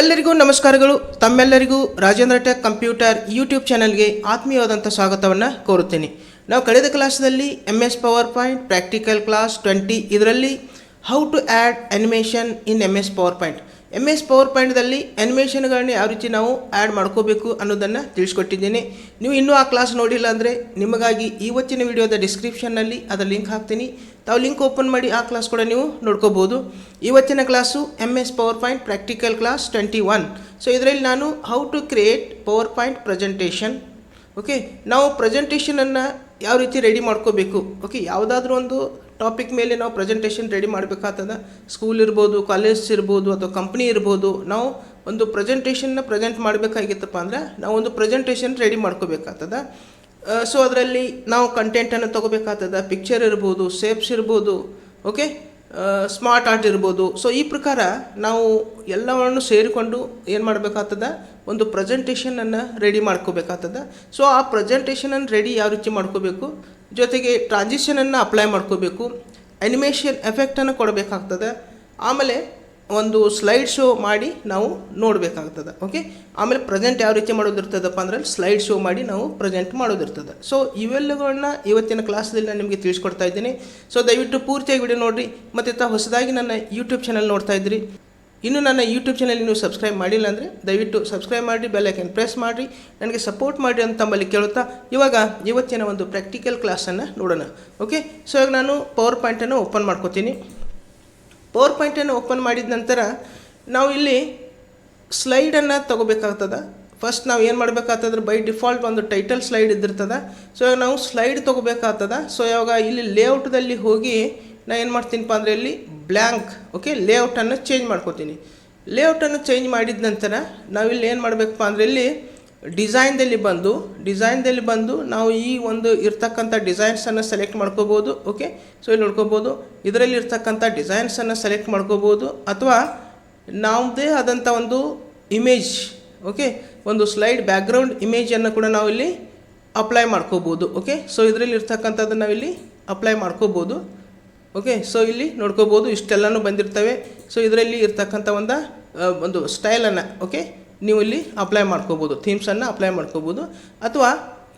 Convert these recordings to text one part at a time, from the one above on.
ಎಲ್ಲರಿಗೂ ನಮಸ್ಕಾರಗಳು. ತಮ್ಮೆಲ್ಲರಿಗೂ ರಾಜೇಂದ್ರ ಟೆಕ್ ಕಂಪ್ಯೂಟರ್ ಯೂಟ್ಯೂಬ್ ಚಾನಲ್ಗೆ ಆತ್ಮೀಯವಾದಂಥ ಸ್ವಾಗತವನ್ನು ಕೋರುತ್ತೇನೆ. ನಾವು ಕಳೆದ ಕ್ಲಾಸ್ನಲ್ಲಿ MS power point practical class 20 ಇದರಲ್ಲಿ how to add animation in MS power point, MS power ಪಾಯಿಂಟ್ದಲ್ಲಿ ಅನಿಮೇಷನ್ಗಳನ್ನ ಯಾವ ರೀತಿ ನಾವು ಆ್ಯಡ್ ಮಾಡ್ಕೋಬೇಕು ಅನ್ನೋದನ್ನು ತಿಳಿಸ್ಕೊಟ್ಟಿದ್ದೇನೆ. ನೀವು ಇನ್ನೂ ಆ ಕ್ಲಾಸ್ ನೋಡಿಲ್ಲ ಅಂದರೆ ನಿಮಗಾಗಿ ಇವತ್ತಿನ ವಿಡಿಯೋದ ಡಿಸ್ಕ್ರಿಪ್ಷನ್ನಲ್ಲಿ ಅದರ ಲಿಂಕ್ ಹಾಕ್ತೀನಿ. ತಾವು ಲಿಂಕ್ ಓಪನ್ ಮಾಡಿ ಆ ಕ್ಲಾಸ್ ಕೂಡ ನೀವು ನೋಡ್ಕೋಬೋದು. ಇವತ್ತಿನ class MS power point practical class 21. So ಇದರಲ್ಲಿ ನಾನು how to create power point presentation. Okay, ನಾವು ಪ್ರೆಸೆಂಟೇಷನನ್ನು ಯಾವ ರೀತಿ ರೆಡಿ ಮಾಡ್ಕೋಬೇಕು. ಓಕೆ, ಯಾವುದಾದ್ರೂ ಒಂದು ಟಾಪಿಕ್ ಮೇಲೆ ನಾವು ಪ್ರೆಸೆಂಟೇಷನ್ ರೆಡಿ ಮಾಡಬೇಕಾಗ್ತದೆ. ಸ್ಕೂಲ್ ಇರ್ಬೋದು, ಕಾಲೇಜ್ ಇರ್ಬೋದು, ಅಥವಾ ಕಂಪ್ನಿ ಇರ್ಬೋದು. ನಾವು ಒಂದು ಪ್ರೆಸೆಂಟೇಷನ್ನ ಪ್ರೆಸೆಂಟ್ ಮಾಡಬೇಕಾಗಿತ್ತಪ್ಪ ಅಂದರೆ ನಾವು ಒಂದು ಪ್ರೆಸೆಂಟೇಷನ್ ರೆಡಿ ಮಾಡ್ಕೋಬೇಕಾಗ್ತದೆ. ಸೊ ಅದರಲ್ಲಿ ನಾವು ಕಂಟೆಂಟನ್ನು ತೊಗೋಬೇಕಾಗ್ತದೆ. ಪಿಕ್ಚರ್ ಇರ್ಬೋದು, ಶೇಪ್ಸ್ ಇರ್ಬೋದು, ಓಕೆ, ಸ್ಮಾರ್ಟ್ ಆರ್ಟ್ ಇರ್ಬೋದು. ಸೊ ಈ ಪ್ರಕಾರ ನಾವು ಎಲ್ಲವನ್ನು ಸೇರಿಕೊಂಡು ಏನು ಮಾಡಬೇಕಾಗ್ತದೆ, ಒಂದು ಪ್ರೆಸೆಂಟೇಷನನ್ನು ರೆಡಿ ಮಾಡ್ಕೋಬೇಕಾಗ್ತದೆ. ಸೊ ಆ ಪ್ರೆಸೆಂಟೇಷನನ್ನು ರೆಡಿ ಯಾವ ರೀತಿ ಮಾಡ್ಕೋಬೇಕು, ಜೊತೆಗೆ ಟ್ರಾನ್ಸಿಷನನ್ನು ಅಪ್ಲೈ ಮಾಡ್ಕೋಬೇಕು, ಅನಿಮೇಷನ್ ಎಫೆಕ್ಟನ್ನು ಕೊಡಬೇಕಾಗ್ತದೆ, ಆಮೇಲೆ ಒಂದು ಸ್ಲೈಡ್ ಶೋ ಮಾಡಿ ನಾವು ನೋಡಬೇಕಾಗ್ತದೆ. ಓಕೆ, ಆಮೇಲೆ ಪ್ರೆಸೆಂಟ್ ಯಾವ ರೀತಿ ಮಾಡೋದಿರ್ತದಪ್ಪ ಅಂದರೆ ಸ್ಲೈಡ್ ಶೋ ಮಾಡಿ ನಾವು ಪ್ರೆಸೆಂಟ್ ಮಾಡೋದಿರ್ತದೆ. ಸೊ ಇವೆಲ್ಲಗಳನ್ನ ಇವತ್ತಿನ ಕ್ಲಾಸಲ್ಲಿ ನಾನು ನಿಮಗೆ ತಿಳಿಸ್ಕೊಡ್ತಾ ಇದ್ದೀನಿ. ಸೊ ದಯವಿಟ್ಟು ಪೂರ್ತಿಯಾಗಿ ವಿಡಿಯೋ ನೋಡಿರಿ. ಮತ್ತು ಹೊಸದಾಗಿ ನನ್ನ ಯೂಟ್ಯೂಬ್ ಚಾನಲ್ ನೋಡ್ತಾ ಇದ್ರಿ, ಇನ್ನು ನನ್ನ ಯೂಟ್ಯೂಬ್ ಚಾನಲ್ ನೀವು ಸಬ್ಸ್ಕ್ರೈಬ್ ಮಾಡಿಲ್ಲ ಅಂದರೆ ದಯವಿಟ್ಟು ಸಬ್ಸ್ಕ್ರೈಬ್ ಮಾಡಿರಿ, ಬೆಲ್ ಐಕನ್ ಪ್ರೆಸ್ ಮಾಡಿರಿ, ನನಗೆ ಸಪೋರ್ಟ್ ಮಾಡಿರಿ ಅಂತ ತಮ್ಮಲ್ಲಿ ಕೇಳುತ್ತಾ ಇವಾಗ ಇವತ್ತಿನ ಒಂದು ಪ್ರಾಕ್ಟಿಕಲ್ ಕ್ಲಾಸನ್ನು ನೋಡೋಣ. ಓಕೆ, ಸೊ ಇವಾಗ ನಾನು ಪವರ್ ಪಾಯಿಂಟನ್ನು ಓಪನ್ ಮಾಡ್ಕೋತೀನಿ. ಪವರ್ ಪಾಯಿಂಟನ್ನು ಓಪನ್ ಮಾಡಿದ ನಂತರ ನಾವು ಇಲ್ಲಿ ಸ್ಲೈಡನ್ನು ತೊಗೋಬೇಕಾಗ್ತದೆ. ಫಸ್ಟ್ ನಾವು ಏನು ಮಾಡಬೇಕಾಗ್ತದ್ರೆ, ಬೈ ಡಿಫಾಲ್ಟ್ ಒಂದು ಟೈಟಲ್ ಸ್ಲೈಡ್ ಇದ್ದಿರ್ತದೆ. ಸೊ ಇವಾಗ ನಾವು ಸ್ಲೈಡ್ ತೊಗೋಬೇಕಾಗ್ತದೆ. ಸೊ ಇವಾಗ ಇಲ್ಲಿ ಲೇಔಟ್ದಲ್ಲಿ ಹೋಗಿ ನಾನು ಏನು ಮಾಡ್ತೀನಪ್ಪ ಅಂದರೆ ಇಲ್ಲಿ ಬ್ಲ್ಯಾಂಕ್, ಓಕೆ, ಲೇಔಟನ್ನು ಚೇಂಜ್ ಮಾಡ್ಕೋತೀನಿ. ಲೇಔಟನ್ನು ಚೇಂಜ್ ಮಾಡಿದ ನಂತರ ನಾವಿಲ್ಲಿ ಏನು ಮಾಡಬೇಕಪ್ಪ ಅಂದರೆ ಇಲ್ಲಿ ಡಿಸೈನ್ದಲ್ಲಿ ಬಂದು ನಾವು ಈ ಒಂದು ಇರ್ತಕ್ಕಂಥ ಡಿಸೈನ್ಸನ್ನು ಸೆಲೆಕ್ಟ್ ಮಾಡ್ಕೋಬೋದು. ಓಕೆ, ಸೊ ಇಲ್ಲಿ ನೋಡ್ಕೋಬೋದು, ಇದರಲ್ಲಿ ಇರ್ತಕ್ಕಂಥ ಡಿಸೈನ್ಸನ್ನು ಸೆಲೆಕ್ಟ್ ಮಾಡ್ಕೋಬೋದು, ಅಥವಾ ಯಾವುದೇ ಆದಂಥ ಒಂದು ಇಮೇಜ್, ಓಕೆ, ಒಂದು ಸ್ಲೈಡ್ ಬ್ಯಾಕ್ಗ್ರೌಂಡ್ ಇಮೇಜನ್ನು ಕೂಡ ನಾವು ಇಲ್ಲಿ ಅಪ್ಲೈ ಮಾಡ್ಕೋಬೋದು. ಓಕೆ, ಸೊ ಇದರಲ್ಲಿ ಇರ್ತಕ್ಕಂಥದ್ದು ನಾವಿಲ್ಲಿ ಅಪ್ಲೈ ಮಾಡ್ಕೋಬೋದು. ಓಕೆ, ಸೊ ಇಲ್ಲಿ ನೋಡ್ಕೋಬೋದು ಇಷ್ಟೆಲ್ಲನೂ ಬಂದಿರ್ತವೆ. ಸೊ ಇದರಲ್ಲಿ ಇರ್ತಕ್ಕಂಥ ಒಂದು ಸ್ಟೈಲನ್ನು, ಓಕೆ, ನೀವು ಇಲ್ಲಿ ಅಪ್ಲೈ ಮಾಡ್ಕೋಬೋದು, ಥೀಮ್ಸನ್ನು ಅಪ್ಲೈ ಮಾಡ್ಕೋಬೋದು. ಅಥವಾ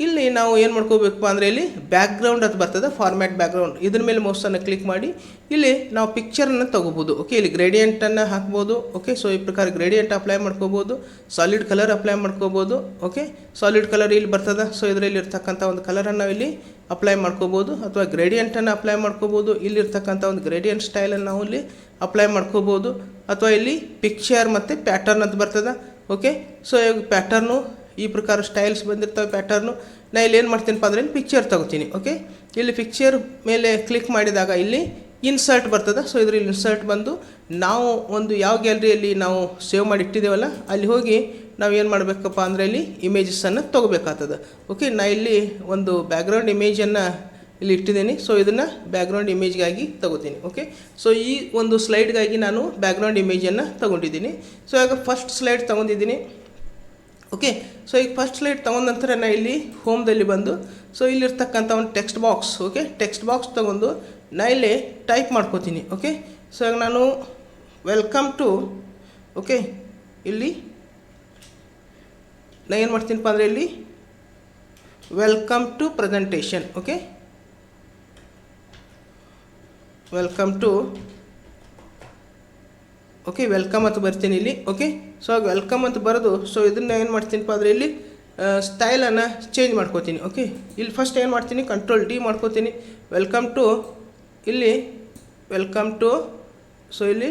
ಇಲ್ಲಿ ನಾವು ಏನು ಮಾಡ್ಕೋಬೇಕಪ್ಪ ಅಂದರೆ ಇಲ್ಲಿ ಬ್ಯಾಕ್ಗ್ರೌಂಡ್ ಅಂತ ಬರ್ತದೆ, ಫಾರ್ಮ್ಯಾಟ್ ಬ್ಯಾಕ್ಗ್ರೌಂಡ್, ಇದ್ರ ಮೇಲೆ ಮೌಸನ್ನು ಕ್ಲಿಕ್ ಮಾಡಿ ಇಲ್ಲಿ ನಾವು ಪಿಕ್ಚರನ್ನು ತೊಗೋಬೋದು. ಓಕೆ, ಇಲ್ಲಿ ಗ್ರೇಡಿಯಂಟನ್ನು ಹಾಕ್ಬೋದು. ಓಕೆ, ಸೊ ಈ ಪ್ರಕಾರ ಗ್ರೇಡಿಯಂಟ್ ಅಪ್ಲೈ ಮಾಡ್ಕೋಬೋದು, ಸಾಲಿಡ್ ಕಲರ್ ಅಪ್ಲೈ ಮಾಡ್ಕೋಬೋದು. ಓಕೆ, ಸಾಲಿಡ್ ಕಲರ್ ಇಲ್ಲಿ ಬರ್ತದೆ. ಸೊ ಇದರಲ್ಲಿ ಇರ್ತಕ್ಕಂಥ ಒಂದು ಕಲರನ್ನು ನಾವು ಇಲ್ಲಿ ಅಪ್ಲೈ ಮಾಡ್ಕೋಬೋದು, ಅಥವಾ ಗ್ರೇಡಿಯಂಟನ್ನು ಅಪ್ಲೈ ಮಾಡ್ಕೋಬೋದು. ಇಲ್ಲಿರ್ತಕ್ಕಂಥ ಒಂದು ಗ್ರೇಡಿಯಂಟ್ ಸ್ಟೈಲನ್ನು ನಾವು ಇಲ್ಲಿ ಅಪ್ಲೈ ಮಾಡ್ಕೋಬೋದು. ಅಥವಾ ಇಲ್ಲಿ ಪಿಕ್ಚರ್ ಮತ್ತು ಪ್ಯಾಟರ್ನ್ ಅಂತ ಬರ್ತದೆ. ಓಕೆ, ಸೊ ಇವಾಗ ಪ್ಯಾಟರ್ನು ಈ ಪ್ರಕಾರ ಸ್ಟೈಲ್ಸ್ ಬಂದಿರ್ತವೆ. ಪ್ಯಾಟರ್ನು ನಾ ಇಲ್ಲಿ ಏನು ಮಾಡ್ತೀನಪ್ಪ ಅಂದರೆ ಇಲ್ಲಿ ಪಿಕ್ಚರ್ ತಗೋತೀನಿ. ಓಕೆ, ಇಲ್ಲಿ ಪಿಕ್ಚರ್ ಮೇಲೆ ಕ್ಲಿಕ್ ಮಾಡಿದಾಗ ಇಲ್ಲಿ ಇನ್ಸರ್ಟ್ ಬರ್ತದೆ. ಸೊ ಇದರಲ್ಲಿ ಇನ್ಸರ್ಟ್ ಬಂದು ನಾವು ಒಂದು ಯಾವ ಗ್ಯಾಲರಿಯಲ್ಲಿ ನಾವು ಸೇವ್ ಮಾಡಿ ಇಟ್ಟಿದ್ದೇವಲ್ಲ ಅಲ್ಲಿ ಹೋಗಿ ನಾವು ಏನು ಮಾಡಬೇಕಪ್ಪ ಅಂದರೆ ಇಲ್ಲಿ ಇಮೇಜಸನ್ನು ತೊಗೋಬೇಕಾಗ್ತದೆ. ಓಕೆ, ನಾ ಇಲ್ಲಿ ಒಂದು ಬ್ಯಾಕ್ಗ್ರೌಂಡ್ ಇಮೇಜನ್ನು ಇಲ್ಲಿ ಇಟ್ಟಿದ್ದೀನಿ. ಸೊ ಇದನ್ನು ಬ್ಯಾಕ್ಗ್ರೌಂಡ್ ಇಮೇಜ್ಗಾಗಿ ತಗೋತೀನಿ. ಓಕೆ, ಸೊ ಈ ಒಂದು ಸ್ಲೈಡ್ಗಾಗಿ ನಾನು ಬ್ಯಾಕ್ಗ್ರೌಂಡ್ ಇಮೇಜನ್ನು ತೊಗೊಂಡಿದ್ದೀನಿ. ಸೊ ಇವಾಗ ಫಸ್ಟ್ ಸ್ಲೈಡ್ ತೊಗೊಂಡಿದ್ದೀನಿ. ಓಕೆ, ಸೊ ಈಗ ಫಸ್ಟ್ ಸ್ಲೈಡ್ ತೊಗೊಂಡ ನಂತರ ನಾನು ಇಲ್ಲಿ ಹೋಮ್ದಲ್ಲಿ ಬಂದು ಸೊ ಇಲ್ಲಿರ್ತಕ್ಕಂಥ ಒಂದು text box, okay, text box ತೊಗೊಂಡು ನಾ ಇಲ್ಲಿ ಟೈಪ್ ಮಾಡ್ಕೋತೀನಿ. ಓಕೆ, ಸೊ ಇವಾಗ ನಾನು ವೆಲ್ಕಮ್ ಟು, ಓಕೆ, ಇಲ್ಲಿ ನಾ ಏನು ಮಾಡ್ತೀನಪ್ಪ ಅಂದರೆ ಇಲ್ಲಿ welcome to presentation. Okay, welcome to, okay, welcome ಅಂತ ಬರ್ತೀನಿ ಇಲ್ಲಿ. ಓಕೆ, ಸೊ ವೆಲ್ಕಮ್ ಅಂತ ಬರೋದು. ಸೊ ಇದನ್ನು ಏನು ಮಾಡ್ತೀನಪ್ಪ ಅಂದರೆ ಇಲ್ಲಿ ಸ್ಟೈಲನ್ನು ಚೇಂಜ್ ಮಾಡ್ಕೋತೀನಿ. ಓಕೆ, ಇಲ್ಲಿ ಫಸ್ಟ್ ಏನು ಮಾಡ್ತೀನಿ, ಕಂಟ್ರೋಲ್-D ಮಾಡ್ಕೋತೀನಿ. ವೆಲ್ಕಮ್ ಟು, ಇಲ್ಲಿ ವೆಲ್ಕಮ್ ಟು, ಸೊ ಇಲ್ಲಿ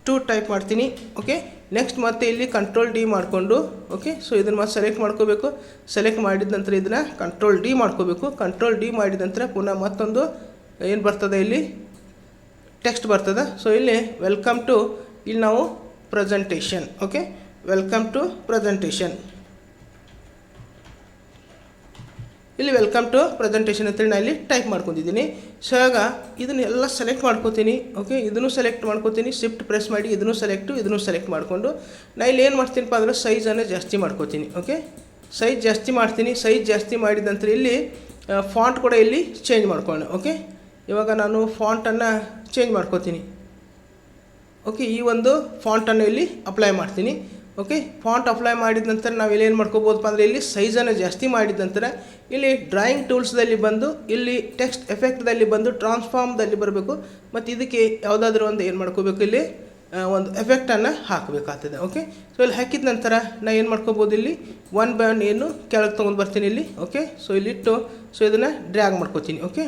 2 ಟೈಪ್ ಮಾಡ್ತೀನಿ. ಓಕೆ, ನೆಕ್ಸ್ಟ್ ಮತ್ತೆ ಇಲ್ಲಿ ಕಂಟ್ರೋಲ್-D ಮಾಡಿಕೊಂಡು, ಓಕೆ, ಸೊ ಇದನ್ನು ಮತ್ತೆ ಸೆಲೆಕ್ಟ್ ಮಾಡ್ಕೋಬೇಕು. ಸೆಲೆಕ್ಟ್ ಮಾಡಿದ ನಂತರ ಇದನ್ನು ಕಂಟ್ರೋಲ್-D ಮಾಡ್ಕೋಬೇಕು. ಕಂಟ್ರೋಲ್-D ಮಾಡಿದ ನಂತರ ಪುನಃ ಮತ್ತೊಂದು ಏನು ಬರ್ತದೆ, ಇಲ್ಲಿ ಟೆಕ್ಸ್ಟ್ ಬರ್ತದೆ. ಸೊ ಇಲ್ಲಿ ವೆಲ್ಕಮ್ ಟು, ಇಲ್ಲಿ ನಾವು presentation. Okay, welcome to presentation, ಇಲ್ಲಿ ವೆಲ್ಕಮ್ ಟು ಪ್ರೆಸೆಂಟೇಷನ್ ಅಂತೇಳಿ ನಾನು ಇಲ್ಲಿ ಟೈಪ್ ಮಾಡ್ಕೊಂಡಿದ್ದೀನಿ. ಸೊ ಆಗ ಇದನ್ನೆಲ್ಲ ಸೆಲೆಕ್ಟ್ ಮಾಡ್ಕೋತೀನಿ. ಓಕೆ, ಇದನ್ನು ಸೆಲೆಕ್ಟ್ ಮಾಡ್ಕೋತೀನಿ, ಶಿಫ್ಟ್ ಪ್ರೆಸ್ ಮಾಡಿ ಇದನ್ನು ಸೆಲೆಕ್ಟ್ ಮಾಡಿಕೊಂಡು ನಾನು ಇಲ್ಲಿ ಏನು ಮಾಡ್ತೀನಪ್ಪ ಅಂದರೆ ಸೈಜನ್ನು ಜಾಸ್ತಿ ಮಾಡ್ಕೋತೀನಿ. ಓಕೆ, ಸೈಜ್ ಜಾಸ್ತಿ ಮಾಡ್ತೀನಿ. ಸೈಜ್ ಜಾಸ್ತಿ ಮಾಡಿದ ನಂತರ ಇಲ್ಲಿ ಫಾಂಟ್ ಕೂಡ ಇಲ್ಲಿ ಚೇಂಜ್ ಮಾಡ್ಕೊಳ್ಳೋಣ. ಓಕೆ, ಇವಾಗ ನಾನು ಫಾಂಟನ್ನು ಚೇಂಜ್ ಮಾಡ್ಕೋತೀನಿ. ಓಕೆ, ಈ ಒಂದು ಫಾಂಟನ್ನು ಇಲ್ಲಿ ಅಪ್ಲೈ ಮಾಡ್ತೀನಿ. ಓಕೆ, ಫಾಂಟ್ ಅಪ್ಲೈ ಮಾಡಿದ ನಂತರ ನಾವು ಇಲ್ಲಿ ಏನು ಮಾಡ್ಕೋಬೋದಪ್ಪ ಅಂದರೆ ಇಲ್ಲಿ ಸೈಜನ್ನು ಜಾಸ್ತಿ ಮಾಡಿದ ನಂತರ ಇಲ್ಲಿ ಡ್ರಾಯಿಂಗ್ ಟೂಲ್ಸ್ದಲ್ಲಿ ಬಂದು ಇಲ್ಲಿ ಟೆಕ್ಸ್ಟ್ ಎಫೆಕ್ಟ್ದಲ್ಲಿ ಬಂದು ಟ್ರಾನ್ಸ್ಫಾರ್ಮ್ದಲ್ಲಿ ಬರಬೇಕು. ಮತ್ತು ಇದಕ್ಕೆ ಯಾವುದಾದ್ರೂ ಒಂದು ಏನು ಮಾಡ್ಕೋಬೇಕು, ಇಲ್ಲಿ ಒಂದು ಎಫೆಕ್ಟನ್ನು ಹಾಕಬೇಕಾಗ್ತದೆ. ಓಕೆ, ಸೊ ಇಲ್ಲಿ ಹಾಕಿದ ನಂತರ ನಾನು ಏನು ಮಾಡ್ಕೋಬೋದು, ಇಲ್ಲಿ ಒನ್ ಬೈ ಒನ್ ಏನು ಕೆಳಗೆ ತೊಗೊಂಡು ಬರ್ತೀನಿ ಇಲ್ಲಿ. ಓಕೆ, ಸೊ ಇಲ್ಲಿಟ್ಟು ಸೊ ಇದನ್ನು ಡ್ರ್ಯಾಗ್ ಮಾಡ್ಕೋತೀನಿ. ಓಕೆ,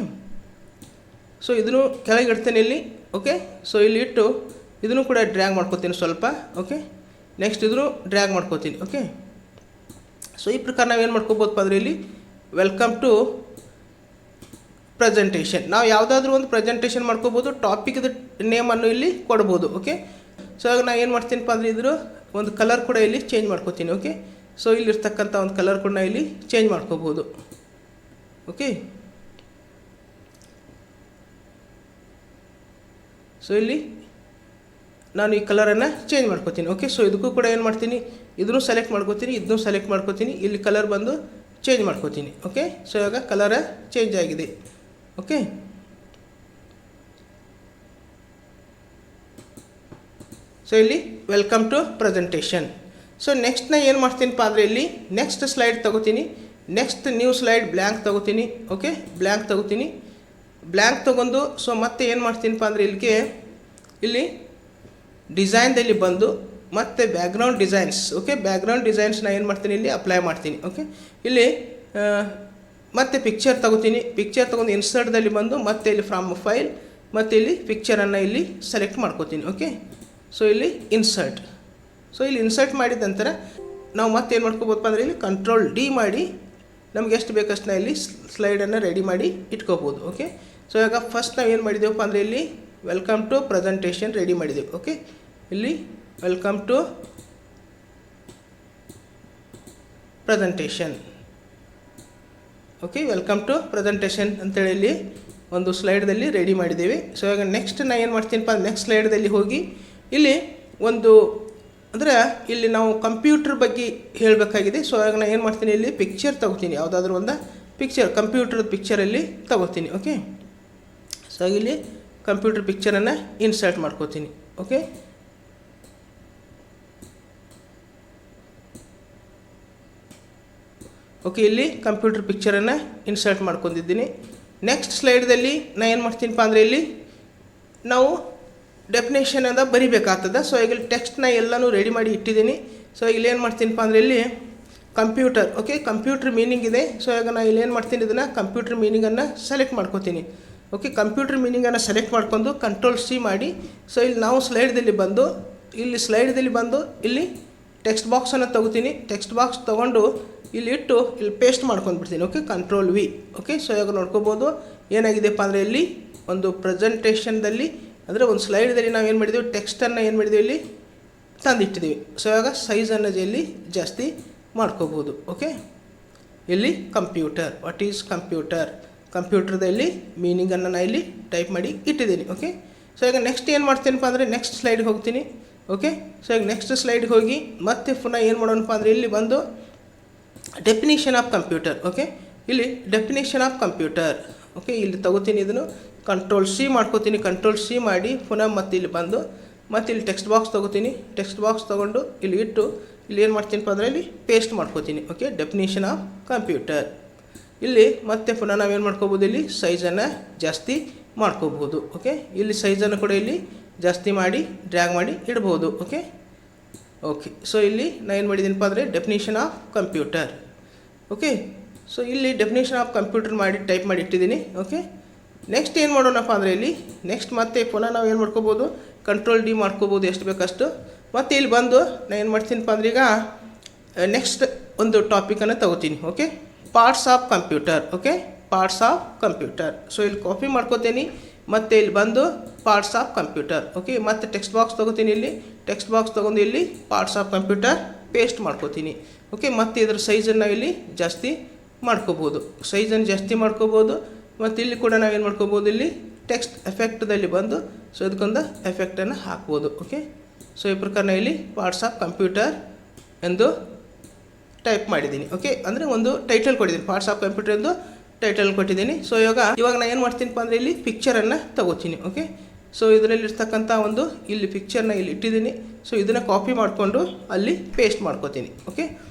ಸೊ ಇದನ್ನು ಕೆಳಗೆ ಇಡ್ತೇನೆ ಇಲ್ಲಿ. ಓಕೆ, ಸೊ ಇಲ್ಲಿ ಇಟ್ಟು ಇದನ್ನು ಕೂಡ ಡ್ರ್ಯಾಗ್ ಮಾಡ್ಕೋತೀನಿ ಸ್ವಲ್ಪ. ಓಕೆ, ನೆಕ್ಸ್ಟ್ ಇದನ್ನು ಡ್ರ್ಯಾಗ್ ಮಾಡ್ಕೋತೀನಿ. ಓಕೆ, ಸೊ ಈ ಪ್ರಕಾರ ನಾವೇನು ಮಾಡ್ಕೋಬೋದಪ್ಪ ಅಂದರೆ ಇಲ್ಲಿ ವೆಲ್ಕಮ್ ಟು ಪ್ರೆಸೆಂಟೇಷನ್, ನಾವು ಯಾವುದಾದ್ರೂ ಒಂದು ಪ್ರೆಸೆಂಟೇಷನ್ ಮಾಡ್ಕೋಬೋದು, ಟಾಪಿಕ್ದು ನೇಮನ್ನು ಇಲ್ಲಿ ಕೊಡ್ಬೋದು. ಓಕೆ, ಸೊ ಆಗ ನಾನು ಏನು ಮಾಡ್ತೀನಪ್ಪ ಅಂದರೆ ಇದ್ರ ಒಂದು ಕಲರ್ ಕೂಡ ಇಲ್ಲಿ ಚೇಂಜ್ ಮಾಡ್ಕೋತೀನಿ. ಓಕೆ, ಸೊ ಇಲ್ಲಿರ್ತಕ್ಕಂಥ ಒಂದು ಕಲರ್ ಕೂಡ ಇಲ್ಲಿ ಚೇಂಜ್ ಮಾಡ್ಕೋಬೋದು. ಓಕೆ, ಸೊ ಇಲ್ಲಿ ನಾನು ಈ ಕಲರನ್ನು ಚೇಂಜ್ ಮಾಡ್ಕೋತೀನಿ. ಓಕೆ, ಸೊ ಇದಕ್ಕೂ ಕೂಡ ಏನು ಮಾಡ್ತೀನಿ, ಇದನ್ನು ಸೆಲೆಕ್ಟ್ ಮಾಡ್ಕೋತೀನಿ, ಇದನ್ನು ಸೆಲೆಕ್ಟ್ ಮಾಡ್ಕೋತೀನಿ, ಇಲ್ಲಿ ಕಲರ್ ಬಂದು ಚೇಂಜ್ ಮಾಡ್ಕೋತೀನಿ. ಓಕೆ, ಸೊ ಇವಾಗ ಕಲರ ಚೇಂಜ್ ಆಗಿದೆ. ಓಕೆ, ಸೊ ಇಲ್ಲಿ welcome to presentation. So next ನಾನು ಏನು ಮಾಡ್ತೀನಪ್ಪ ಅಂದರೆ ಇಲ್ಲಿ ನೆಕ್ಸ್ಟ್ ಸ್ಲೈಡ್ ತೊಗೋತೀನಿ. ನೆಕ್ಸ್ಟ್ ನ್ಯೂ ಸ್ಲೈಡ್ ಬ್ಲ್ಯಾಂಕ್ ತೊಗೋತೀನಿ. ಓಕೆ, ಬ್ಲ್ಯಾಂಕ್ ತೊಗೋತೀನಿ. ಬ್ಲ್ಯಾಂಕ್ ತೊಗೊಂಡು ಸೊ ಮತ್ತೆ ಏನು ಮಾಡ್ತೀನಪ್ಪ ಅಂದರೆ ಇಲ್ಲಿಗೆ ಇಲ್ಲಿ ಡಿಸೈನ್ದಲ್ಲಿ ಬಂದು ಮತ್ತು ಬ್ಯಾಕ್ಗ್ರೌಂಡ್ ಡಿಸೈನ್ಸ್. ಓಕೆ, ಬ್ಯಾಕ್ಗ್ರೌಂಡ್ ಡಿಸೈನ್ಸ್ನ ಏನು ಮಾಡ್ತೀನಿ ಇಲ್ಲಿ ಅಪ್ಲೈ ಮಾಡ್ತೀನಿ. ಓಕೆ, ಇಲ್ಲಿ ಮತ್ತೆ ಪಿಕ್ಚರ್ ತೊಗೋತೀನಿ. ಪಿಕ್ಚರ್ ತೊಗೊಂಡು ಇನ್ಸರ್ಟ್ದಲ್ಲಿ ಬಂದು ಮತ್ತೆ ಇಲ್ಲಿ ಫ್ರಮ್ ಫೈಲ್ ಮತ್ತು ಇಲ್ಲಿ ಪಿಕ್ಚರನ್ನು ಇಲ್ಲಿ ಸೆಲೆಕ್ಟ್ ಮಾಡ್ಕೋತೀನಿ. ಓಕೆ, ಸೊ ಇಲ್ಲಿ ಇನ್ಸರ್ಟ್. ಸೊ ಇಲ್ಲಿ ಇನ್ಸರ್ಟ್ ಮಾಡಿದ ನಂತರ ನಾವು ಮತ್ತೆ ಏನು ಮಾಡ್ಕೋಬೋದಪ್ಪ ಅಂದರೆ ಇಲ್ಲಿ ಕಂಟ್ರೋಲ್ ಡಿ ಮಾಡಿ ನಮ್ಗೆ ಎಷ್ಟು ಬೇಕಷ್ಟು ಇಲ್ಲಿ ಸ್ಲೈಡನ್ನು ರೆಡಿ ಮಾಡಿ ಇಟ್ಕೋಬೋದು. ಓಕೆ, ಸೊ ಇವಾಗ ಫಸ್ಟ್ ನಾವು ಏನು ಮಾಡಿದ್ದೇವಪ್ಪ ಅಂದರೆ ಇಲ್ಲಿ ವೆಲ್ಕಮ್ ಟು ಪ್ರೆಸೆಂಟೇಷನ್ ರೆಡಿ ಮಾಡಿದ್ದೇವೆ. ಓಕೆ, ಇಲ್ಲಿ welcome to presentation. Okay, welcome to presentation ಅಂತೇಳಿ ಇಲ್ಲಿ ಒಂದು ಸ್ಲೈಡ್ದಲ್ಲಿ ರೆಡಿ ಮಾಡಿದ್ದೇವೆ. ಸೊ ಇವಾಗ ನೆಕ್ಸ್ಟ್ ನಾನು ಏನು ಮಾಡ್ತೀನಪ್ಪ, ನೆಕ್ಸ್ಟ್ ಸ್ಲೈಡ್ದಲ್ಲಿ ಹೋಗಿ ಇಲ್ಲಿ ಒಂದು ಅಂದರೆ ಇಲ್ಲಿ ನಾವು ಕಂಪ್ಯೂಟರ್ ಬಗ್ಗೆ ಹೇಳಬೇಕಾಗಿದೆ. ಸೊ ಇವಾಗ ನಾನು ಏನು ಮಾಡ್ತೀನಿ, ಇಲ್ಲಿ ಪಿಕ್ಚರ್ ತೊಗೋತೀನಿ, ಯಾವುದಾದ್ರೂ ಒಂದು ಪಿಕ್ಚರ್ ಕಂಪ್ಯೂಟರ್ದ ಪಿಕ್ಚರಲ್ಲಿ ತೊಗೋತೀನಿ. ಓಕೆ, ಸೊ ಇಲ್ಲಿ ಕಂಪ್ಯೂಟರ್ ಪಿಕ್ಚರನ್ನು ಇನ್ಸರ್ಟ್ ಮಾಡ್ಕೋತೀನಿ. ಓಕೆ, ಓಕೆ, ಇಲ್ಲಿ ಕಂಪ್ಯೂಟರ್ ಪಿಕ್ಚರನ್ನು ಇನ್ಸರ್ಟ್ ಮಾಡ್ಕೊಂಡಿದ್ದೀನಿ. ನೆಕ್ಸ್ಟ್ ಸ್ಲೈಡ್ದಲ್ಲಿ ನಾನು ಏನು ಮಾಡ್ತೀನಪ್ಪ ಅಂದರೆ ಇಲ್ಲಿ ನಾವು ಡೆಫಿನೇಷನ್ ಅಂತ ಬರಿಬೇಕಾಗ್ತದೆ. ಸೊ ಈಗ ಟೆಕ್ಸ್ಟ್ನ ಎಲ್ಲನೂ ರೆಡಿ ಮಾಡಿ ಇಟ್ಟಿದ್ದೀನಿ. ಸೊ ಇಲ್ಲಿ ಏನು ಮಾಡ್ತೀನಪ್ಪ ಅಂದರೆ ಇಲ್ಲಿ ಕಂಪ್ಯೂಟರ್. ಓಕೆ, ಕಂಪ್ಯೂಟರ್ ಮೀನಿಂಗ್ ಇದೆ. ಸೊ ಈಗ ನಾನು ಇಲ್ಲಿ ಏನು ಮಾಡ್ತೀನಿ, ಇದನ್ನು ಕಂಪ್ಯೂಟರ್ ಮೀನಿಂಗನ್ನು ಸೆಲೆಕ್ಟ್ ಮಾಡ್ಕೋತೀನಿ. ಓಕೆ, ಕಂಪ್ಯೂಟರ್ ಮೀನಿಂಗನ್ನು ಸೆಲೆಕ್ಟ್ ಮಾಡ್ಕೊಂಡು ಕಂಟ್ರೋಲ್ ಸಿ ಮಾಡಿ ಸೊ ಇಲ್ಲಿ ನಾವು ಸ್ಲೈಡ್ದಲ್ಲಿ ಬಂದು ಇಲ್ಲಿ ಟೆಕ್ಸ್ಟ್ ಬಾಕ್ಸನ್ನು ತೊಗೋತೀನಿ. ಟೆಕ್ಸ್ಟ್ ಬಾಕ್ಸ್ ತೊಗೊಂಡು ಇಲ್ಲಿ ಇಟ್ಟು ಇಲ್ಲಿ ಪೇಸ್ಟ್ ಮಾಡ್ಕೊಂಡ್ಬಿಡ್ತೀನಿ. Okay, control V. Okay, so ಇವಾಗ ನೋಡ್ಕೋಬೋದು ಏನಾಗಿದೆಪ್ಪ ಅಂದರೆ ಇಲ್ಲಿ ಒಂದು ಪ್ರೆಸೆಂಟೇಷನ್ದಲ್ಲಿ ಅಂದರೆ ಒಂದು ಸ್ಲೈಡ್ದಲ್ಲಿ ನಾವು ಏನು ಮಾಡಿದ್ದೀವಿ, ಟೆಕ್ಸ್ಟನ್ನು ಏನು ಮಾಡಿದ್ದೀವಿ ಇಲ್ಲಿ ತಂದಿಟ್ಟಿದ್ದೀವಿ. ಸೊ ಇವಾಗ ಸೈಜನ್ನು ಇಲ್ಲಿ ಜಾಸ್ತಿ ಮಾಡ್ಕೋಬೋದು. ಓಕೆ, ಇಲ್ಲಿ ಕಂಪ್ಯೂಟರ್, ವಾಟ್ ಈಸ್ ಕಂಪ್ಯೂಟರ್, ಕಂಪ್ಯೂಟರ್ದಲ್ಲಿ ಮೀನಿಂಗನ್ನು ನಾನು ಇಲ್ಲಿ ಟೈಪ್ ಮಾಡಿ ಇಟ್ಟಿದ್ದೀನಿ. ಓಕೆ, ಸೊ ಈಗ ನೆಕ್ಸ್ಟ್ ಏನು ಮಾಡ್ತೀನಪ್ಪ ಅಂದರೆ ನೆಕ್ಸ್ಟ್ ಸ್ಲೈಡ್ಗೆ ಹೋಗ್ತೀನಿ. ಓಕೆ, ಸೊ ಈಗ ನೆಕ್ಸ್ಟ್ ಸ್ಲೈಡ್ಗೆ ಹೋಗಿ ಮತ್ತೆ ಪುನಃ ಏನು ಮಾಡೋಣಪ್ಪ ಅಂದರೆ ಇಲ್ಲಿ ಬಂದು ಡೆಫಿನಿಷನ್ ಆಫ್ ಕಂಪ್ಯೂಟರ್. ಓಕೆ, ಇಲ್ಲಿ ಡೆಫಿನಿಷನ್ ಆಫ್ ಕಂಪ್ಯೂಟರ್. ಓಕೆ, ಇಲ್ಲಿ ತೊಗೋತೀನಿ, ಇದನ್ನು ಕಂಟ್ರೋಲ್ ಸಿ ಮಾಡ್ಕೋತೀನಿ. ಕಂಟ್ರೋಲ್ ಸಿ ಮಾಡಿ ಪುನಃ ಮತ್ತೆ ಇಲ್ಲಿ ಬಂದು ಮತ್ತು ಇಲ್ಲಿ ಟೆಕ್ಸ್ಟ್ ಬಾಕ್ಸ್ ತೊಗೋತೀನಿ. ಟೆಕ್ಸ್ಟ್ ಬಾಕ್ಸ್ ತೊಗೊಂಡು ಇಲ್ಲಿ ಇಟ್ಟು ಇಲ್ಲಿ ಏನು ಮಾಡ್ತೀನಪ್ಪ ಅಂದರೆ ಇಲ್ಲಿ ಪೇಸ್ಟ್ ಮಾಡ್ಕೋತೀನಿ. Okay, definition of computer. ಇಲ್ಲಿ ಮತ್ತೆ ಪುನಃ ನಾವೇನು ಮಾಡ್ಕೋಬೋದು, ಇಲ್ಲಿ ಸೈಜನ್ನು ಜಾಸ್ತಿ ಮಾಡ್ಕೋಬೋದು. ಓಕೆ, ಇಲ್ಲಿ ಸೈಜನ್ನು ಕೂಡ ಇಲ್ಲಿ ಜಾಸ್ತಿ ಮಾಡಿ ಡ್ರ್ಯಾಗ್ ಮಾಡಿ ಇಡ್ಬೋದು. ಓಕೆ, ಓಕೆ, ಸೊ ಇಲ್ಲಿ ನಾನು ಏನು ಮಾಡಿದ್ದೀನಪ್ಪ ಅಂದರೆ definition of computer. Okay, so ಇಲ್ಲಿ ಡೆಫಿನೇಷನ್ ಆಫ್ ಕಂಪ್ಯೂಟರ್ ಮಾಡಿ ಟೈಪ್ ಮಾಡಿ ಇಟ್ಟಿದ್ದೀನಿ. ಓಕೆ, ನೆಕ್ಸ್ಟ್ ಏನು ಮಾಡೋಣಪ್ಪ ಅಂದರೆ ಇಲ್ಲಿ ನೆಕ್ಸ್ಟ್ ಮತ್ತೆ ಪುನಃ ನಾವು ಏನು ಮಾಡ್ಕೋಬೋದು, ಕಂಟ್ರೋಲ್ ಡಿ ಮಾಡ್ಕೋಬೋದು ಎಷ್ಟು ಬೇಕಷ್ಟು. ಮತ್ತು ಇಲ್ಲಿ ಬಂದು ನಾನು ಏನು ಮಾಡ್ತೀನಪ್ಪ ಅಂದರೆ ಈಗ ನೆಕ್ಸ್ಟ್ ಒಂದು ಟಾಪಿಕನ್ನು ತಗೋತೀನಿ. Okay, parts of computer. Okay, parts of computer. So ಇಲ್ಲಿ ಕಾಪಿ ಮಾಡ್ಕೋತೀನಿ ಮತ್ತು ಇಲ್ಲಿ ಬಂದು ಪಾರ್ಟ್ಸ್ ಆಫ್ ಕಂಪ್ಯೂಟರ್. ಓಕೆ, ಮತ್ತು ಟೆಕ್ಸ್ಟ್ ಬಾಕ್ಸ್ ತೊಗೋತೀನಿ. ಇಲ್ಲಿ ಟೆಕ್ಸ್ಟ್ ಬಾಕ್ಸ್ ತೊಗೊಂಡು ಇಲ್ಲಿ ಪಾರ್ಟ್ಸ್ ಆಫ್ ಕಂಪ್ಯೂಟರ್ ಪೇಸ್ಟ್ ಮಾಡ್ಕೋತೀನಿ. ಓಕೆ, ಮತ್ತು ಇದರ ಸೈಜನ್ನು ಇಲ್ಲಿ ಜಾಸ್ತಿ ಮಾಡ್ಕೋಬೋದು, ಸೈಜನ್ನು ಜಾಸ್ತಿ ಮಾಡ್ಕೋಬೋದು. ಮತ್ತು ಇಲ್ಲಿ ಕೂಡ ನಾವೇನು ಮಾಡ್ಕೋಬೋದು, ಇಲ್ಲಿ ಟೆಕ್ಸ್ಟ್ ಎಫೆಕ್ಟ್ದಲ್ಲಿ ಬಂದು ಸೊ ಇದಕ್ಕೊಂದು ಎಫೆಕ್ಟನ್ನು ಹಾಕ್ಬೋದು. ಓಕೆ, ಸೊ ಈ ಪ್ರಕಾರ ಇಲ್ಲಿ ಪಾರ್ಟ್ಸ್ ಆಫ್ ಕಂಪ್ಯೂಟರ್ ಎಂದು ಟೈಪ್ ಮಾಡಿದ್ದೀನಿ. ಓಕೆ, ಅಂದರೆ ಒಂದು ಟೈಟಲ್ ಕೊಟ್ಟಿದ್ದೀನಿ, ಪಾರ್ಟ್ಸ್ ಆಫ್ ಕಂಪ್ಯೂಟರ್ ಎಂದು ಟೈಟಲ್ ಕೊಟ್ಟಿದ್ದೀನಿ. ಸೊ ಇವಾಗ ನಾನು ಏನು ಮಾಡ್ತೀನಪ್ಪ ಅಂದರೆ ಇಲ್ಲಿ ಪಿಕ್ಚರನ್ನು ತಗೋತೀನಿ. ಓಕೆ, ಸೊ ಇದರಲ್ಲಿರ್ತಕ್ಕಂಥ ಒಂದು ಇಲ್ಲಿ ಪಿಕ್ಚರ್ನ ಇಲ್ಲಿ ಇಟ್ಟಿದ್ದೀನಿ. ಸೊ ಇದನ್ನು ಕಾಪಿ ಮಾಡಿಕೊಂಡು ಅಲ್ಲಿ ಪೇಸ್ಟ್ ಮಾಡ್ಕೋತೀನಿ. ಓಕೆ,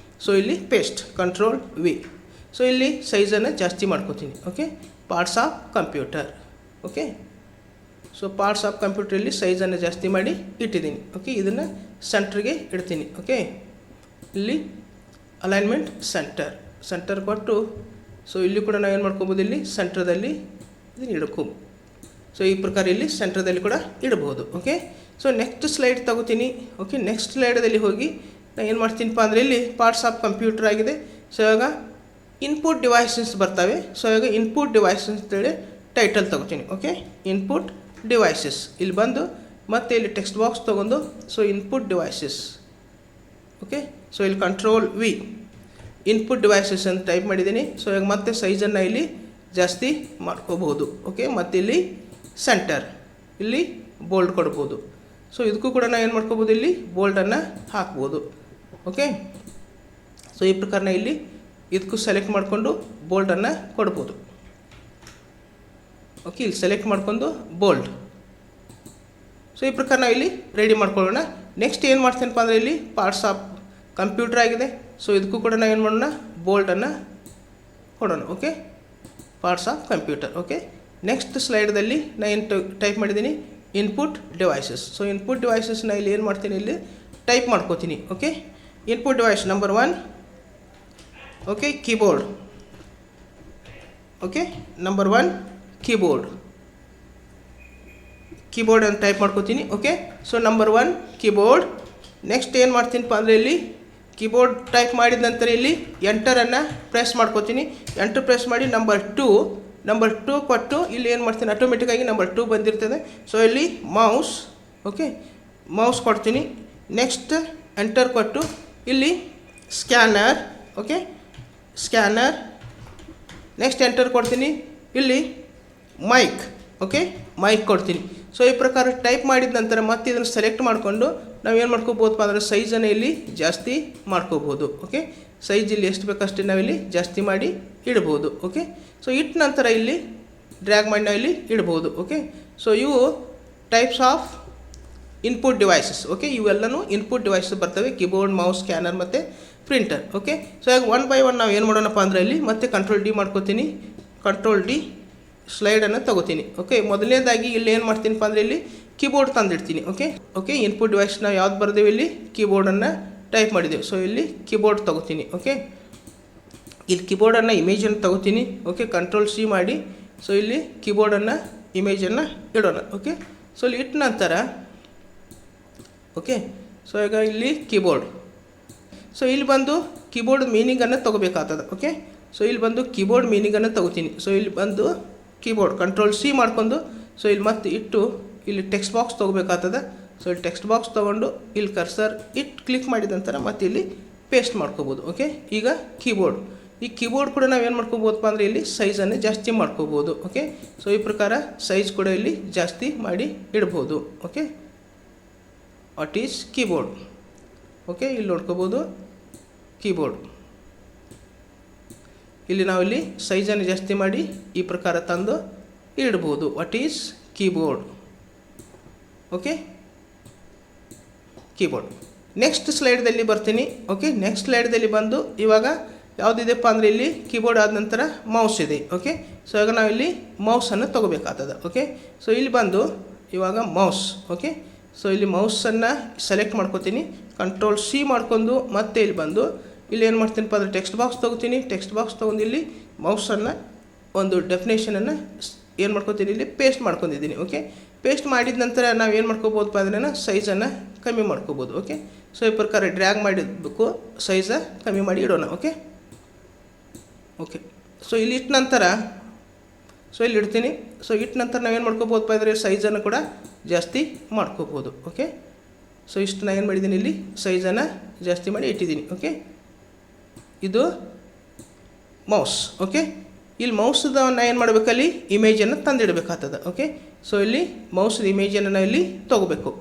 ಸೊ ಇಲ್ಲಿ ಪೇಸ್ಟ್ ಕಂಟ್ರೋಲ್ ವಿ. ಸೊ ಇಲ್ಲಿ ಸೈಜನ್ನು ಜಾಸ್ತಿ ಮಾಡ್ಕೋತೀನಿ. Okay, parts of computer. Okay, so parts of ಕಂಪ್ಯೂಟ್ರಲ್ಲಿ ಸೈಜನ್ನು ಜಾಸ್ತಿ ಮಾಡಿ ಇಟ್ಟಿದ್ದೀನಿ. ಓಕೆ, ಇದನ್ನು ಸೆಂಟ್ರಿಗೆ ಇಡ್ತೀನಿ. ಓಕೆ, ಇಲ್ಲಿ ಅಲೈನ್ಮೆಂಟ್ ಸೆಂಟರ್ ಕೊಟ್ಟು ಸೊ ಇಲ್ಲಿ ಕೂಡ ನಾವು ಏನು ಮಾಡ್ಕೋಬೋದು, ಇಲ್ಲಿ ಸೆಂಟ್ರದಲ್ಲಿ ಇದನ್ನು ಇಡ್ಕೋಬೋದು. ಸೊ ಈ ಪ್ರಕಾರ ಇಲ್ಲಿ ಸೆಂಟ್ರದಲ್ಲಿ ಕೂಡ ಇಡಬಹುದು. ಓಕೆ, ಸೊ ನೆಕ್ಸ್ಟ್ ಸ್ಲೈಡ್ ತಗೋತೀನಿ. ಓಕೆ, ನೆಕ್ಸ್ಟ್ ಸ್ಲೈಡಲ್ಲಿ ಹೋಗಿ ನಾನು ಏನು ಮಾಡ್ತೀನಪ್ಪ ಅಂದರೆ ಇಲ್ಲಿ ಪಾರ್ಟ್ಸ್ ಆಫ್ ಕಂಪ್ಯೂಟರ್ ಆಗಿದೆ. ಸೊ ಇವಾಗ ಇನ್ಪುಟ್ ಡಿವೈಸಸ್ ಬರ್ತವೆ. ಸೊ ಇವಾಗ ಇನ್ಪುಟ್ ಡಿವೈಸಸ್ ಅಂತೇಳಿ ಟೈಟಲ್ ತಗೋತೀನಿ. ಓಕೆ, ಇನ್ಪುಟ್ ಡಿವೈಸಸ್ ಇಲ್ಲಿ ಬಂದು ಮತ್ತೆ ಇಲ್ಲಿ ಟೆಕ್ಸ್ಟ್ ಬಾಕ್ಸ್ ತೊಗೊಂಡು so input devices. Okay, so ಇಲ್ಲಿ ಕಂಟ್ರೋಲ್ ವಿ ಇನ್ಪುಟ್ ಡಿವೈಸಸ್ ಅಂತ ಟೈಪ್ ಮಾಡಿದ್ದೀನಿ. ಸೊ ಇವಾಗ ಮತ್ತೆ ಸೈಜನ್ನು ಇಲ್ಲಿ ಜಾಸ್ತಿ ಮಾಡ್ಕೋಬಹುದು. ಓಕೆ, ಮತ್ತು ಇಲ್ಲಿ ಸೆಂಟರ್ ಇಲ್ಲಿ ಬೋಲ್ಡ್ ಕೊಡ್ಬೋದು. ಸೊ ಇದಕ್ಕೂ ಕೂಡ ನಾವು ಏನು ಮಾಡ್ಕೋಬೋದು, ಇಲ್ಲಿ ಬೋಲ್ಡನ್ನು ಹಾಕ್ಬೋದು. ಓಕೆ, ಸೊ ಈ ಪ್ರಕಾರ ಇಲ್ಲಿ ಇದಕ್ಕೂ ಸೆಲೆಕ್ಟ್ ಮಾಡಿಕೊಂಡು ಬೋಲ್ಡನ್ನು ಕೊಡ್ಬೋದು. ಓಕೆ, ಇಲ್ಲಿ ಸೆಲೆಕ್ಟ್ ಮಾಡ್ಕೊಂಡು ಬೋಲ್ಡ್. ಸೊ ಈ ಪ್ರಕಾರ ನಾವು ಇಲ್ಲಿ ರೆಡಿ ಮಾಡ್ಕೊಳ್ಳೋಣ. ನೆಕ್ಸ್ಟ್ ಏನು ಮಾಡ್ತೇನಪ್ಪ ಅಂದರೆ ಇಲ್ಲಿ ಪಾರ್ಟ್ಸ್ ಆಫ್ ಕಂಪ್ಯೂಟರ್ ಆಗಿದೆ. ಸೊ ಇದಕ್ಕೂ ಕೂಡ ನಾವು ಏನು ಮಾಡೋಣ, ಬೋಲ್ಡನ್ನು ಕೊಡೋಣ. Okay, parts of computer. Okay, next ಸ್ಲೈಡ್ದಲ್ಲಿ ನಾನು ಏನು ಟೈಪ್ ಮಾಡಿದ್ದೀನಿ, ಇನ್ಪುಟ್ ಡಿವೈಸಸ್. ಸೊ ಇನ್ಪುಟ್ ಡಿವೈಸಸ್ನ ಇಲ್ಲಿ ಏನು ಮಾಡ್ತೀನಿ, ಇಲ್ಲಿ ಟೈಪ್ ಮಾಡ್ಕೋತೀನಿ. Okay, input device number 1. Okay, keyboard. Okay, number 1 keyboard ಅಂತ ಟೈಪ್ ಮಾಡ್ಕೋತೀನಿ. Okay, so number 1 keyboard. Next ಏನು ಮಾಡ್ತೀನಪ್ಪ ಅಂದರೆ ಇಲ್ಲಿ ಕೀಬೋರ್ಡ್ ಟೈಪ್ ಮಾಡಿದ ನಂತರ ಇಲ್ಲಿ ಎಂಟರನ್ನು ಪ್ರೆಸ್ ಮಾಡ್ಕೋತೀನಿ. ಎಂಟರ್ ಪ್ರೆಸ್ ಮಾಡಿ ನಂಬರ್ 2 ಕೊಟ್ಟು ಇಲ್ಲಿ ಏನು ಮಾಡ್ತೀನಿ, ಆಟೋಮೆಟಿಕ್ಕಾಗಿ ನಂಬರ್ 2 ಬಂದಿರ್ತದೆ. ಸೊ ಇಲ್ಲಿ ಮೌಸ್. ಓಕೆ, ಮೌಸ್ ಕೊಡ್ತೀನಿ. ನೆಕ್ಸ್ಟ್ ಎಂಟರ್ ಕೊಟ್ಟು ಇಲ್ಲಿ scanner. Okay, scanner. Next enter ಕೊಡ್ತೀನಿ. ಇಲ್ಲಿ ಮೈಕ್. ಓಕೆ, ಮೈಕ್ ಕೊಡ್ತೀನಿ. ಸೊ ಈ ಪ್ರಕಾರ ಟೈಪ್ ಮಾಡಿದ ನಂತರ ಮತ್ತೆ ಇದನ್ನು ಸೆಲೆಕ್ಟ್ ಮಾಡಿಕೊಂಡು ನಾವು ಏನು ಮಾಡ್ಕೋಬೋದಪ್ಪ ಅಂದರೆ ಸೈಜನ್ನು ಇಲ್ಲಿ ಜಾಸ್ತಿ ಮಾಡ್ಕೋಬೋದು. ಓಕೆ, ಸೈಜ್ ಇಲ್ಲಿ ಎಷ್ಟು ಬೇಕಷ್ಟೇ ನಾವಿಲ್ಲಿ ಜಾಸ್ತಿ ಮಾಡಿ ಇಡ್ಬೋದು. ಓಕೆ, ಸೊ ಇಟ್ಟ ನಂತರ ಇಲ್ಲಿ ಡ್ರ್ಯಾಗ್ ಮಾಡಿ ನಾವು ಇಲ್ಲಿ ಇಡ್ಬೋದು. ಓಕೆ, ಸೊ ಇವು types of input devices. Okay, ಇವೆಲ್ಲನೂ ಇನ್ಪುಟ್ ಡಿವೈಸಸ್ ಬರ್ತವೆ, ಕೀಬೋರ್ಡ್, ಮೌಸ್, ಸ್ಕ್ಯಾನರ್ ಮತ್ತು ಪ್ರಿಂಟರ್. ಓಕೆ, ಸೊ ಈಗ 1 by 1 ನಾವು ಏನು ಮಾಡೋಣಪ್ಪ ಅಂದರೆ ಇಲ್ಲಿ ಮತ್ತೆ ಕಂಟ್ರೋಲ್ ಡಿ ಮಾಡ್ಕೋತೀನಿ. ಕಂಟ್ರೋಲ್ ಡಿ ಸ್ಲೈಡನ್ನು ತಗೋತೀನಿ. ಓಕೆ, ಮೊದಲನೇದಾಗಿ ಇಲ್ಲಿ ಏನು ಮಾಡ್ತೀನಪ್ಪ ಅಂದರೆ ಇಲ್ಲಿ ಕೀಬೋರ್ಡ್ ತಂದಿಡ್ತೀನಿ. ಓಕೆ, ಇನ್ಪುಟ್ ಡಿವೈಸ್ ನಾವು ಯಾವ್ದು ಬರ್ದೇವೆ, ಇಲ್ಲಿ ಕೀಬೋರ್ಡನ್ನು ಟೈಪ್ ಮಾಡಿದ್ದೇವೆ. ಸೊ ಇಲ್ಲಿ ಕೀಬೋರ್ಡ್ ತಗೋತೀನಿ. ಓಕೆ, ಇಲ್ಲಿ ಕೀಬೋರ್ಡನ್ನು ಇಮೇಜನ್ನು ತಗೋತೀನಿ. ಓಕೆ, ಕಂಟ್ರೋಲ್ ಸಿ ಮಾಡಿ ಸೊ ಇಲ್ಲಿ ಕೀಬೋರ್ಡನ್ನು ಇಮೇಜನ್ನು ಇಡೋಣ. ಓಕೆ, ಸೊ ಇಲ್ಲಿ ಇಟ್ಟ ನಂತರ ಓಕೆ, ಸೊ ಈಗ ಇಲ್ಲಿ ಕೀಬೋರ್ಡ್. ಸೊ ಇಲ್ಲಿ ಬಂದು ಕೀಬೋರ್ಡ್ ಮೀನಿಂಗನ್ನು ತೊಗೋಬೇಕಾಗ್ತದೆ. ಓಕೆ, ಸೊ ಇಲ್ಲಿ ಬಂದು ಕೀಬೋರ್ಡ್ ಮೀನಿಂಗನ್ನು ತಗೋತೀನಿ. ಸೊ ಇಲ್ಲಿ ಬಂದು ಕೀಬೋರ್ಡ್ ಕಂಟ್ರೋಲ್ ಸಿ ಮಾಡ್ಕೊಂಡು ಸೊ ಇಲ್ಲಿ ಮತ್ತೆ ಇಟ್ಟು ಇಲ್ಲಿ ಟೆಕ್ಸ್ಟ್ ಬಾಕ್ಸ್ ತೊಗೋಬೇಕಾಗ್ತದೆ. ಸೊ ಇಲ್ಲಿ ಟೆಕ್ಸ್ಟ್ ಬಾಕ್ಸ್ ತೊಗೊಂಡು ಇಲ್ಲಿ ಕರ್ಸರ್ ಇಟ್ಟು ಕ್ಲಿಕ್ ಮಾಡಿದ ನಂತರ ಮತ್ತೆ ಇಲ್ಲಿ ಪೇಸ್ಟ್ ಮಾಡ್ಕೋಬೋದು. ಓಕೆ, ಈಗ ಕೀಬೋರ್ಡ್. ಈ ಕೀಬೋರ್ಡ್ ಕೂಡ ನಾವು ಏನು ಮಾಡ್ಕೋಬೋದಪ್ಪ ಅಂದರೆ ಇಲ್ಲಿ ಸೈಜನ್ನು ಜಾಸ್ತಿ ಮಾಡ್ಕೋಬೋದು. ಓಕೆ, ಸೊ ಈ ಪ್ರಕಾರ ಸೈಜ್ ಕೂಡ ಇಲ್ಲಿ ಜಾಸ್ತಿ ಮಾಡಿ ಇಡ್ಬೋದು. Okay, what is keyboard. Okay, ಇಲ್ಲಿ ನೋಡ್ಕೋಬೋದು ಕೀಬೋರ್ಡ್. ಇಲ್ಲಿ ನಾವಿಲ್ಲಿ ಸೈಜನ್ನು ಜಾಸ್ತಿ ಮಾಡಿ ಈ ಪ್ರಕಾರ ತಂದು ಇಡ್ಬೋದು. What is keyboard. Okay, keyboard. Next ಸ್ಲೈಡ್ದಲ್ಲಿ ಬರ್ತೀನಿ. ಓಕೆ, ನೆಕ್ಸ್ಟ್ ಸ್ಲೈಡ್ದಲ್ಲಿ ಬಂದು ಇವಾಗ ಯಾವುದಿದೆಪ್ಪ ಅಂದರೆ ಇಲ್ಲಿ ಕೀಬೋರ್ಡ್ ಆದ ನಂತರ ಮೌಸ್ ಇದೆ. ಓಕೆ, ಸೊ ಇವಾಗ ನಾವಿಲ್ಲಿ ಮೌಸನ್ನು ತೊಗೋಬೇಕಾಗ್ತದೆ. ಓಕೆ, ಸೊ ಇಲ್ಲಿ ಬಂದು ಇವಾಗ ಮೌಸ್. ಓಕೆ, ಸೊ ಇಲ್ಲಿ ಮೌಸನ್ನು ಸೆಲೆಕ್ಟ್ ಮಾಡ್ಕೋತೀನಿ. ಕಂಟ್ರೋಲ್ ಸಿ ಮಾಡ್ಕೊಂಡು ಮತ್ತೆ ಇಲ್ಲಿ ಬಂದು ಇಲ್ಲಿ ಏನು ಮಾಡ್ತೀನಪ್ಪ ಅಂದರೆ ಟೆಕ್ಸ್ಟ್ ಬಾಕ್ಸ್ ತೊಗೋತೀನಿ. ಟೆಕ್ಸ್ಟ್ ಬಾಕ್ಸ್ ತೊಗೊಂಡು ಇಲ್ಲಿ ಮೌಸನ್ನು ಒಂದು ಡೆಫಿನೇಷನನ್ನು ಏನು ಮಾಡ್ಕೋತೀನಿ, ಇಲ್ಲಿ ಪೇಸ್ಟ್ ಮಾಡ್ಕೊಂಡಿದ್ದೀನಿ. ಓಕೆ, ಪೇಸ್ಟ್ ಮಾಡಿದ ನಂತರ ನಾವು ಏನು ಮಾಡ್ಕೋಬೋದಪ್ಪ ಅಂದ್ರೆ ಸೈಜನ್ನು ಕಮ್ಮಿ ಮಾಡ್ಕೋಬೋದು. ಓಕೆ, ಸೊ ಈ ಪ್ರಕಾರ ಡ್ರ್ಯಾಗ್ ಮಾಡಿದಬೇಕು, ಸೈಜ ಕಮ್ಮಿ ಮಾಡಿ ಇಡೋಣ. ಓಕೆ, ಸೊ ಇಲ್ಲಿ ಇಟ್ಟ ನಂತರ ಸೊ ಇಲ್ಲಿ ಇಡ್ತೀನಿ. ಸೊ ಇಟ್ಟ ನಂತರ ನಾವೇನು ಮಾಡ್ಕೋಬೋದಪ್ಪ ಅಂದರೆ ಸೈಜನ್ನು ಕೂಡ ಜಾಸ್ತಿ ಮಾಡ್ಕೋಬೋದು. ಓಕೆ, ಸೊ ಇಷ್ಟು ನಾನು ಏನು ಮಾಡಿದ್ದೀನಿ, ಇಲ್ಲಿ ಸೈಜನ್ನು ಜಾಸ್ತಿ ಮಾಡಿ ಇಟ್ಟಿದ್ದೀನಿ. ಓಕೆ, ಇದು ಮೌಸ್. ಓಕೆ, ಇಲ್ಲಿ ಮೌಸ್ದ ನಾನು ಏನು ಮಾಡಬೇಕಲ್ಲಿ ಇಮೇಜನ್ನು ತಂದಿಡಬೇಕಾಗ್ತದೆ. ಓಕೆ, ಸೊ ಇಲ್ಲಿ ಮೌಸ್ ಇಮೇಜನ್ನು ನಾವು ಇಲ್ಲಿ ತೊಗೋಬೇಕು.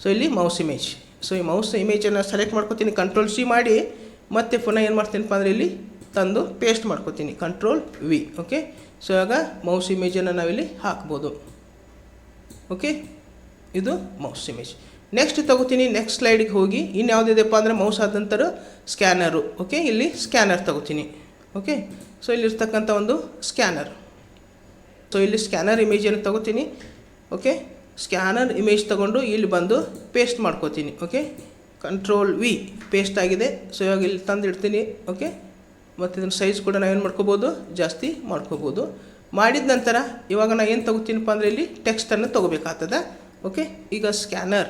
ಸೊ ಇಲ್ಲಿ ಮೌಸ್ ಇಮೇಜ್. ಸೊ ಈ ಮೌಸ್ ಇಮೇಜನ್ನು ಸೆಲೆಕ್ಟ್ ಮಾಡ್ಕೋತೀನಿ. ಕಂಟ್ರೋಲ್ ಸಿ ಮಾಡಿ ಮತ್ತೆ ಪುನಃ ಏನು ಮಾಡ್ತೀನಪ್ಪ ಅಂದರೆ ಇಲ್ಲಿ ತಂದು ಪೇಸ್ಟ್ ಮಾಡ್ಕೋತೀನಿ. Control V. ಓಕೆ, ಸೊ ಇವಾಗ ಮೌಸ್ ಇಮೇಜನ್ನು ನಾವಿಲ್ಲಿ ಹಾಕ್ಬೋದು. ಓಕೆ, ಇದು ಮೌಸ್ ಇಮೇಜ್. ನೆಕ್ಸ್ಟ್ ತಗೋತೀನಿ, ನೆಕ್ಸ್ಟ್ ಸ್ಲೈಡಿಗೆ ಹೋಗಿ ಇನ್ಯಾವುದಿದೆಪ್ಪ ಅಂದರೆ ಮೌಸ್ ಆದ ನಂತರ ಸ್ಕ್ಯಾನರು. ಓಕೆ, ಇಲ್ಲಿ ಸ್ಕ್ಯಾನರ್ ತಗೋತೀನಿ. ಓಕೆ, ಸೊ ಇಲ್ಲಿರ್ತಕ್ಕಂಥ ಒಂದು ಸ್ಕ್ಯಾನರ್. ಸೊ ಇಲ್ಲಿ ಸ್ಕ್ಯಾನರ್ ಇಮೇಜನ್ನು ತಗೋತೀನಿ. ಓಕೆ, ಸ್ಕ್ಯಾನರ್ ಇಮೇಜ್ ತೊಗೊಂಡು ಇಲ್ಲಿ ಬಂದು ಪೇಸ್ಟ್ ಮಾಡ್ಕೋತೀನಿ. ಓಕೆ, ಕಂಟ್ರೋಲ್ ವಿ, ಪೇಸ್ಟ್ ಆಗಿದೆ. ಸೊ ಇವಾಗ ಇಲ್ಲಿ ತಂದು ಇಡ್ತೀನಿ. ಓಕೆ, ಮತ್ತು ಇದನ್ನು ಸೈಜ್ ಕೂಡ ನಾವೇನು ಮಾಡ್ಕೋಬೋದು, ಜಾಸ್ತಿ ಮಾಡ್ಕೋಬೋದು. ಮಾಡಿದ ನಂತರ ಇವಾಗ ನಾನು ಏನು ತೊಗೋತೀನಪ್ಪ ಅಂದರೆ ಇಲ್ಲಿ ಟೆಕ್ಸ್ಟನ್ನು ತೊಗೋಬೇಕಾಗ್ತದೆ. ಓಕೆ, ಈಗ ಸ್ಕ್ಯಾನರ್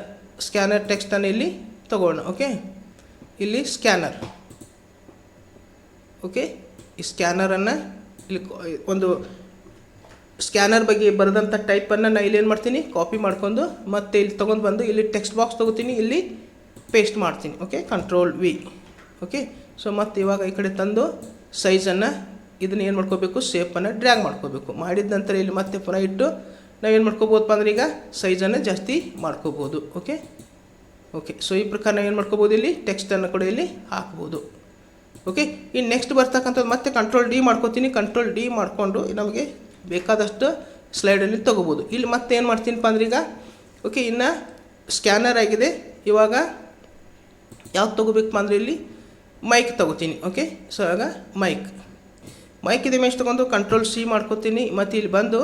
ಟೆಕ್ಸ್ಟನ್ನು ಇಲ್ಲಿ ತೊಗೋಣ. ಓಕೆ, ಇಲ್ಲಿ ಸ್ಕ್ಯಾನರ್. ಓಕೆ, ಈ ಸ್ಕ್ಯಾನರನ್ನು ಇಲ್ಲಿ ಒಂದು ಸ್ಕ್ಯಾನರ್ ಬಗ್ಗೆ ಬರೆದಂಥ ಟೈಪನ್ನು ನಾನು ಇಲ್ಲಿ ಏನು ಮಾಡ್ತೀನಿ, ಕಾಪಿ ಮಾಡ್ಕೊಂಡು ಮತ್ತೆ ಇಲ್ಲಿ ತೊಗೊಂಡು ಬಂದು ಇಲ್ಲಿ ಟೆಕ್ಸ್ಟ್ ಬಾಕ್ಸ್ ತೊಗೋತೀನಿ, ಇಲ್ಲಿ ಪೇಸ್ಟ್ ಮಾಡ್ತೀನಿ. Okay, control V. Okay, so ಮತ್ತು ಇವಾಗ ಈ ಕಡೆ ತಂದು ಸೈಜನ್ನು ಇದನ್ನು ಏನು ಮಾಡ್ಕೋಬೇಕು, ಶೇಪನ್ನು ಡ್ರ್ಯಾಗ್ ಮಾಡ್ಕೋಬೇಕು. ಮಾಡಿದ ನಂತರ ಇಲ್ಲಿ ಮತ್ತೆ ಪುನಃ ಇಟ್ಟು ನಾವೇನು ಮಾಡ್ಕೋಬೋದಪ್ಪ ಅಂದ್ರೆ ಈಗ ಸೈಜನ್ನು ಜಾಸ್ತಿ ಮಾಡ್ಕೋಬೋದು. ಓಕೆ, ಸೊ ಈ ಪ್ರಕಾರ ನಾವೇನು ಮಾಡ್ಕೋಬೋದು, ಇಲ್ಲಿ ಟೆಕ್ಸ್ಟನ್ನು ಕೂಡ ಇಲ್ಲಿ ಹಾಕ್ಬೋದು. ಓಕೆ, ಇನ್ನು ನೆಕ್ಸ್ಟ್ ಬರ್ತಕ್ಕಂಥದ್ದು ಮತ್ತೆ ಕಂಟ್ರೋಲ್ ಡಿ ಮಾಡ್ಕೋತೀನಿ. ಕಂಟ್ರೋಲ್ ಡಿ ಮಾಡಿಕೊಂಡು ನಮಗೆ ಬೇಕಾದಷ್ಟು ಸ್ಲೈಡಲ್ಲಿ ತೊಗೋಬೋದು. ಇಲ್ಲಿ ಮತ್ತೆ ಏನು ಮಾಡ್ತೀನಪ್ಪ ಅಂದ್ರೆ ಈಗ ಓಕೆ, ಇನ್ನು ಸ್ಕ್ಯಾನರ್ ಆಗಿದೆ. ಇವಾಗ ಯಾವ್ದು ತೊಗೋಬೇಕಪ್ಪ ಅಂದರೆ ಇಲ್ಲಿ ಮೈಕ್ ತೊಗೋತೀನಿ. ಓಕೆ, ಸೊ ಇವಾಗ ಮೈಕ್ ಇದೆ ಇಮೇಜ್ ತೊಗೊಂಡು ಕಂಟ್ರೋಲ್ ಸಿ ಮಾಡ್ಕೋತೀನಿ. ಮತ್ತು ಇಲ್ಲಿ ಬಂದು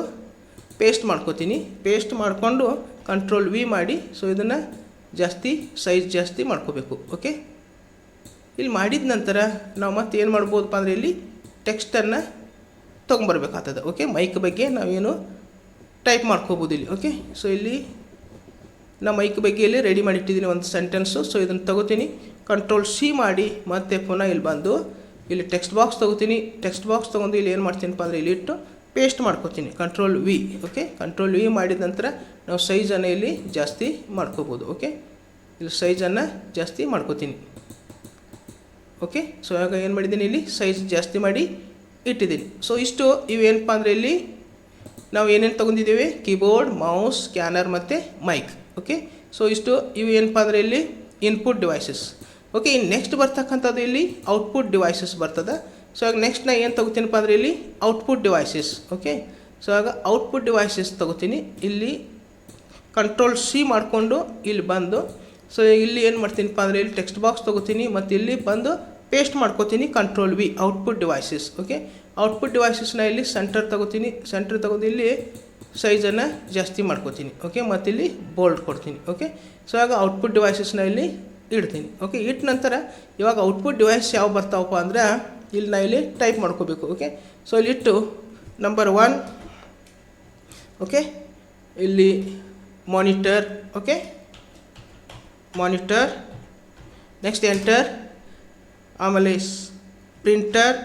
ಪೇಸ್ಟ್ ಮಾಡ್ಕೋತೀನಿ. ಪೇಸ್ಟ್ ಮಾಡಿಕೊಂಡು ಕಂಟ್ರೋಲ್ ವಿ ಮಾಡಿ ಸೊ ಇದನ್ನು ಸೈಜ್ ಜಾಸ್ತಿ ಮಾಡ್ಕೋಬೇಕು. ಓಕೆ, ಇಲ್ಲಿ ಮಾಡಿದ ನಂತರ ನಾವು ಮತ್ತೆ ಏನು ಮಾಡ್ಬೋದಪ್ಪ ಅಂದರೆ ಇಲ್ಲಿ ಟೆಕ್ಸ್ಟನ್ನು ತೊಗೊಂಬರ್ಬೇಕಾಗ್ತದೆ. ಓಕೆ, ಮೈಕ್ ಬಗ್ಗೆ ನಾವೇನು ಟೈಪ್ ಮಾಡ್ಕೋಬೋದು ಇಲ್ಲಿ. ಓಕೆ, ಸೊ ಇಲ್ಲಿ ನಾವು ಮೈಕ್ ಬಗ್ಗೆ ಇಲ್ಲಿ ರೆಡಿ ಮಾಡಿಟ್ಟಿದ್ದೀನಿ ಒಂದು ಸೆಂಟೆನ್ಸು. ಸೊ ಇದನ್ನು ತೊಗೋತೀನಿ, ಕಂಟ್ರೋಲ್ ಸಿ ಮಾಡಿ ಮತ್ತೆ ಪುನಃ ಇಲ್ಲಿ ಬಂದು ಇಲ್ಲಿ ಟೆಕ್ಸ್ಟ್ ಬಾಕ್ಸ್ ತೊಗೋತೀನಿ. ಟೆಕ್ಸ್ಟ್ ಬಾಕ್ಸ್ ತೊಗೊಂಡು ಇಲ್ಲಿ ಏನು ಮಾಡ್ತೀನಪ್ಪ ಅಂದರೆ ಇಲ್ಲಿ ಇಟ್ಟು ಪೇಸ್ಟ್ ಮಾಡ್ಕೋತೀನಿ. Control V. Okay, control V ಮಾಡಿದ ನಂತರ ನಾವು ಸೈಜನ್ನು ಇಲ್ಲಿ ಜಾಸ್ತಿ ಮಾಡ್ಕೋಬೋದು. ಓಕೆ, ಇಲ್ಲಿ ಸೈಜನ್ನು ಜಾಸ್ತಿ ಮಾಡ್ಕೋತೀನಿ. ಓಕೆ, ಸೊ ಇವಾಗ ಏನು ಮಾಡಿದ್ದೀನಿ, ಇಲ್ಲಿ ಸೈಜ್ ಜಾಸ್ತಿ ಮಾಡಿ ಇಟ್ಟಿದ್ದೀನಿ. ಸೊ ಇಷ್ಟು ಇವೇನಪ್ಪ ಅಂದರೆ ಇಲ್ಲಿ ನಾವು ಏನೇನು ತೊಗೊಂಡಿದ್ದೀವಿ, ಕೀಬೋರ್ಡ್, ಮೌಸ್, ಸ್ಕ್ಯಾನರ್ ಮತ್ತು ಮೈಕ್. ಓಕೆ, ಸೊ ಇಷ್ಟು ಇವು ಏನಪ್ಪ ಅಂದರೆ ಇಲ್ಲಿ ಇನ್ಪುಟ್ ಡಿವೈಸಸ್. ಓಕೆ, ಇನ್ನು ನೆಕ್ಸ್ಟ್ ಬರ್ತಕ್ಕಂಥದ್ದು ಇಲ್ಲಿ ಔಟ್ಪುಟ್ ಡಿವೈಸಸ್ ಬರ್ತದೆ. ಸೊ ಆಗ ನೆಕ್ಸ್ಟ್ ನಾನು ಏನು ತೊಗೋತೀನಪ್ಪ ಅಂದರೆ ಇಲ್ಲಿ ಔಟ್ಪುಟ್ ಡಿವೈಸಸ್. ಓಕೆ, ಸೊ ಆಗ ಔಟ್ಪುಟ್ ಡಿವೈಸಸ್ ತೊಗೋತೀನಿ. ಇಲ್ಲಿ ಕಂಟ್ರೋಲ್ ಸಿ ಮಾಡಿಕೊಂಡು ಇಲ್ಲಿ ಬಂದು ಸೊ ಇಲ್ಲಿ ಏನು ಮಾಡ್ತೀನಪ್ಪ ಅಂದರೆ ಇಲ್ಲಿ ಟೆಕ್ಸ್ಟ್ ಬಾಕ್ಸ್ ತೊಗೋತೀನಿ ಮತ್ತು ಇಲ್ಲಿ ಬಂದು ಪೇಸ್ಟ್ ಮಾಡ್ಕೋತೀನಿ. Control V, output devices. Okay, output ಡಿವೈಸಸ್ನ ಇಲ್ಲಿ ಸೆಂಟರ್ ತೊಗೋತೀನಿ. ಸೆಂಟರ್ ತೊಗೊಂಡು ಇಲ್ಲಿ ಸೈಜನ್ನು ಜಾಸ್ತಿ ಮಾಡ್ಕೋತೀನಿ. ಓಕೆ, ಮತ್ತು ಇಲ್ಲಿ ಬೋಲ್ಡ್ ಕೊಡ್ತೀನಿ. ಓಕೆ, ಸೊ ಆಗ ಔಟ್ಪುಟ್ ಡಿವೈಸಸ್ನ ಇಲ್ಲಿ ಇಡ್ತೀನಿ. ಓಕೆ, ಇಟ್ಟ ನಂತರ ಇವಾಗ ಔಟ್ಪುಟ್ ಡಿವೈಸ್ ಯಾವ ಬರ್ತಾವಪ್ಪ ಅಂದರೆ ಇಲ್ಲಿ ನಾ ಇಲ್ಲಿ ಟೈಪ್ ಮಾಡ್ಕೋಬೇಕು. ಓಕೆ, ಸೊ ಇಲ್ಲಿಟ್ಟು ನಂಬರ್ 1. ಓಕೆ, ಇಲ್ಲಿ monitor. Okay, monitor. Next enter. ಆಮೇಲೆ ಪ್ರಿಂಟರ್.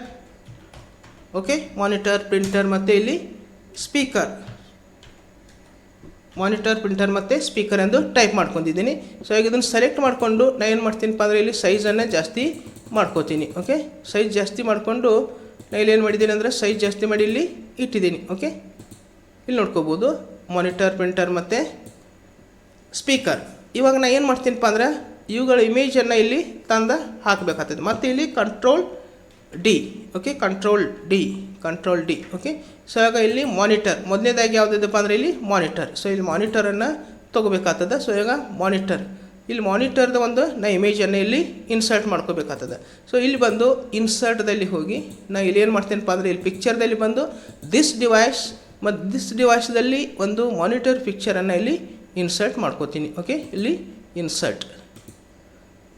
ಓಕೆ, ಮಾನಿಟರ್, ಪ್ರಿಂಟರ್ ಮತ್ತು ಇಲ್ಲಿ ಸ್ಪೀಕರ್. ಮಾನಿಟರ್, ಪ್ರಿಂಟರ್ ಮತ್ತು ಸ್ಪೀಕರ್ ಎಂದು ಟೈಪ್ ಮಾಡ್ಕೊಂಡಿದ್ದೀನಿ. ಸೊ ಈಗ ಇದನ್ನು ಸೆಲೆಕ್ಟ್ ಮಾಡಿಕೊಂಡು ನಾನು ಏನು ಮಾಡ್ತೀನಪ್ಪ ಅಂದರೆ ಇಲ್ಲಿ ಸೈಜನ್ನು ಜಾಸ್ತಿ ಮಾಡ್ಕೋತೀನಿ. ಓಕೆ, ಸೈಜ್ ಜಾಸ್ತಿ ಮಾಡಿಕೊಂಡು ನಾನು ಇಲ್ಲಿ ಏನು ಮಾಡಿದ್ದೀನಿ ಅಂದರೆ ಸೈಜ್ ಜಾಸ್ತಿ ಮಾಡಿ ಇಲ್ಲಿ ಇಟ್ಟಿದ್ದೀನಿ. ಓಕೆ, ಇಲ್ಲಿ ನೋಡ್ಕೋಬೋದು ಮಾನಿಟರ್, ಪ್ರಿಂಟರ್ ಮತ್ತು ಸ್ಪೀಕರ್. ಇವಾಗ ನಾನು ಏನು ಮಾಡ್ತೀನಪ್ಪ ಅಂದ್ರೆ ಇವುಗಳ ಇಮೇಜನ್ನು ಇಲ್ಲಿ ತಂದು ಹಾಕಬೇಕಾಗ್ತದೆ. ಮತ್ತು ಇಲ್ಲಿ control D. Okay, control D. Okay, so ಆಗ ಇಲ್ಲಿ ಮಾನಿಟರ್ ಮೊದಲನೇದಾಗಿ ಯಾವುದಿದೆಪ್ಪ ಅಂದರೆ ಇಲ್ಲಿ ಮಾನಿಟರ್. ಸೊ ಇಲ್ಲಿ ಮಾನಿಟರನ್ನು ತೊಗೋಬೇಕಾಗ್ತದೆ. ಸೊ ಈಗ ಇಲ್ಲಿ ಮಾನಿಟರ್ದ ಒಂದು ನಾ ಇಮೇಜನ್ನು ಇಲ್ಲಿ ಇನ್ಸರ್ಟ್ ಮಾಡ್ಕೋಬೇಕಾಗ್ತದೆ. ಸೊ ಇಲ್ಲಿ ಬಂದು ಇನ್ಸರ್ಟ್ದಲ್ಲಿ ಹೋಗಿ ನಾನು ಇಲ್ಲಿ ಏನು ಮಾಡ್ತೇನಪ್ಪ ಅಂದರೆ ಇಲ್ಲಿ ಪಿಕ್ಚರ್ದಲ್ಲಿ ಬಂದು ದಿಸ್ ಡಿವೈಸ್ ಮತ್ತು ದಿಸ್ ಡಿವೈಸ್ದಲ್ಲಿ ಒಂದು ಮಾನಿಟರ್ ಪಿಕ್ಚರನ್ನು ಇಲ್ಲಿ ಇನ್ಸರ್ಟ್ ಮಾಡ್ಕೋತೀನಿ. ಓಕೆ, ಇಲ್ಲಿ ಇನ್ಸರ್ಟ್.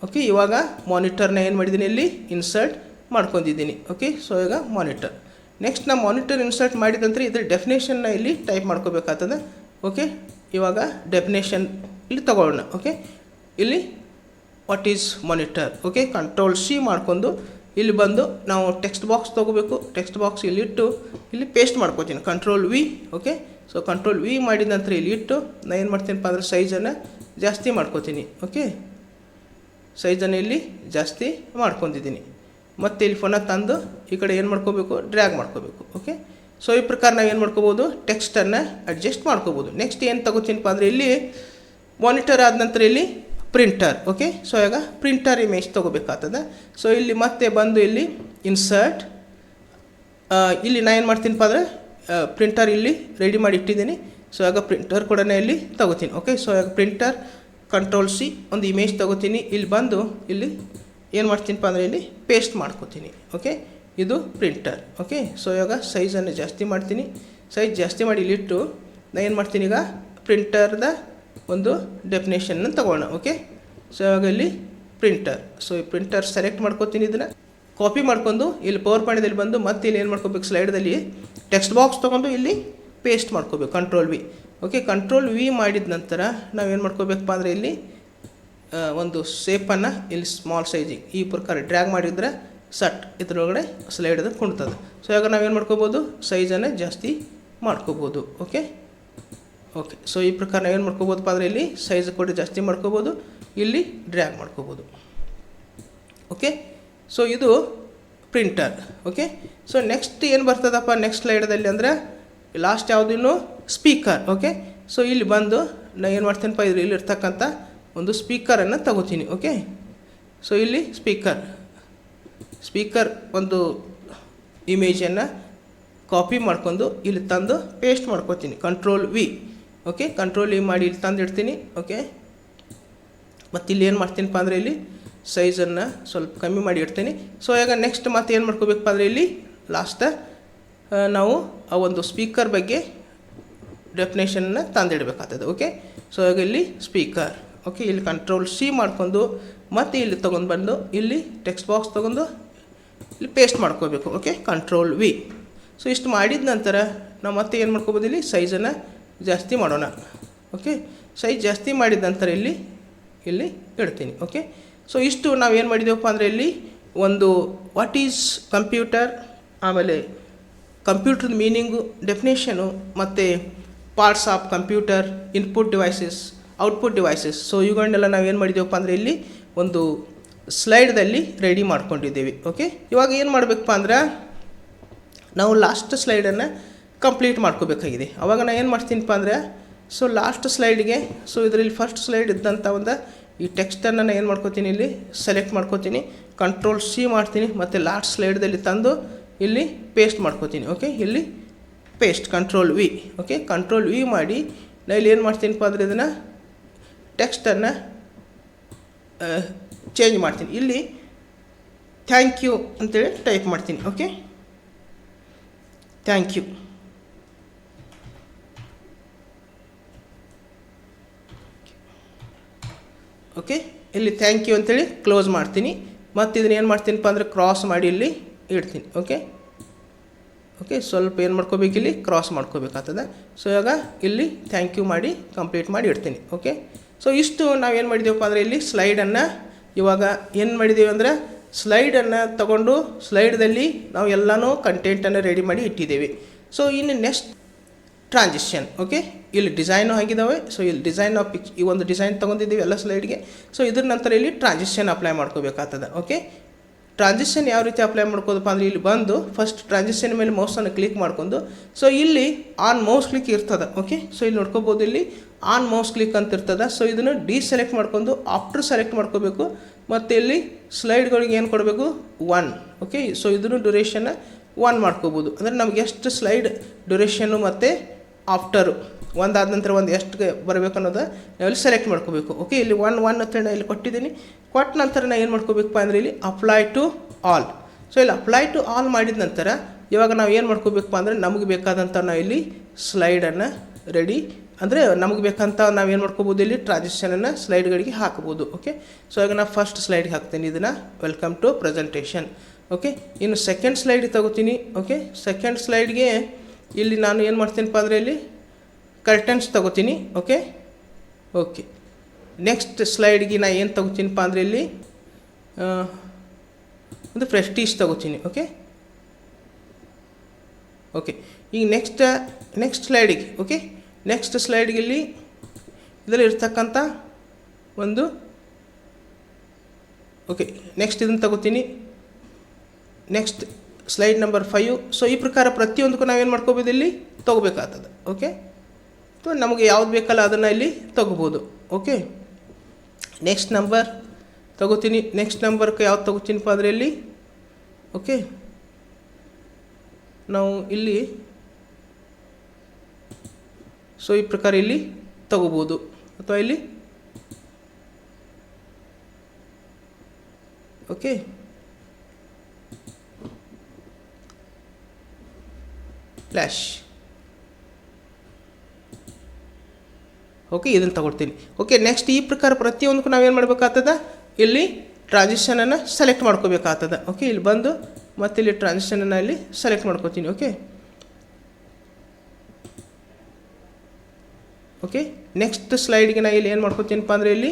ಓಕೆ, ಇವಾಗ ಮಾನಿಟರ್ನ ಏನು ಮಾಡಿದ್ದೀನಿ ಇಲ್ಲಿ ಇನ್ಸರ್ಟ್ ಮಾಡ್ಕೊಂಡಿದ್ದೀನಿ. ಓಕೆ, ಸೊ ಈಗ ಮಾನಿಟರ್. ನೆಕ್ಸ್ಟ್ ನಾವು ಮಾನಿಟರ್ ಇನ್ಸರ್ಟ್ ಮಾಡಿದ ನಂತರ ಇದ್ರ ಡೆಫಿನೇಷನ್ನ ಇಲ್ಲಿ ಟೈಪ್ ಮಾಡ್ಕೋಬೇಕಾಗ್ತದೆ. ಓಕೆ, ಇವಾಗ ಡೆಫಿನೇಷನ್ ಇಲ್ಲಿ ತಗೊಳ್ಳೋಣ. ಓಕೆ, ಇಲ್ಲಿ what is monitor. Okay, control C ಮಾಡ್ಕೊಂಡು ಇಲ್ಲಿ ಬಂದು ನಾವು ಟೆಕ್ಸ್ಟ್ ಬಾಕ್ಸ್ ತೊಗೋಬೇಕು. ಟೆಕ್ಸ್ಟ್ ಬಾಕ್ಸ್ ಇಲ್ಲಿ ಇಟ್ಟು ಇಲ್ಲಿ ಪೇಸ್ಟ್ ಮಾಡ್ಕೋತೀನಿ. Control V. Okay, so control V ಮಾಡಿದ ನಂತರ ಇಲ್ಲಿ ಇಟ್ಟು ನಾನು ಏನು ಮಾಡ್ತೀನಪ್ಪ ಅಂದರೆ ಸೈಜನ್ನು ಜಾಸ್ತಿ ಮಾಡ್ಕೋತೀನಿ. ಓಕೆ, ಸೈಜನ್ನು ಇಲ್ಲಿ ಜಾಸ್ತಿ ಮಾಡ್ಕೊಂಡಿದ್ದೀನಿ. ಮತ್ತು ಇಲ್ಲಿ ಫೋನ ತಂದು ಈ ಕಡೆ ಏನು ಮಾಡ್ಕೋಬೇಕು, ಡ್ರ್ಯಾಗ್ ಮಾಡ್ಕೋಬೇಕು. ಓಕೆ, ಸೊ ಈ ಪ್ರಕಾರ ನಾವು ಏನು ಮಾಡ್ಕೋಬೋದು, ಟೆಕ್ಸ್ಟನ್ನು ಅಡ್ಜಸ್ಟ್ ಮಾಡ್ಕೋಬೋದು. ನೆಕ್ಸ್ಟ್ ಏನು ತಗೋತೀನಪ್ಪ ಅಂದರೆ ಇಲ್ಲಿ ಮಾನಿಟರ್ ಆದ ನಂತರ ಇಲ್ಲಿ ಪ್ರಿಂಟರ್. ಓಕೆ, ಸೊ ಈಗ ಪ್ರಿಂಟರ್ ಇಮೇಜ್ ತೊಗೋಬೇಕಾಗ್ತದೆ. ಸೊ ಇಲ್ಲಿ ಮತ್ತೆ ಬಂದು ಇಲ್ಲಿ ಇನ್ಸರ್ಟ್. ಇಲ್ಲಿ ನಾನು ಏನು ಮಾಡ್ತೀನಪ್ಪ ಅಂದರೆ ಪ್ರಿಂಟರ್ ಇಲ್ಲಿ ರೆಡಿ ಮಾಡಿ ಇಟ್ಟಿದ್ದೀನಿ. ಸೊ ಆಗ ಪ್ರಿಂಟರ್ ಕೂಡ ಇಲ್ಲಿ ತಗೋತೀನಿ. ಓಕೆ, ಸೊ ಆಗ ಪ್ರಿಂಟರ್ ಕಂಟ್ರೋಲ್ ಸಿ ಒಂದು ಇಮೇಜ್ ತಗೋತೀನಿ. ಇಲ್ಲಿ ಬಂದು ಇಲ್ಲಿ ಏನು ಮಾಡ್ತೀನಪ್ಪ ಅಂದರೆ ಇಲ್ಲಿ ಪೇಸ್ಟ್ ಮಾಡ್ಕೋತೀನಿ. ಓಕೆ, ಇದು ಪ್ರಿಂಟರ್. ಓಕೆ, ಸೊ ಇವಾಗ ಸೈಜನ್ನು ಜಾಸ್ತಿ ಮಾಡ್ತೀನಿ. ಸೈಜ್ ಜಾಸ್ತಿ ಮಾಡಿ ಇಲ್ಲಿಟ್ಟು ನಾನು ಏನು ಮಾಡ್ತೀನಿ ಈಗ ಪ್ರಿಂಟರ್ದ ಒಂದು ಡೆಫಿನೇಷನ್ನ ತಗೊಳ್ಳೋಣ. ಓಕೆ, ಸೊ ಇವಾಗ ಇಲ್ಲಿ ಪ್ರಿಂಟರ್. ಸೊ ಈ ಪ್ರಿಂಟರ್ ಸೆಲೆಕ್ಟ್ ಮಾಡ್ಕೋತೀನಿ. ಇದನ್ನು ಕಾಪಿ ಮಾಡ್ಕೊಂಡು ಇಲ್ಲಿ ಪವರ್ ಪಾಯಿಂಟಲ್ಲಿ ಬಂದು ಮತ್ತೆ ಇಲ್ಲಿ ಏನು ಮಾಡ್ಕೋಬೇಕು, ಸ್ಲೈಡ್ದಲ್ಲಿ ಟೆಕ್ಸ್ಟ್ ಬಾಕ್ಸ್ ತೊಗೊಂಡು ಇಲ್ಲಿ ಪೇಸ್ಟ್ ಮಾಡ್ಕೋಬೇಕು. Control V. Okay, control V ಮಾಡಿದ ನಂತರ ನಾವೇನು ಮಾಡ್ಕೋಬೇಕಪ್ಪ ಅಂದರೆ ಇಲ್ಲಿ ಒಂದು ಶೇಪನ್ನು ಇಲ್ಲಿ ಸ್ಮಾಲ್ ಸೈಜಿಗೆ ಈ ಪ್ರಕಾರ ಡ್ರ್ಯಾಗ್ ಮಾಡಿದರೆ ಸಟ್ ಇದರೊಳಗಡೆ ಸ್ಲೈಡ್ ಕುಣ್ತದೆ. ಸೊ ಇವಾಗ ನಾವೇನು ಮಾಡ್ಕೋಬೋದು, ಸೈಜನ್ನು ಜಾಸ್ತಿ ಮಾಡ್ಕೋಬೋದು. ಓಕೆ ಓಕೆ ಸೊ ಈ ಪ್ರಕಾರ ನಾವೇನು ಮಾಡ್ಕೋಬೋದಪ್ಪ ಅಂದರೆ ಇಲ್ಲಿ ಸೈಜ್ ಕೂಡ ಜಾಸ್ತಿ ಮಾಡ್ಕೋಬೋದು, ಇಲ್ಲಿ ಡ್ರ್ಯಾಗ್ ಮಾಡ್ಕೋಬೋದು. ಓಕೆ, ಸೊ ಇದು ಪ್ರಿಂಟರ್. ಓಕೆ, ಸೊ ನೆಕ್ಸ್ಟ್ ಏನು ಬರ್ತದಪ್ಪ ನೆಕ್ಸ್ಟ್ ಸ್ಲೈಡಲ್ಲಿ ಅಂದರೆ ಲಾಸ್ಟ್ ಯಾವುದಿನ್ನು ಸ್ಪೀಕರ್. ಓಕೆ, ಸೊ ಇಲ್ಲಿ ಬಂದು ನಾನು ಏನು ಮಾಡ್ತೀನಪ್ಪ ಇಲ್ಲಿ ಇರ್ತಕ್ಕಂಥ ಒಂದು ಸ್ಪೀಕರನ್ನು ತಗೋತೀನಿ. ಓಕೆ, ಸೊ ಇಲ್ಲಿ ಸ್ಪೀಕರ್ ಒಂದು ಇಮೇಜನ್ನು ಕಾಪಿ ಮಾಡ್ಕೊಂಡು ಇಲ್ಲಿ ತಂದು ಪೇಸ್ಟ್ ಮಾಡ್ಕೋತೀನಿ. Control V. Okay, control V ಮಾಡಿ ಇಲ್ಲಿ ತಂದು ಇಡ್ತೀನಿ. ಓಕೆ, ಮತ್ತು ಇಲ್ಲಿ ಏನು ಮಾಡ್ತೀನಪ್ಪ ಅಂದರೆ ಇಲ್ಲಿ ಸೈಜನ್ನು ಸ್ವಲ್ಪ ಕಮ್ಮಿ ಮಾಡಿ ಇಡ್ತೀನಿ. ಸೊ ಈಗ ನೆಕ್ಸ್ಟ್ ಮತ್ತೆ ಏನು ಮಾಡ್ಕೋಬೇಕಪ್ಪ ಅಂದರೆ ಇಲ್ಲಿ ಲಾಸ್ಟ್ ನಾವು ಆ ಒಂದು ಸ್ಪೀಕರ್ ಬಗ್ಗೆ ಡೆಫಿನೇಷನ್ನ ತಂದಿಡಬೇಕಾಗ್ತದೆ. ಓಕೆ, ಸೊ ಈಗ ಇಲ್ಲಿ ಸ್ಪೀಕರ್. ಓಕೆ, ಇಲ್ಲಿ ಕಂಟ್ರೋಲ್ ಸಿ ಮಾಡ್ಕೊಂಡು ಮತ್ತು ಇಲ್ಲಿ ತೊಗೊಂಡು ಬಂದು ಇಲ್ಲಿ ಟೆಕ್ಸ್ಟ್ ಬಾಕ್ಸ್ ತೊಗೊಂಡು ಇಲ್ಲಿ ಪೇಸ್ಟ್ ಮಾಡ್ಕೋಬೇಕು. Okay, control V. ಸೊ ಇಷ್ಟು ಮಾಡಿದ ನಂತರ ನಾವು ಮತ್ತೆ ಏನು ಮಾಡ್ಕೋಬೋದು, ಇಲ್ಲಿ ಸೈಜನ್ನು ಜಾಸ್ತಿ ಮಾಡೋಣ. ಓಕೆ, ಸೈಜ್ ಜಾಸ್ತಿ ಮಾಡಿದ ನಂತರ ಇಲ್ಲಿ ಇಡ್ತೀನಿ. ಓಕೆ, ಸೊ ಇಷ್ಟು ನಾವು ಏನು ಮಾಡಿದ್ದೇವಪ್ಪ ಅಂದರೆ ಇಲ್ಲಿ ಒಂದು ವಾಟ್ ಈಸ್ ಕಂಪ್ಯೂಟರ್, ಆಮೇಲೆ ಕಂಪ್ಯೂಟರ್ದ ಮೀನಿಂಗು, ಡೆಫಿನೇಷನು ಮತ್ತು parts of computer, input devices, output devices. So ಇವುಗಳನ್ನೆಲ್ಲ ನಾವು ಏನು ಮಾಡಿದ್ದೇವಪ್ಪ ಅಂದರೆ ಇಲ್ಲಿ ಒಂದು ಸ್ಲೈಡ್ದಲ್ಲಿ ರೆಡಿ ಮಾಡ್ಕೊಂಡಿದ್ದೀವಿ. ಓಕೆ, ಇವಾಗ ಏನು ಮಾಡಬೇಕಪ್ಪ ಅಂದ್ರೆ ನಾವು ಲಾಸ್ಟ್ ಸ್ಲೈಡನ್ನು ಕಂಪ್ಲೀಟ್ ಮಾಡ್ಕೋಬೇಕಾಗಿದೆ. ಅವಾಗ ನಾನು ಏನು ಮಾಡ್ತೀನಪ್ಪ ಅಂದರೆ ಸೊ ಲಾಸ್ಟ್ ಸ್ಲೈಡ್ಗೆ ಸೊ ಇದರಲ್ಲಿ ಫಸ್ಟ್ ಸ್ಲೈಡ್ ಇದ್ದಂಥ ಒಂದು ಈ ಟೆಕ್ಸ್ಟನ್ನು ನಾನು ಏನು ಮಾಡ್ಕೋತೀನಿ, ಇಲ್ಲಿ ಸೆಲೆಕ್ಟ್ ಮಾಡ್ಕೋತೀನಿ, ಕಂಟ್ರೋಲ್ ಸಿ ಮಾಡ್ತೀನಿ, ಮತ್ತು ಲಾಸ್ಟ್ ಸ್ಲೈಡ್ದಲ್ಲಿ ತಂದು ಇಲ್ಲಿ ಪೇಸ್ಟ್ ಮಾಡ್ಕೋತೀನಿ. ಓಕೆ, ಇಲ್ಲಿ paste control V. Okay, control V ಮಾಡಿ ನಾನು ಇಲ್ಲಿ ಏನು ಮಾಡ್ತೀನಪ್ಪ ಅಂದರೆ ಇದನ್ನು ಟೆಕ್ಸ್ಟನ್ನು ಚೇಂಜ್ ಮಾಡ್ತೀನಿ. ಇಲ್ಲಿ ಥ್ಯಾಂಕ್ ಯು ಅಂತೇಳಿ ಟೈಪ್ ಮಾಡ್ತೀನಿ. Okay, thank you. ಓಕೆ, ಇಲ್ಲಿ ಥ್ಯಾಂಕ್ ಯು ಅಂತೇಳಿ ಕ್ಲೋಸ್ ಮಾಡ್ತೀನಿ. ಮತ್ತು ಇದನ್ನ ಏನು ಮಾಡ್ತೀನಪ್ಪ ಅಂದರೆ ಕ್ರಾಸ್ ಮಾಡಿ ಇಲ್ಲಿ ಇಡ್ತೀನಿ. ಓಕೆ ಓಕೆ ಸ್ವಲ್ಪ ಏನು ಮಾಡ್ಕೋಬೇಕು, ಇಲ್ಲಿ ಕ್ರಾಸ್ ಮಾಡ್ಕೋಬೇಕಾಗ್ತದೆ. ಸೊ ಇವಾಗ ಇಲ್ಲಿ ಥ್ಯಾಂಕ್ ಯು ಮಾಡಿ ಕಂಪ್ಲೀಟ್ ಮಾಡಿ ಇಡ್ತೀನಿ. ಓಕೆ, ಸೊ ಇಷ್ಟು ನಾವೇನು ಮಾಡಿದ್ದೀವಪ್ಪ ಅಂದರೆ ಇಲ್ಲಿ ಸ್ಲೈಡನ್ನು ಇವಾಗ ಏನು ಮಾಡಿದ್ದೀವಿ ಅಂದರೆ ಸ್ಲೈಡನ್ನು ತಗೊಂಡು ಸ್ಲೈಡ್ದಲ್ಲಿ ನಾವು ಎಲ್ಲನೂ ಕಂಟೆಂಟನ್ನು ರೆಡಿ ಮಾಡಿ ಇಟ್ಟಿದ್ದೀವಿ. ಸೊ ಇನ್ನು ನೆಕ್ಸ್ಟ್ ಟ್ರಾನ್ಸಿಷನ್. ಓಕೆ, ಇಲ್ಲಿ ಡಿಸೈನು ಆಗಿದ್ದಾವೆ. ಸೊ ಇಲ್ಲಿ ಡಿಸೈನ್ ಆಫ್ ಈ ಒಂದು ಡಿಸೈನ್ ತೊಗೊಂಡಿದ್ದೀವಿ ಎಲ್ಲ ಸ್ಲೈಡ್ಗೆ. ಸೊ ಇದ್ರ ನಂತರ ಇಲ್ಲಿ ಟ್ರಾನ್ಸಿಷನ್ ಅಪ್ಲೈ ಮಾಡ್ಕೋಬೇಕಾಗ್ತದೆ. ಓಕೆ, ಟ್ರಾನ್ಸಿಷನ್ ಯಾವ ರೀತಿ ಅಪ್ಲೈ ಮಾಡ್ಕೋದಪ್ಪ ಅಂದರೆ ಇಲ್ಲಿ ಬಂದು ಫಸ್ಟ್ ಟ್ರಾನ್ಸಿಷನ್ ಮೇಲೆ ಮೌಸನ್ನು ಕ್ಲಿಕ್ ಮಾಡ್ಕೊಂಡು ಸೊ ಇಲ್ಲಿ ಆನ್ ಮೌಸ್ ಕ್ಲಿಕ್ ಇರ್ತದೆ. ಓಕೆ, ಸೊ ಇಲ್ಲಿ ನೋಡ್ಕೋಬೋದು, ಇಲ್ಲಿ ಆನ್ ಮೌಸ್ ಕ್ಲಿಕ್ ಅಂತ ಇರ್ತದೆ. ಸೊ ಇದನ್ನು ಡಿಸೆಲೆಕ್ಟ್ ಮಾಡ್ಕೊಂಡು ಆಫ್ಟರ್ ಸೆಲೆಕ್ಟ್ ಮಾಡ್ಕೋಬೇಕು. ಮತ್ತು ಇಲ್ಲಿ ಸ್ಲೈಡ್ಗಳಿಗೆ ಏನು ಕೊಡಬೇಕು, 1. ಓಕೆ, ಸೊ ಇದನ್ನು ಡ್ಯೂರೇಷನ್ನ 1 ಮಾಡ್ಕೋಬೋದು. ಅಂದರೆ ನಮ್ಗೆ ಎಷ್ಟು ಸ್ಲೈಡ್ ಡ್ಯೂರೇಷನ್ನು ಮತ್ತು ಆಫ್ಟರು ಒಂದಾದ ನಂತರ ಒಂದು ಎಷ್ಟು ಬರಬೇಕು ಅನ್ನೋದು ನಾವಿಲ್ಲಿ ಸೆಲೆಕ್ಟ್ ಮಾಡ್ಕೋಬೇಕು. ಓಕೆ, ಇಲ್ಲಿ 1 ಅಂತ ನಾನು ಇಲ್ಲಿ ಕೊಟ್ಟಿದ್ದೀನಿ. ಕೊಟ್ಟ ನಂತರ ನಾನು ಏನು ಮಾಡ್ಕೋಬೇಕಪ್ಪ ಅಂದರೆ ಇಲ್ಲಿ ಅಪ್ಲೈ ಟು ಆಲ್. ಸೊ ಇಲ್ಲಿ ಅಪ್ಲೈ ಟು ಆಲ್ ಮಾಡಿದ ನಂತರ ಇವಾಗ ನಾವು ಏನು ಮಾಡ್ಕೋಬೇಕಪ್ಪ ಅಂದರೆ ನಮಗೆ ಬೇಕಾದಂಥ ನಾವು ಇಲ್ಲಿ ಸ್ಲೈಡನ್ನು ರೆಡಿ ಅಂದರೆ ನಮಗೆ ಬೇಕಂತ ನಾವೇನು ಮಾಡ್ಕೋಬೋದು, ಇಲ್ಲಿ ಟ್ರಾನ್ಸಿಷನನ್ನು ಸ್ಲೈಡ್ಗಳಿಗೆ ಹಾಕ್ಬೋದು. ಓಕೆ, ಸೊ ಈಗ ನಾನು ಫಸ್ಟ್ ಸ್ಲೈಡ್ಗೆ ಹಾಕ್ತೀನಿ ಇದನ್ನು, ವೆಲ್ಕಮ್ ಟು ಪ್ರೆಸೆಂಟೇಷನ್. ಓಕೆ, ಇನ್ನು ಸೆಕೆಂಡ್ ಸ್ಲೈಡ್ ತಗೋತೀನಿ. ಓಕೆ, ಸೆಕೆಂಡ್ ಸ್ಲೈಡ್ಗೆ ಇಲ್ಲಿ ನಾನು ಏನು ಮಾಡ್ತೀನಪ್ಪ ಅಂದರೆ ಇಲ್ಲಿ ಕರ್ಟನ್ಸ್ ತಗೋತೀನಿ. ಓಕೆ ಓಕೆ ನೆಕ್ಸ್ಟ್ ಸ್ಲೈಡ್ಗೆ ನಾನು ಏನು ತಗೋತೀನಪ್ಪ ಅಂದರೆ ಇಲ್ಲಿ ಒಂದು ಪ್ರೆಸ್ಟೀಜ್ ತಗೋತೀನಿ. ಓಕೆ ಓಕೆ ಈಗ ನೆಕ್ಸ್ಟ್ ಸ್ಲೈಡಿಗೆ ಓಕೆ ನೆಕ್ಸ್ಟ್ ಸ್ಲೈಡ್ಗೆ ಇಲ್ಲಿ ಇದರಲ್ಲಿ ಇರ್ತಕ್ಕಂಥ ಒಂದು ಓಕೆ ನೆಕ್ಸ್ಟ್ ಇದನ್ನು ತಗೋತೀನಿ. Next slide number 5. ಸೊ ಈ ಪ್ರಕಾರ ಪ್ರತಿಯೊಂದಕ್ಕೂ ನಾವೇನು ಮಾಡ್ಕೋಬೋದು, ಇಲ್ಲಿ ತೊಗೋಬೇಕಾಗ್ತದೆ. ಓಕೆ, ಸೊ ನಮಗೆ ಯಾವ್ದು ಬೇಕಲ್ಲ ಅದನ್ನು ಇಲ್ಲಿ ತೊಗೋಬೋದು. ಓಕೆ, ನೆಕ್ಸ್ಟ್ ನಂಬರ್ ತಗೋತೀನಿ. ನೆಕ್ಸ್ಟ್ ನಂಬರ್ಗೆ ಯಾವ್ದು ತಗೋತೀನಪ್ಪ ಅಂದರೆ ಇಲ್ಲಿ ಓಕೆ ನಾವು ಇಲ್ಲಿ ಸೊ ಈ ಪ್ರಕಾರ ಇಲ್ಲಿ ತಗೋಬೋದು, ಅಥವಾ ಇಲ್ಲಿ ಓಕೆ ಫ್ಲ್ಯಾಶ್. ಓಕೆ, ಇದನ್ನು ತಗೊಳ್ತೀನಿ. ಓಕೆ, ನೆಕ್ಸ್ಟ್ ಈ ಪ್ರಕಾರ ಪ್ರತಿಯೊಂದಕ್ಕೂ ನಾವೇನು ಮಾಡಬೇಕಾಗ್ತದ, ಇಲ್ಲಿ ಟ್ರಾನ್ಸಿಷನನ್ನು ಸೆಲೆಕ್ಟ್ ಮಾಡ್ಕೋಬೇಕಾಗ್ತದ. ಓಕೆ, ಇಲ್ಲಿ ಬಂದು ಮತ್ತು ಇಲ್ಲಿ ಟ್ರಾನ್ಸಿಷನನ್ನು ಇಲ್ಲಿ ಸೆಲೆಕ್ಟ್ ಮಾಡ್ಕೋತೀನಿ. ಓಕೆ ಓಕೆ ನೆಕ್ಸ್ಟ್ ಸ್ಲೈಡ್ಗೆ ನಾನು ಇಲ್ಲಿ ಏನು ಮಾಡ್ಕೋತೀನಪ್ಪ ಅಂದರೆ ಇಲ್ಲಿ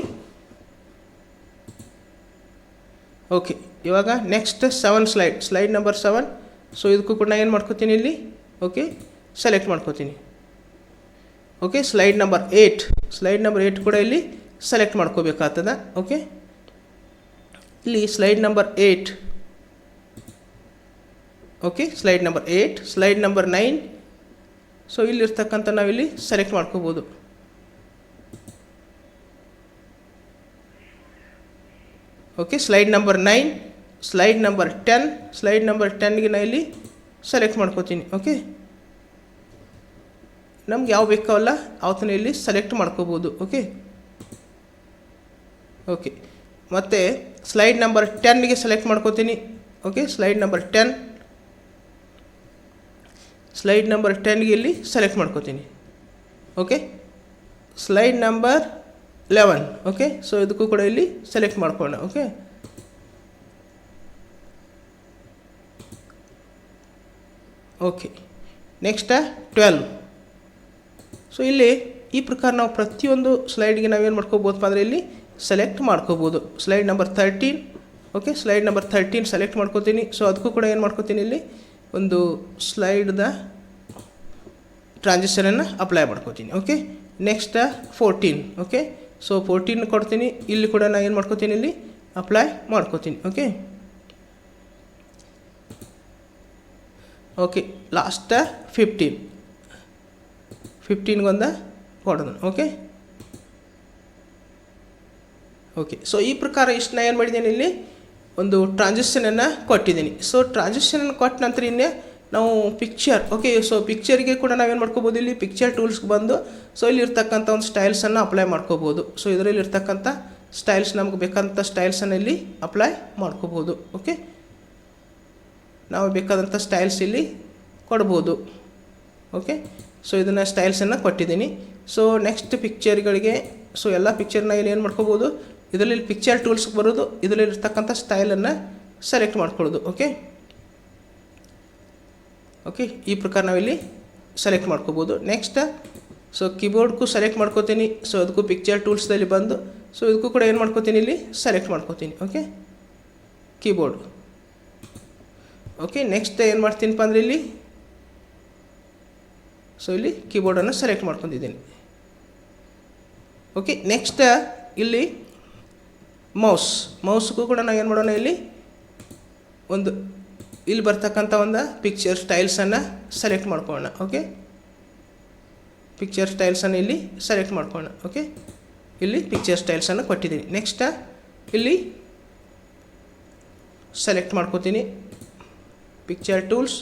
ಓಕೆ, ಇವಾಗ ನೆಕ್ಸ್ಟ್ 7 ಸ್ಲೈಡ್ ನಂಬರ್ 7. ಸೊ ಇದಕ್ಕೂ ಕೂಡ ನಾನು ಏನು ಮಾಡ್ಕೋತೀನಿ ಇಲ್ಲಿ ಓಕೆ ಸೆಲೆಕ್ಟ್ ಮಾಡ್ಕೋತೀನಿ. ಓಕೆ, ಸ್ಲೈಡ್ ನಂಬರ್ 8 ಕೂಡ ಇಲ್ಲಿ ಸೆಲೆಕ್ಟ್ ಮಾಡ್ಕೋಬೇಕಾಗ್ತದ. ಓಕೆ, ಇಲ್ಲಿ slide number 8. Okay, slide number 8, slide number 9. So ಇಲ್ಲಿರ್ತಕ್ಕಂಥ ನಾವಿಲ್ಲಿ ಸೆಲೆಕ್ಟ್ ಮಾಡ್ಕೋಬೋದು. Okay, slide number 9, slide number 10. Slide number 10ಗೆ ನಾನು ಇಲ್ಲಿ ಸೆಲೆಕ್ಟ್ ಮಾಡ್ಕೋತೀನಿ. ಓಕೆ, ನಮ್ಗೆ ಯಾವ ಬೇಕಾವಲ್ಲ ಅವತ್ತನ್ನ ಇಲ್ಲಿ ಸೆಲೆಕ್ಟ್ ಮಾಡ್ಕೋಬೋದು. ಓಕೆ ಓಕೆ ಮತ್ತು ಸ್ಲೈಡ್ ನಂಬರ್ 10ಗೆ ಸೆಲೆಕ್ಟ್ ಮಾಡ್ಕೋತೀನಿ. Okay, slide number 10, slide number 10ಗೆ ಇಲ್ಲಿ ಸೆಲೆಕ್ಟ್ ಮಾಡ್ಕೋತೀನಿ. Okay, slide number 11. Okay, so ಇದಕ್ಕೂ ಕೂಡ ಇಲ್ಲಿ ಸೆಲೆಕ್ಟ್ ಮಾಡ್ಕೊಳ್ಳೋಣ. Okay okay next 12. ಸೊ ಇಲ್ಲಿ ಈ ಪ್ರಕಾರ ನಾವು ಪ್ರತಿಯೊಂದು ಸ್ಲೈಡ್ಗೆ ನಾವೇನು ಮಾಡ್ಕೋಬೋದಪ್ಪ ಅಂದರೆ ಇಲ್ಲಿ ಸೆಲೆಕ್ಟ್ ಮಾಡ್ಕೋಬೋದು. Slide number 13. Okay, slide number 13 select ಮಾಡ್ಕೋತೀನಿ. ಸೊ ಅದಕ್ಕೂ ಕೂಡ ಏನು ಮಾಡ್ಕೋತೀನಿ, ಇಲ್ಲಿ ಒಂದು ಸ್ಲೈಡ್ದ ಟ್ರಾನ್ಸಿಷನನ್ನು ಅಪ್ಲೈ ಮಾಡ್ಕೋತೀನಿ. Okay, next 14. ಓಕೆ, ಸೊ 14 ಕೊಡ್ತೀನಿ. ಇಲ್ಲಿ ಕೂಡ ನಾನು ಏನು ಮಾಡ್ಕೋತೀನಿ, ಇಲ್ಲಿ ಅಪ್ಲೈ ಮಾಡ್ಕೋತೀನಿ. ಓಕೆ ಓಕೆ ಲಾಸ್ಟ್ 15ಗೊಂದು ಕೊಡೋದು. ಓಕೆ ಓಕೆ ಸೊ ಈ ಪ್ರಕಾರ ಇಷ್ಟು ನಾನು ಏನು ಮಾಡಿದ್ದೀನಿ, ಇಲ್ಲಿ ಒಂದು ಟ್ರಾನ್ಸಿಷನನ್ನು ಕೊಟ್ಟಿದ್ದೀನಿ. ಸೊ ಟ್ರಾನ್ಸಿಷನನ್ನು ಕೊಟ್ಟ ನಂತರ ಇನ್ನೇ ನಾವು ಪಿಕ್ಚರ್. ಓಕೆ, ಸೊ ಪಿಕ್ಚರ್ಗೆ ಕೂಡ ನಾವೇನು ಮಾಡ್ಕೋಬೋದು, ಇಲ್ಲಿ ಪಿಕ್ಚರ್ ಟೂಲ್ಸ್ಗೆ ಬಂದು ಸೊ ಇಲ್ಲಿರ್ತಕ್ಕಂಥ ಒಂದು ಸ್ಟೈಲ್ಸನ್ನು ಅಪ್ಲೈ ಮಾಡ್ಕೋಬೋದು. ಸೊ ಇದರಲ್ಲಿರ್ತಕ್ಕಂಥ ಸ್ಟೈಲ್ಸ್ ನಮ್ಗೆ ಬೇಕಂಥ ಸ್ಟೈಲ್ಸನ್ನು ಇಲ್ಲಿ ಅಪ್ಲೈ ಮಾಡ್ಕೋಬೋದು. ಓಕೆ, ನಾವು ಬೇಕಾದಂಥ ಸ್ಟೈಲ್ಸ್ ಇಲ್ಲಿ ಕೊಡ್ಬೋದು. ಓಕೆ, ಸೊ ಇದನ್ನು ಸ್ಟೈಲ್ಸನ್ನು ಕೊಟ್ಟಿದ್ದೀನಿ. ಸೊ ನೆಕ್ಸ್ಟ್ ಪಿಕ್ಚರ್ಗಳಿಗೆ ಸೊ ಎಲ್ಲ ಪಿಕ್ಚರ್ನ ಇಲ್ಲಿ ಏನು ಮಾಡ್ಕೋಬೋದು, ಇದರಲ್ಲಿ ಪಿಕ್ಚರ್ ಟೂಲ್ಸ್ಗೆ ಬರೋದು, ಇದರಲ್ಲಿರ್ತಕ್ಕಂಥ ಸ್ಟೈಲನ್ನು ಸೆಲೆಕ್ಟ್ ಮಾಡ್ಕೊಳ್ಳೋದು. ಓಕೆ ಓಕೆ ಈ ಪ್ರಕಾರ ನಾವಿಲ್ಲಿ ಸೆಲೆಕ್ಟ್ ಮಾಡ್ಕೋಬೋದು. ನೆಕ್ಸ್ಟ್ ಸೊ ಕೀಬೋರ್ಡ್ಗೂ ಸೆಲೆಕ್ಟ್ ಮಾಡ್ಕೋತೀನಿ. ಸೊ ಅದಕ್ಕೂ ಪಿಕ್ಚರ್ ಟೂಲ್ಸ್ದಲ್ಲಿ ಬಂದು ಸೊ ಇದಕ್ಕೂ ಕೂಡ ಏನು ಮಾಡ್ಕೋತೀನಿ, ಇಲ್ಲಿ ಸೆಲೆಕ್ಟ್ ಮಾಡ್ಕೋತೀನಿ. Okay, keyboard. ಓಕೆ, ನೆಕ್ಸ್ಟ್ ಏನು ಮಾಡ್ತೀನಪ್ಪ ಅಂದರೆ ಇಲ್ಲಿ ಸೊ ಇಲ್ಲಿ ಕೀಬೋರ್ಡನ್ನು ಸೆಲೆಕ್ಟ್ ಮಾಡ್ಕೊಂಡಿದ್ದೀನಿ. ಓಕೆ, ನೆಕ್ಸ್ಟ್ ಇಲ್ಲಿ ಮೌಸ್ಗೂ ಕೂಡ ನಾವು ಏನು ಮಾಡೋಣ, ಇಲ್ಲಿ ಒಂದು ಇಲ್ಲಿ ಬರ್ತಕ್ಕಂಥ ಒಂದು ಪಿಕ್ಚರ್ ಸ್ಟೈಲ್ಸನ್ನು ಸೆಲೆಕ್ಟ್ ಮಾಡ್ಕೊಳ್ಳೋಣ. ಓಕೆ, ಪಿಕ್ಚರ್ ಸ್ಟೈಲ್ಸನ್ನು ಇಲ್ಲಿ ಸೆಲೆಕ್ಟ್ ಮಾಡ್ಕೊಳ್ಳೋಣ. ಓಕೆ, ಇಲ್ಲಿ ಪಿಕ್ಚರ್ ಸ್ಟೈಲ್ಸನ್ನು ಕೊಟ್ಟಿದ್ದೀನಿ. ನೆಕ್ಸ್ಟ್ ಇಲ್ಲಿ ಸೆಲೆಕ್ಟ್ ಮಾಡ್ಕೋತೀನಿ ಪಿಕ್ಚರ್ ಟೂಲ್ಸ್.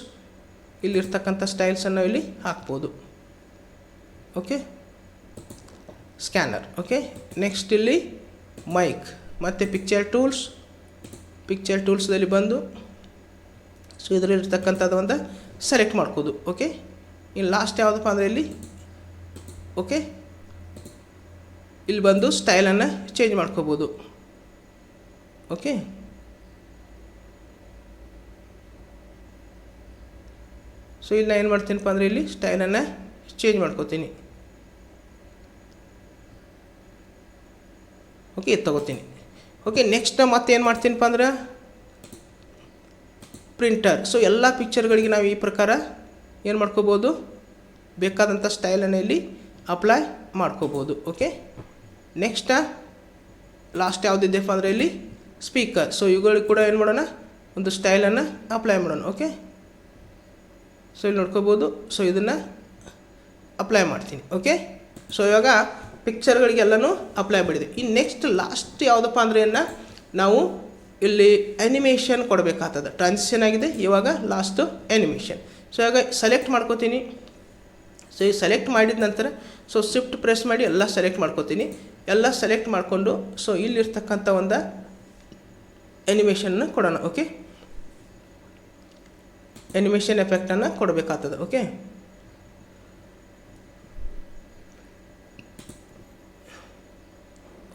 ಇಲ್ಲಿರ್ತಕ್ಕಂಥ ಸ್ಟೈಲ್ಸನ್ನು ಇಲ್ಲಿ ಹಾಕ್ಬೋದು. Okay, scanner. ಓಕೆ, ನೆಕ್ಸ್ಟ್ ಇಲ್ಲಿ ಮೈಕ್ ಮತ್ತು ಪಿಕ್ಚರ್ ಟೂಲ್ಸ್ದಲ್ಲಿ ಬಂದು ಸೊ ಇದರಲ್ಲಿರ್ತಕ್ಕಂಥದ್ದು ಒಂದು ಸೆಲೆಕ್ಟ್ ಮಾಡ್ಕೋದು. ಓಕೆ, ಇನ್ನು ಲಾಸ್ಟ್ ಯಾವುದಪ್ಪ ಅಂದರೆ ಇಲ್ಲಿ ಓಕೆ ಇಲ್ಲಿ ಬಂದು ಸ್ಟೈಲನ್ನು ಚೇಂಜ್ ಮಾಡ್ಕೋಬೋದು. ಓಕೆ, ಸೊ ಇಲ್ಲಿ ನಾನು ಏನು ಮಾಡ್ತೀನಪ್ಪ ಅಂದರೆ ಇಲ್ಲಿ ಸ್ಟೈಲನ್ನು ಚೇಂಜ್ ಮಾಡ್ಕೋತೀನಿ. ಓಕೆ, ಇದು ತೊಗೋತೀನಿ. ಓಕೆ, ನೆಕ್ಸ್ಟ್ ಮತ್ತೇನು ಮಾಡ್ತೀನಪ್ಪ ಅಂದ್ರೆ ಪ್ರಿಂಟರ್. ಸೊ ಎಲ್ಲ ಪಿಕ್ಚರ್ಗಳಿಗೆ ನಾವು ಈ ಪ್ರಕಾರ ಏನು ಮಾಡ್ಕೋಬೋದು, ಬೇಕಾದಂಥ ಸ್ಟೈಲನ್ನು ಇಲ್ಲಿ ಅಪ್ಲೈ ಮಾಡ್ಕೋಬೋದು. ಓಕೆ, ನೆಕ್ಸ್ಟ್ ಲಾಸ್ಟ್ ಯಾವುದಿದೆಪ್ಪ ಅಂದರೆ ಇಲ್ಲಿ ಸ್ಪೀಕರ್. ಸೊ ಇವುಗಳಿಗೆ ಕೂಡ ಏನು ಮಾಡೋಣ, ಒಂದು ಸ್ಟೈಲನ್ನು ಅಪ್ಲೈ ಮಾಡೋಣ. ಓಕೆ, ಸೊ ಇಲ್ಲಿ ನೋಡ್ಕೋಬೋದು. ಸೊ ಇದನ್ನು ಅಪ್ಲೈ ಮಾಡ್ತೀನಿ. ಓಕೆ, ಸೊ ಇವಾಗ ಪಿಕ್ಚರ್ಗಳಿಗೆಲ್ಲನೂ ಅಪ್ಲೈ ಮಾಡಿದೆ. ಇನ್ನು ನೆಕ್ಸ್ಟ್ ಲಾಸ್ಟ್ ಯಾವುದಪ್ಪ ಅಂದರೆ ನಾವು ಇಲ್ಲಿ ಆ್ಯನಿಮೇಷನ್ ಕೊಡಬೇಕಾಗ್ತದೆ. ಟ್ರಾನ್ಸಿಷನ್ ಆಗಿದೆ, ಇವಾಗ ಲಾಸ್ಟು ಆ್ಯನಿಮೇಷನ್. ಸೊ ಇವಾಗ ಸೆಲೆಕ್ಟ್ ಮಾಡ್ಕೋತೀನಿ. ಸೊ ಈ ಸೆಲೆಕ್ಟ್ ಮಾಡಿದ ನಂತರ ಸೊ ಶಿಫ್ಟ್ ಪ್ರೆಸ್ ಮಾಡಿ ಎಲ್ಲ ಸೆಲೆಕ್ಟ್ ಮಾಡ್ಕೋತೀನಿ. ಎಲ್ಲ ಸೆಲೆಕ್ಟ್ ಮಾಡಿಕೊಂಡು ಸೊ ಇಲ್ಲಿರ್ತಕ್ಕಂಥ ಒಂದು ಆ್ಯನಿಮೇಷನ್ನ ಕೊಡೋಣ. ಓಕೆ, ಆ್ಯನಿಮೇಷನ್ ಎಫೆಕ್ಟನ್ನು ಕೊಡಬೇಕಾಗ್ತದೆ. Okay,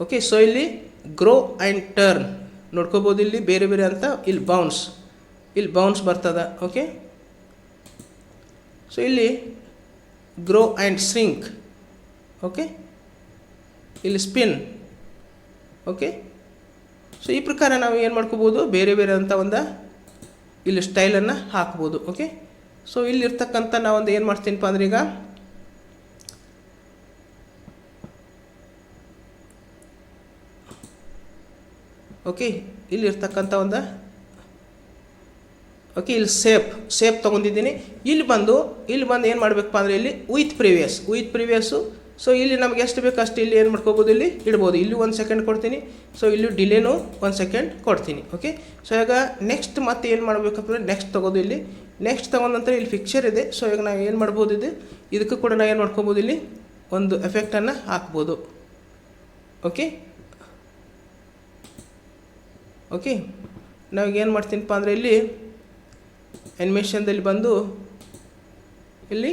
okay. ಸೊ ಇಲ್ಲಿ ಗ್ರೋ ಆ್ಯಂಡ್ ಟರ್ನ್ ನೋಡ್ಕೋಬೋದು. ಇಲ್ಲಿ ಬೇರೆ ಬೇರೆ ಅಂತ ಇಲ್ಲಿ ಬೌನ್ಸ್ ಬರ್ತದೆ. ಓಕೆ, ಸೊ ಇಲ್ಲಿ ಗ್ರೋ ಆ್ಯಂಡ್ ಸ್ರಿಂಕ್. ಓಕೆ, ಇಲ್ಲಿ ಸ್ಪಿನ್. ಓಕೆ, ಸೊ ಈ ಪ್ರಕಾರ ನಾವು ಏನು ಮಾಡ್ಕೋಬೋದು, ಬೇರೆ ಬೇರೆ ಅಂತ ಒಂದು ಇಲ್ಲಿ ಸ್ಟೈಲನ್ನು ಹಾಕ್ಬೋದು. ಓಕೆ, ಸೊ ಇಲ್ಲಿರ್ತಕ್ಕಂಥ ನಾವೊಂದು ಏನು ಮಾಡ್ತೀನಪ್ಪ ಅಂದ್ರೆ ಈಗ ಓಕೆ ಇಲ್ಲಿರ್ತಕ್ಕಂಥ ಒಂದು ಓಕೆ ಇಲ್ಲಿ ಸೇಪ್ ತೊಗೊಂಡಿದ್ದೀನಿ. ಇಲ್ಲಿ ಬಂದು ಏನು ಮಾಡಬೇಕಪ್ಪ ಅಂದರೆ ಇಲ್ಲಿ ವಿತ್ ಪ್ರಿವಿಯಸ್ಸು. ಸೊ ಇಲ್ಲಿ ನಮ್ಗೆ ಎಷ್ಟು ಬೇಕು ಅಷ್ಟು ಇಲ್ಲಿ ಏನು ಮಾಡ್ಕೋಬೋದು, ಇಲ್ಲಿ ಇಡ್ಬೋದು. ಇಲ್ಲಿ 1 ಸೆಕೆಂಡ್ ಕೊಡ್ತೀನಿ. ಸೊ ಇಲ್ಲಿ ಡಿಲೇನು 1 ಸೆಕೆಂಡ್ ಕೊಡ್ತೀನಿ. ಓಕೆ, ಸೊ ಈಗ ನೆಕ್ಸ್ಟ್ ಮತ್ತೆ ಏನು ಮಾಡಬೇಕಪ್ಪ ಅಂದರೆ ನೆಕ್ಸ್ಟ್ ತೊಗೋದು. ಇಲ್ಲಿ ನೆಕ್ಸ್ಟ್ ತೊಗೊಂಡ ನಂತರ ಇಲ್ಲಿ ಪಿಕ್ಚರ್ ಇದೆ. ಸೊ ಈಗ ನಾವು ಏನು ಮಾಡ್ಬೋದು, ಇದಕ್ಕೂ ಕೂಡ ನಾವು ಏನು ಮಾಡ್ಕೋಬೋದು, ಇಲ್ಲಿ ಒಂದು ಎಫೆಕ್ಟನ್ನು ಹಾಕ್ಬೋದು. ಓಕೆ, ಓಕೆ ನಾವೀಗೇನು ಮಾಡ್ತೀನಪ್ಪ ಅಂದರೆ ಇಲ್ಲಿ ಆ್ಯನಿಮೇಷನ್ದಲ್ಲಿ ಬಂದು ಇಲ್ಲಿ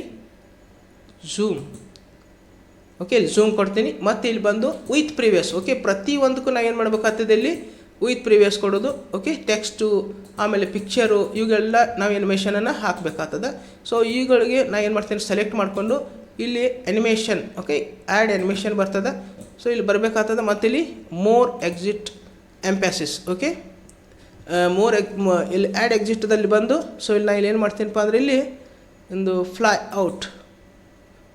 ಝೂಮ್. ಓಕೆ, ಇಲ್ಲಿ ಝೂಮ್ ಕೊಡ್ತೀನಿ. ಮತ್ತು ಇಲ್ಲಿ ಬಂದು ವಿತ್ ಪ್ರಿವಿಯಸ್. ಓಕೆ, ಪ್ರತಿಯೊಂದಕ್ಕೂ ನಾವು ಏನು ಮಾಡಬೇಕಾಗ್ತದೆ, ಇಲ್ಲಿ ವಿತ್ ಪ್ರಿವಿಯಸ್ ಕೊಡೋದು. ಓಕೆ, ಟೆಕ್ಸ್ಟು ಆಮೇಲೆ ಪಿಕ್ಚರು ಇವುಗಳೆಲ್ಲ ನಾವು ಆ್ಯನಿಮೇಷನನ್ನು ಹಾಕಬೇಕಾಗ್ತದೆ. ಸೊ ಇವುಗಳಿಗೆ ನಾನು ಏನು ಮಾಡ್ತೀನಿ, ಸೆಲೆಕ್ಟ್ ಮಾಡಿಕೊಂಡು ಇಲ್ಲಿ ಆ್ಯನಿಮೇಷನ್. ಓಕೆ, ಆ್ಯಡ್ ಆ್ಯನಿಮೇಷನ್ ಬರ್ತದೆ. ಸೊ ಇಲ್ಲಿ ಬರಬೇಕಾಗ್ತದೆ. ಮತ್ತು ಇಲ್ಲಿ ಮೋರ್ ಎಕ್ಸಿಟ್ ಎಂಪ್ಯಾಸಿಸ್. ಓಕೆ, ಇಲ್ಲಿ ಆ್ಯಡ್ ಎಕ್ಸಿಟ್ದಲ್ಲಿ ಬಂದು ಸೊ ಇಲ್ಲಿ ನಾನು ಇಲ್ಲಿ ಏನು ಮಾಡ್ತೀನಪ್ಪ ಅಂದರೆ ಇಲ್ಲಿ ಒಂದು fly out.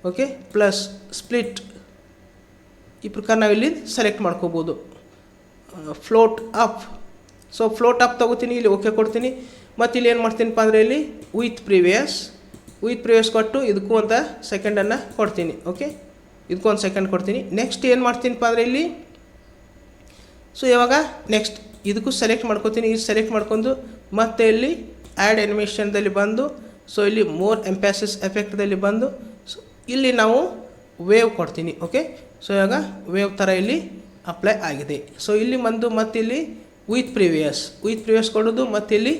Okay, plus split. ಈ ಪ್ರಕಾರ ನಾವಿಲ್ಲಿ ಸೆಲೆಕ್ಟ್ ಮಾಡ್ಕೋಬೋದು. Float up. So float up ತೊಗೋತೀನಿ. ಇಲ್ಲಿ ಓಕೆ ಕೊಡ್ತೀನಿ. ಮತ್ತು ಇಲ್ಲಿ ಏನು ಮಾಡ್ತೀನಪ್ಪ ಅಂದರೆ ಇಲ್ಲಿ ವಿತ್ ಪ್ರಿವಿಯಸ್ ಕೊಟ್ಟು ಇದಕ್ಕೂ ಒಂದು ಸೆಕೆಂಡನ್ನು ಕೊಡ್ತೀನಿ. ಓಕೆ, ಇದಕ್ಕೂ ಒಂದು ಸೆಕೆಂಡ್ ಕೊಡ್ತೀನಿ. ನೆಕ್ಸ್ಟ್ ಏನು ಮಾಡ್ತೀನಪ್ಪ ಅಂದರೆ ಇಲ್ಲಿ ಸೊ ಇವಾಗ ನೆಕ್ಸ್ಟ್ ಇದಕ್ಕೂ ಸೆಲೆಕ್ಟ್ ಮಾಡ್ಕೋತೀನಿ. ಇದು ಸೆಲೆಕ್ಟ್ ಮಾಡ್ಕೊಂಡು ಮತ್ತೆ ಇಲ್ಲಿ ಆ್ಯಡ್ ಆ್ಯನಿಮೇಷನ್ದಲ್ಲಿ ಬಂದು ಸೊ ಇಲ್ಲಿ ಮೋರ್ ಎಂಪ್ಯಾಸಿಸ್ ಎಫೆಕ್ಟ್ದಲ್ಲಿ ಬಂದು ಸೊ ಇಲ್ಲಿ ನಾವು ವೇವ್ ಕೊಡ್ತೀನಿ. ಓಕೆ, ಸೊ ಇವಾಗ ವೇವ್ ಥರ ಇಲ್ಲಿ ಅಪ್ಲೈ ಆಗಿದೆ. ಸೊ ಇಲ್ಲಿ ಬಂದು ಮತ್ತು ಇಲ್ಲಿ ವಿತ್ ಪ್ರಿವಿಯಸ್ ಕೊಡೋದು. ಮತ್ತು ಇಲ್ಲಿ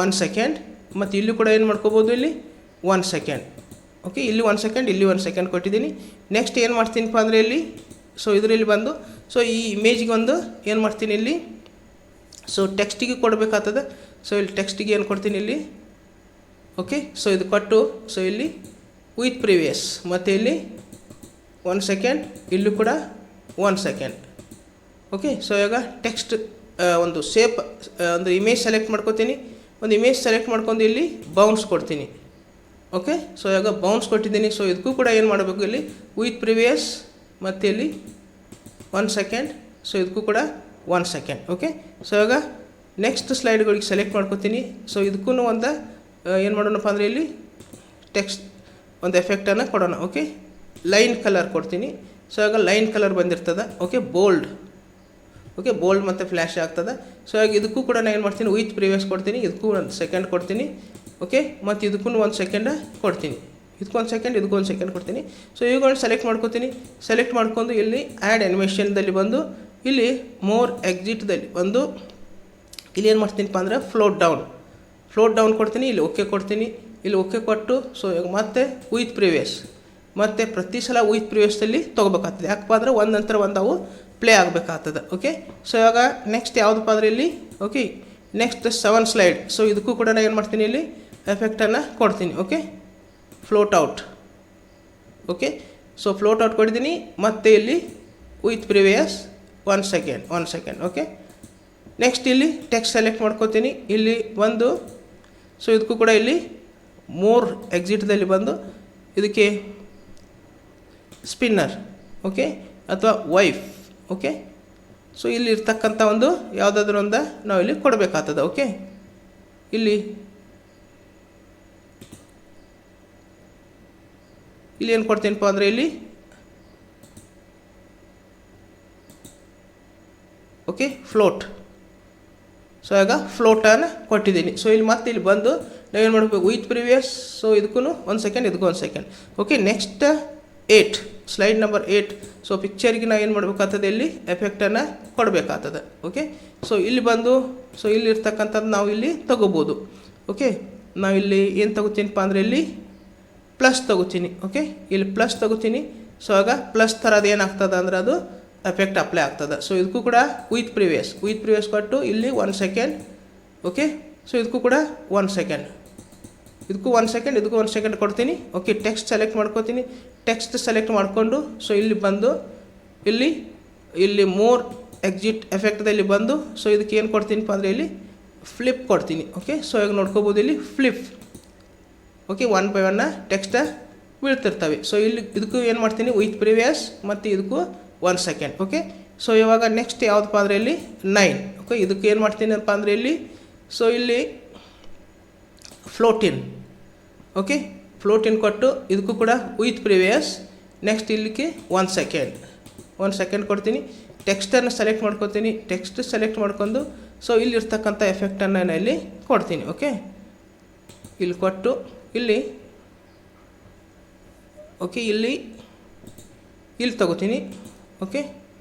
1 ಸೆಕೆಂಡ್. ಮತ್ತು ಇಲ್ಲಿ ಕೂಡ ಏನು ಮಾಡ್ಕೋಬೋದು, ಇಲ್ಲಿ 1 ಸೆಕೆಂಡ್. ಓಕೆ, ಇಲ್ಲಿ 1 ಸೆಕೆಂಡ್, ಇಲ್ಲಿ 1 ಸೆಕೆಂಡ್ ಕೊಟ್ಟಿದ್ದೀನಿ. ನೆಕ್ಸ್ಟ್ ಏನು ಮಾಡ್ತೀನಪ್ಪ ಅಂದರೆ ಇಲ್ಲಿ ಸೊ ಇದರಲ್ಲಿ ಬಂದು ಸೊ ಈ ಇಮೇಜಿಗೆ ಒಂದು ಏನು ಮಾಡ್ತೀನಿ, ಇಲ್ಲಿ ಸೊ ಟೆಕ್ಸ್ಟಿಗೆ ಕೊಡಬೇಕಾಗ್ತದೆ. ಸೊ ಇಲ್ಲಿ ಟೆಕ್ಸ್ಟಿಗೆ ಏನು ಕೊಡ್ತೀನಿ ಇಲ್ಲಿ. ಓಕೆ, ಸೊ ಇದು ಕೊಟ್ಟು ಸೊ ಇಲ್ಲಿ ವಿತ್ ಪ್ರಿವಿಯಸ್ ಮತ್ತು ಇಲ್ಲಿ 1 ಸೆಕೆಂಡ್, ಇಲ್ಲೂ ಕೂಡ 1 ಸೆಕೆಂಡ್. ಓಕೆ, ಸೊ ಇವಾಗ ಟೆಕ್ಸ್ಟ್ ಒಂದು ಶೇಪ್ ಒಂದು ಇಮೇಜ್ ಸೆಲೆಕ್ಟ್ ಮಾಡ್ಕೋತೀನಿ. ಒಂದು ಇಮೇಜ್ ಸೆಲೆಕ್ಟ್ ಮಾಡ್ಕೊಂಡು ಇಲ್ಲಿ ಬೌನ್ಸ್ ಕೊಡ್ತೀನಿ. ಓಕೆ, ಸೊ ಇವಾಗ ಬೌನ್ಸ್ ಕೊಟ್ಟಿದ್ದೀನಿ. ಸೊ ಇದಕ್ಕೂ ಕೂಡ ಏನು ಮಾಡಬೇಕು, ಇಲ್ಲಿ ವಿತ್ ಪ್ರಿವಿಯಸ್ ಮತ್ತು ಇಲ್ಲಿ 1 ಸೆಕೆಂಡ್. ಸೊ ಇದಕ್ಕೂ ಕೂಡ 1 ಸೆಕೆಂಡ್. ಓಕೆ, ಸೊ ಇವಾಗ ನೆಕ್ಸ್ಟ್ ಸ್ಲೈಡ್ಗಳಿಗೆ ಸೆಲೆಕ್ಟ್ ಮಾಡ್ಕೋತೀನಿ. ಸೊ ಇದಕ್ಕೂ ಒಂದು ಏನು ಮಾಡೋಣಪ್ಪ ಅಂದರೆ ಇಲ್ಲಿ ಟೆಕ್ಸ್ಟ್ ಒಂದು ಎಫೆಕ್ಟನ್ನು ಕೊಡೋಣ. ಓಕೆ, ಲೈನ್ ಕಲರ್ ಕೊಡ್ತೀನಿ. ಸೊ ಇವಾಗ ಲೈನ್ ಕಲರ್ ಬಂದಿರ್ತದೆ. ಓಕೆ, ಬೋಲ್ಡ್ ಮತ್ತು ಫ್ಲ್ಯಾಶ್ ಆಗ್ತದೆ. ಸೊ ಇವಾಗ ಇದಕ್ಕೂ ಕೂಡ ನಾನು ಏನು ಮಾಡ್ತೀನಿ, ವಿತ್ ಪ್ರಿವಿಯಸ್ ಕೊಡ್ತೀನಿ. ಇದಕ್ಕೂ 1 ಸೆಕೆಂಡ್ ಕೊಡ್ತೀನಿ. ಓಕೆ, ಮತ್ತು ಇದಕ್ಕೂ 1 ಸೆಕೆಂಡ್ ಕೊಡ್ತೀನಿ. ಇದಕ್ಕೂ 1 ಸೆಕೆಂಡ್, ಇದಕ್ಕೂ 1 ಸೆಕೆಂಡ್ ಕೊಡ್ತೀನಿ. ಸೊ ಇವುಗಳನ್ನ ಸೆಲೆಕ್ಟ್ ಮಾಡ್ಕೋತೀನಿ. ಸೆಲೆಕ್ಟ್ ಮಾಡ್ಕೊಂಡು ಇಲ್ಲಿ ಆ್ಯಡ್ ಆ್ಯನಿಮೇಷನ್ದಲ್ಲಿ ಬಂದು ಇಲ್ಲಿ ಮೋರ್ ಎಕ್ಸಿಟ್ದಲ್ಲಿ ಬಂದು ಇಲ್ಲಿ ಏನು ಮಾಡ್ತೀನಪ್ಪ ಅಂದರೆ ಫ್ಲೋಟ್ ಡೌನ್ ಕೊಡ್ತೀನಿ. ಇಲ್ಲಿ ಓಕೆ ಕೊಡ್ತೀನಿ. ಇಲ್ಲಿ ಓಕೆ ಕೊಟ್ಟು ಸೊ ಇವಾಗ ಮತ್ತೆ ವಿತ್ ಪ್ರಿವಿಯಸ್ ಮತ್ತು ಪ್ರತಿ ಸಲ ವಿತ್ ಪ್ರಿವಿಯಸ್ಸಲ್ಲಿ ತೊಗೋಬೇಕಾಗ್ತದೆ. ಯಾಕಪ್ಪ ಅಂದರೆ ಒಂದು ನಂತರ ಒಂದು ಅವು ಪ್ಲೇ ಆಗಬೇಕಾಗ್ತದೆ. ಓಕೆ, ಸೊ ಇವಾಗ ನೆಕ್ಸ್ಟ್ ಯಾವುದಪ್ಪ ಅಂದರೆ ಇಲ್ಲಿ ಓಕೆ ನೆಕ್ಸ್ಟ್ 7 ಸ್ಲೈಡ್. ಸೊ ಇದಕ್ಕೂ ಕೂಡ ನಾನು ಏನು ಮಾಡ್ತೀನಿ, ಇಲ್ಲಿ ಎಫೆಕ್ಟನ್ನು ಕೊಡ್ತೀನಿ. Okay, float out. Okay, so float out ಕೊಟ್ಟಿದ್ದೀನಿ. ಮತ್ತು ಇಲ್ಲಿ with previous 1 second. Okay, next ಇಲ್ಲಿ ಟೆಕ್ಸ್ಟ್ ಸೆಲೆಕ್ಟ್ ಮಾಡ್ಕೋತೀನಿ. ಇಲ್ಲಿ ಬಂದು ಸೊ ಇದಕ್ಕೂ ಕೂಡ ಇಲ್ಲಿ ಮೋರ್ ಎಕ್ಸಿಟ್ದಲ್ಲಿ ಬಂದು ಇದಕ್ಕೆ ಸ್ಪಿನ್ನರ್. ಓಕೆ, ಅಥವಾ ವೈಫ್. ಓಕೆ, ಸೊ ಇಲ್ಲಿ ಇರ್ತಕ್ಕಂಥ ಒಂದು ಯಾವುದಾದ್ರೂ ಒಂದು ನಾವು ಇಲ್ಲಿ ಕೊಡಬೇಕಾಗ್ತದೆ. ಓಕೆ, ಇಲ್ಲಿ ಏನು ಕೊಡ್ತೀನಪ್ಪ ಅಂದರೆ ಇಲ್ಲಿ ಓಕೆ ಫ್ಲೋಟ್. ಸೊ ಈಗ ಫ್ಲೋಟನ್ನು ಕೊಟ್ಟಿದ್ದೀನಿ. ಸೊ ಇಲ್ಲಿ ಮತ್ತೆ ಇಲ್ಲಿ ಬಂದು ನಾವೇನು ಮಾಡಬೇಕು ವಿತ್ ಪ್ರಿವಿಯಸ್. ಸೊ ಇದಕ್ಕೂ 1 ಸೆಕೆಂಡ್, ಇದಕ್ಕೂ 1 second. Okay, next 8 slide number 8. So ಪಿಕ್ಚರ್ಗೆ ನಾವು ಏನು ಮಾಡಬೇಕಾಗ್ತದೆ, ಇಲ್ಲಿ ಎಫೆಕ್ಟನ್ನು ಕೊಡಬೇಕಾಗ್ತದೆ. ಓಕೆ, ಸೊ ಇಲ್ಲಿ ಬಂದು ಸೊ ಇಲ್ಲಿ ಇರ್ತಕ್ಕಂಥದ್ದು ನಾವು ಇಲ್ಲಿ ತಗೋಬೋದು. ಓಕೆ, ನಾವಿಲ್ಲಿ ಏನು ತಗೋತೀನಪ್ಪ ಅಂದರೆ ಇಲ್ಲಿ ಪ್ಲಸ್ ತಗೋತೀನಿ. ಓಕೆ, ಇಲ್ಲಿ ಪ್ಲಸ್ ತಗೋತೀನಿ. ಸೊ ಆಗ ಪ್ಲಸ್ ಥರದ್ದು ಏನಾಗ್ತದೆ ಅಂದರೆ ಅದು ಎಫೆಕ್ಟ್ ಅಪ್ಲೈ ಆಗ್ತದೆ. ಸೊ ಇದಕ್ಕೂ ಕೂಡ ವಿತ್ ಪ್ರಿವಿಯಸ್ ಕೊಟ್ಟು ಇಲ್ಲಿ 1 ಸೆಕೆಂಡ್. ಓಕೆ, ಸೊ ಇದಕ್ಕೂ ಕೂಡ 1 ಸೆಕೆಂಡ್, ಇದಕ್ಕೂ 1 ಸೆಕೆಂಡ್, ಇದಕ್ಕೂ 1 ಸೆಕೆಂಡ್ ಕೊಡ್ತೀನಿ. ಓಕೆ, ಟೆಕ್ಸ್ಟ್ ಸೆಲೆಕ್ಟ್ ಮಾಡ್ಕೋತೀನಿ. ಟೆಕ್ಸ್ಟ್ ಸೆಲೆಕ್ಟ್ ಮಾಡಿಕೊಂಡು ಸೊ ಇಲ್ಲಿ ಬಂದು ಇಲ್ಲಿ ಮೋರ್ ಎಕ್ಸಿಟ್ ಎಫೆಕ್ಟ್ದಲ್ಲಿ ಬಂದು ಸೊ ಇದಕ್ಕೆ ಏನು ಕೊಡ್ತೀನಿಪ್ಪ ಅಂದರೆ ಇಲ್ಲಿ ಫ್ಲಿಪ್ ಕೊಡ್ತೀನಿ. ಓಕೆ, ಸೊ ಈಗ ನೋಡ್ಕೋಬೋದು ಇಲ್ಲಿ ಫ್ಲಿಪ್. ಓಕೆ, 1 ಬೈ 1 ಟೆಕ್ಸ್ಟ್ ಬೀಳ್ತಿರ್ತವೆ. ಸೊ ಇಲ್ಲಿ ಇದಕ್ಕೂ ಏನು ಮಾಡ್ತೀನಿ ವಿತ್ ಪ್ರಿವಿಯಸ್ ಮತ್ತು ಇದಕ್ಕೂ 1 ಸೆಕೆಂಡ್. ಓಕೆ, ಸೊ ಇವಾಗ ನೆಕ್ಸ್ಟ್ ಯಾವುದಪ್ಪ ಅಂದರೆ ಇಲ್ಲಿ 9. ಓಕೆ, ಇದಕ್ಕೆ ಏನು ಮಾಡ್ತೀನಪ್ಪ ಅಂದರೆ ಇಲ್ಲಿ ಸೊ ಇಲ್ಲಿ ಫ್ಲೋಟಿನ್. ಓಕೆ, ಫ್ಲೋಟಿನ್ ಕೊಟ್ಟು ಇದಕ್ಕೂ ಕೂಡ ವಿತ್ ಪ್ರಿವಿಯಸ್. ನೆಕ್ಸ್ಟ್ ಇಲ್ಲಿಗೆ 1 ಸೆಕೆಂಡ್ ಕೊಡ್ತೀನಿ. ಟೆಕ್ಸ್ಟನ್ನು ಸೆಲೆಕ್ಟ್ ಮಾಡ್ಕೊತೀನಿ. ಟೆಕ್ಸ್ಟ್ ಸೆಲೆಕ್ಟ್ ಮಾಡ್ಕೊಂಡು ಸೊ ಇಲ್ಲಿರ್ತಕ್ಕಂಥ ಎಫೆಕ್ಟನ್ನು ನಾನು ಇಲ್ಲಿ ಕೊಡ್ತೀನಿ. ಓಕೆ, ಇಲ್ಲಿ ಕೊಟ್ಟು ಇಲ್ಲಿ ಓಕೆ ಇಲ್ಲಿ ತಗೋತೀನಿ. ಓಕೆ,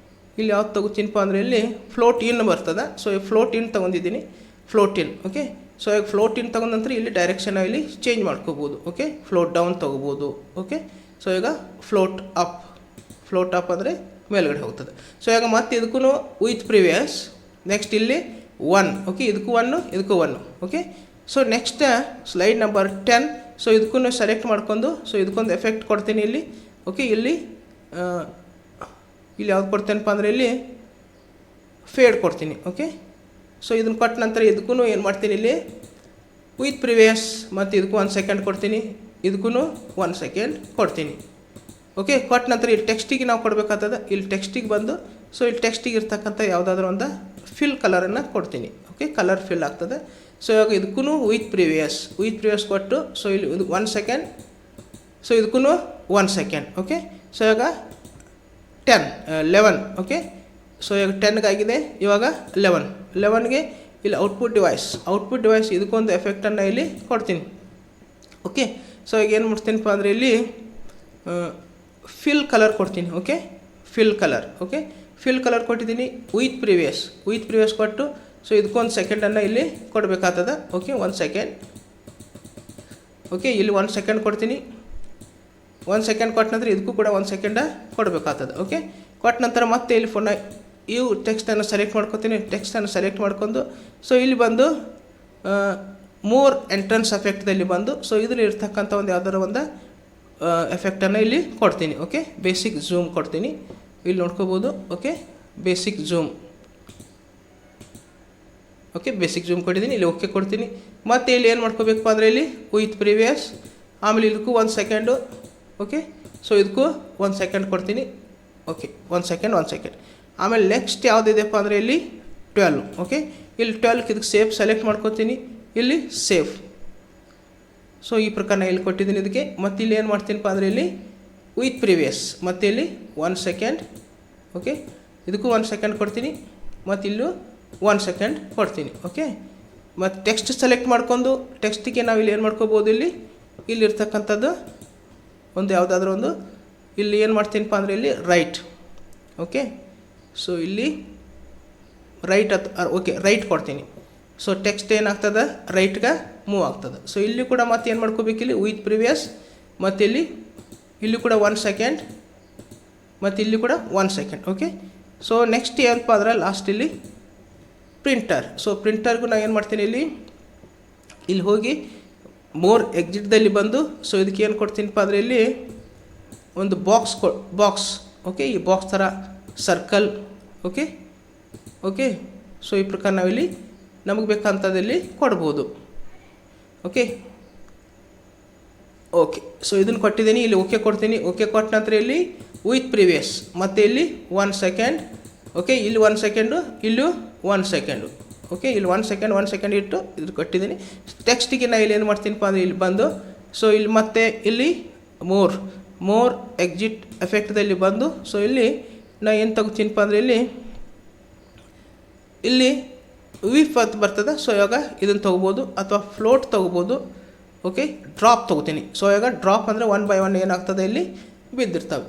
ಇಲ್ಲಿ ಯಾವ್ದು ತಗೋತೀನಪ್ಪ ಅಂದರೆ ಇಲ್ಲಿ ಫ್ಲೋಟ್ ಇನ್ ಬರ್ತದೆ. ಸೊ ಫ್ಲೋಟ್ ಇನ್ ತೊಗೊಂಡಿದ್ದೀನಿ, ಫ್ಲೋಟ್ ಇನ್. ಓಕೆ, ಸೊ ಈಗ ಫ್ಲೋಟ್ ಇನ್ ತೊಗೊಂಡ ನಂತರ ಇಲ್ಲಿ ಡೈರೆಕ್ಷನ್ ಇಲ್ಲಿ ಚೇಂಜ್ ಮಾಡ್ಕೋಬೋದು. ಓಕೆ, ಫ್ಲೋಟ್ ಡೌನ್ ತೊಗೋಬೋದು. ಓಕೆ, ಸೊ ಈಗ ಫ್ಲೋಟ್ ಅಪ್ ಅಂದರೆ ಮೇಲ್ಗಡೆ ಹೋಗ್ತದೆ. ಸೊ ಈಗ ಮತ್ತೆ ಇದಕ್ಕೂ ವಿತ್ ಪ್ರಿವಿಯಸ್. ನೆಕ್ಸ್ಟ್ ಇಲ್ಲಿ 1. ಓಕೆ, ಇದಕ್ಕೂ 1, ಇದಕ್ಕೂ 1. Okay, so next slide number 10. So ಇದಕ್ಕೂ ಸೆಲೆಕ್ಟ್ ಮಾಡ್ಕೊಂಡು ಸೊ ಇದಕ್ಕೊಂದು ಎಫೆಕ್ಟ್ ಕೊಡ್ತೀನಿ ಇಲ್ಲಿ. ಓಕೆ, ಇಲ್ಲಿ ಯಾವ್ದು ಕೊಡ್ತೇನಪ್ಪ ಅಂದರೆ ಇಲ್ಲಿ ಫೇಡ್ ಕೊಡ್ತೀನಿ. ಓಕೆ, ಸೊ ಇದನ್ನು ಕೊಟ್ಟ ನಂತರ ಇದಕ್ಕೂ ಏನು ಮಾಡ್ತೀನಿ ಇಲ್ಲಿ ವಿತ್ ಪ್ರಿವಿಯಸ್ ಮತ್ತು ಇದಕ್ಕೂ 1 ಸೆಕೆಂಡ್ ಕೊಡ್ತೀನಿ, ಇದಕ್ಕೂ 1 ಸೆಕೆಂಡ್ ಕೊಡ್ತೀನಿ. ಓಕೆ, ಕೊಟ್ಟ ನಂತರ ಇಲ್ಲಿ ಟೆಕ್ಸ್ಟಿಗೆ ನಾವು ಕೊಡಬೇಕಾಗ್ತದೆ. ಇಲ್ಲಿ ಟೆಕ್ಸ್ಟಿಗೆ ಬಂದು ಸೊ ಇಲ್ಲಿ ಟೆಕ್ಸ್ಟಿಗೆ ಇರ್ತಕ್ಕಂಥ ಯಾವುದಾದ್ರೂ ಒಂದು ಫಿಲ್ ಕಲರನ್ನು ಕೊಡ್ತೀನಿ. ಓಕೆ, ಕಲರ್ ಫಿಲ್ ಆಗ್ತದೆ. ಸೊ ಇವಾಗ ಇದಕ್ಕೂ ವಿತ್ ಪ್ರಿವಿಯಸ್ ಕೊಟ್ಟು ಸೊ ಇಲ್ಲಿ 1 ಸೆಕೆಂಡ್, ಸೊ ಇದಕ್ಕೂ 1 ಸೆಕೆಂಡ್. ಓಕೆ, ಸೊ ಇವಾಗ 11. ಓಕೆ, ಸೊ ಇವಾಗ 10 ಆಗಿದೆ. ಇವಾಗ 11ಗೆ ಇಲ್ಲಿ ಔಟ್ಪುಟ್ ಡಿವೈಸ್ ಇದಕ್ಕೊಂದು ಎಫೆಕ್ಟನ್ನು ಇಲ್ಲಿ ಕೊಡ್ತೀನಿ. ಓಕೆ, ಸೊ ಈಗ ಏನು ಮಾಡ್ತೀನಪ್ಪ ಅಂದರೆ ಇಲ್ಲಿ ಫಿಲ್ ಕಲರ್ ಕೊಡ್ತೀನಿ. ಓಕೆ, ಫಿಲ್ ಕಲರ್ ಕೊಟ್ಟಿದ್ದೀನಿ ವಿತ್ ಪ್ರಿವಿಯಸ್ ಕೊಟ್ಟು ಸೊ ಇದಕ್ಕೊಂದು ಸೆಕೆಂಡನ್ನು ಇಲ್ಲಿ ಕೊಡಬೇಕಾಗ್ತದೆ. Okay, 1 second. ಓಕೆ, ಇಲ್ಲಿ 1 ಸೆಕೆಂಡ್ ಕೊಡ್ತೀನಿ. 1 ಸೆಕೆಂಡ್ ಕೊಟ್ಟ ನಂತರ ಇದಕ್ಕೂ ಕೂಡ 1 ಸೆಕೆಂಡ ಕೊಡಬೇಕಾಗ್ತದೆ. ಓಕೆ, ಕೊಟ್ಟ ನಂತರ ಮತ್ತೆ ಇಲ್ಲಿ ಫೋನ್ ಇವು ಟೆಕ್ಸ್ಟನ್ನು ಸೆಲೆಕ್ಟ್ ಮಾಡ್ಕೊತೀನಿ. ಟೆಕ್ಸ್ಟನ್ನು ಸೆಲೆಕ್ಟ್ ಮಾಡ್ಕೊಂಡು ಸೊ ಇಲ್ಲಿ ಬಂದು ಮೋರ್ ಎಂಟ್ರೆನ್ಸ್ ಎಫೆಕ್ಟ್ದಲ್ಲಿ ಬಂದು ಸೊ ಇದರಲ್ಲಿ ಇರ್ತಕ್ಕಂಥ ಒಂದು ಯಾವ್ದಾರು ಒಂದು ಎಫೆಕ್ಟನ್ನು ಇಲ್ಲಿ ಕೊಡ್ತೀನಿ. ಓಕೆ, ಬೇಸಿಕ್ ಝೂಮ್ ಕೊಡ್ತೀನಿ. ಇಲ್ಲಿ ನೋಡ್ಕೋಬೋದು. ಓಕೆ, ಬೇಸಿಕ್ ಝೂಮ್ ಕೊಟ್ಟಿದ್ದೀನಿ. ಇಲ್ಲಿ ಓಕೆ ಕೊಡ್ತೀನಿ. ಮತ್ತು ಇಲ್ಲಿ ಏನು ಮಾಡ್ಕೋಬೇಕಪ್ಪ ಅಂದರೆ ಇಲ್ಲಿ ವಿತ್ ಪ್ರಿವಿಯಸ್, ಆಮೇಲೆ ಇದಕ್ಕೂ 1 ಸೆಕೆಂಡು. ಓಕೆ, ಸೊ ಇದಕ್ಕೂ 1 ಸೆಕೆಂಡ್ ಕೊಡ್ತೀನಿ. Okay, 1 second. ಆಮೇಲೆ ನೆಕ್ಸ್ಟ್ ಯಾವುದಿದೆಪ್ಪ ಅಂದರೆ ಇಲ್ಲಿ 12. ಓಕೆ, ಇಲ್ಲಿ 12 ಇದಕ್ಕೆ ಸೇಫ್ ಸೆಲೆಕ್ಟ್ ಮಾಡ್ಕೊತೀನಿ. ಇಲ್ಲಿ ಸೇಫ್. ಸೊ ಈ ಪ್ರಕಾರ ನಾನು ಇಲ್ಲಿ ಕೊಟ್ಟಿದ್ದೀನಿ ಇದಕ್ಕೆ. ಮತ್ತು ಇಲ್ಲಿ ಏನು ಮಾಡ್ತೀನಪ್ಪ ಅಂದರೆ ಇಲ್ಲಿ ವಿತ್ ಪ್ರಿವಿಯಸ್ ಮತ್ತು ಇಲ್ಲಿ 1 ಸೆಕೆಂಡ್. ಓಕೆ, ಇದಕ್ಕೂ 1 ಸೆಕೆಂಡ್ ಕೊಡ್ತೀನಿ. ಮತ್ತು ಇಲ್ಲೂ 1 ಸೆಕೆಂಡ್ ಕೊಡ್ತೀನಿ. ಓಕೆ, ಮತ್ತು ಟೆಕ್ಸ್ಟ್ ಸೆಲೆಕ್ಟ್ ಮಾಡ್ಕೊಂಡು ಟೆಕ್ಸ್ಟಿಗೆ ನಾವು ಇಲ್ಲಿ ಏನು ಮಾಡ್ಕೋಬೋದು, ಇಲ್ಲಿರ್ತಕ್ಕಂಥದ್ದು ಒಂದು ಯಾವುದಾದ್ರೂ ಒಂದು ಇಲ್ಲಿ ಏನು ಮಾಡ್ತೀನಪ್ಪ ಅಂದರೆ ಇಲ್ಲಿ ರೈಟ್. ಓಕೆ, ಸೊ ಇಲ್ಲಿ ರೈಟ್ ಕೊಡ್ತೀನಿ. ಸೊ ಟೆಕ್ಸ್ಟ್ ಏನಾಗ್ತದೆ ರೈಟ್ಗೆ ಮೂವ್ ಆಗ್ತದೆ. ಸೊ ಇಲ್ಲಿ ಕೂಡ ಮತ್ತೆ ಏನು ಮಾಡ್ಕೋಬೇಕು, ಇಲ್ಲಿ ವಿತ್ ಪ್ರಿವಿಯಸ್ ಮತ್ತು ಇಲ್ಲಿ ಕೂಡ 1 ಸೆಕೆಂಡ್ ಮತ್ತು ಇಲ್ಲಿ ಕೂಡ 1 ಸೆಕೆಂಡ್. ಓಕೆ, ಸೊ ನೆಕ್ಸ್ಟ್ ಏನಪ್ಪ ಅಂದ್ರೆ ಲಾಸ್ಟ್ ಇಲ್ಲಿ ಪ್ರಿಂಟರ್. ಸೊ ಪ್ರಿಂಟರ್ಗೂ ನಾನು ಏನು ಮಾಡ್ತೀನಿ, ಇಲ್ಲಿ ಹೋಗಿ ಮೋರ್ ಎಕ್ಸಿಟ್ದಲ್ಲಿ ಬಂದು ಸೊ ಇದಕ್ಕೆ ಏನು ಕೊಡ್ತೀನಪ್ಪ ಅಂದರೆ ಇಲ್ಲಿ ಒಂದು ಬಾಕ್ಸ್. ಓಕೆ, ಈ ಬಾಕ್ಸ್ ಥರ ಸರ್ಕಲ್. ಓಕೆ, ಸೊ ಈ ಪ್ರಕಾರ ನಾವಿಲ್ಲಿ ನಮಗೆ ಬೇಕಂಥದ್ದಲ್ಲಿ ಕೊಡ್ಬೋದು. ಓಕೆ, ಸೊ ಇದನ್ನು ಕೊಟ್ಟಿದ್ದೀನಿ. ಇಲ್ಲಿ ಓಕೆ ಕೊಡ್ತೀನಿ. ಓಕೆ ಕೊಟ್ಟ ನಂತರ ಇಲ್ಲಿ ವಿತ್ ಪ್ರಿವಿಯಸ್ ಮತ್ತು ಇಲ್ಲಿ 1 ಸೆಕೆಂಡ್. ಓಕೆ, ಇಲ್ಲಿ 1 ಸೆಕೆಂಡು, ಇಲ್ಲೂ 1 ಸೆಕೆಂಡು. ಓಕೆ, ಇಲ್ಲಿ 1 ಸೆಕೆಂಡ್ ಇಟ್ಟು ಇದು ಕೊಟ್ಟಿದ್ದೀನಿ. ಟೆಕ್ಸ್ಟಿಗೆ ನಾನು ಇಲ್ಲಿ ಏನು ಮಾಡ್ತೀನಪ್ಪ ಅಂದರೆ ಇಲ್ಲಿ ಬಂದು ಸೊ ಇಲ್ಲಿ ಮತ್ತೆ ಇಲ್ಲಿ ಮೋರ್ ಎಕ್ಸಿಟ್ ಎಫೆಕ್ಟ್ದಲ್ಲಿ ಬಂದು ಸೊ ಇಲ್ಲಿ ನಾನು ಏನು ತಗೋತೀನಪ್ಪ ಅಂದರೆ ಇಲ್ಲಿ ವಿಫ್ ಅಂತ ಬರ್ತದೆ. ಸೊ ಇವಾಗ ಇದನ್ನು ತೊಗೋಬೋದು ಅಥವಾ ಫ್ಲೋಟ್ ತೊಗೋಬೋದು. ಓಕೆ ಡ್ರಾಪ್ ತೊಗೋತೀನಿ. ಸೊ ಈಗ ಡ್ರಾಪ್ ಅಂದರೆ 1 by 1 ಏನಾಗ್ತದೆ ಇಲ್ಲಿ ಬಿದ್ದಿರ್ತವೆ,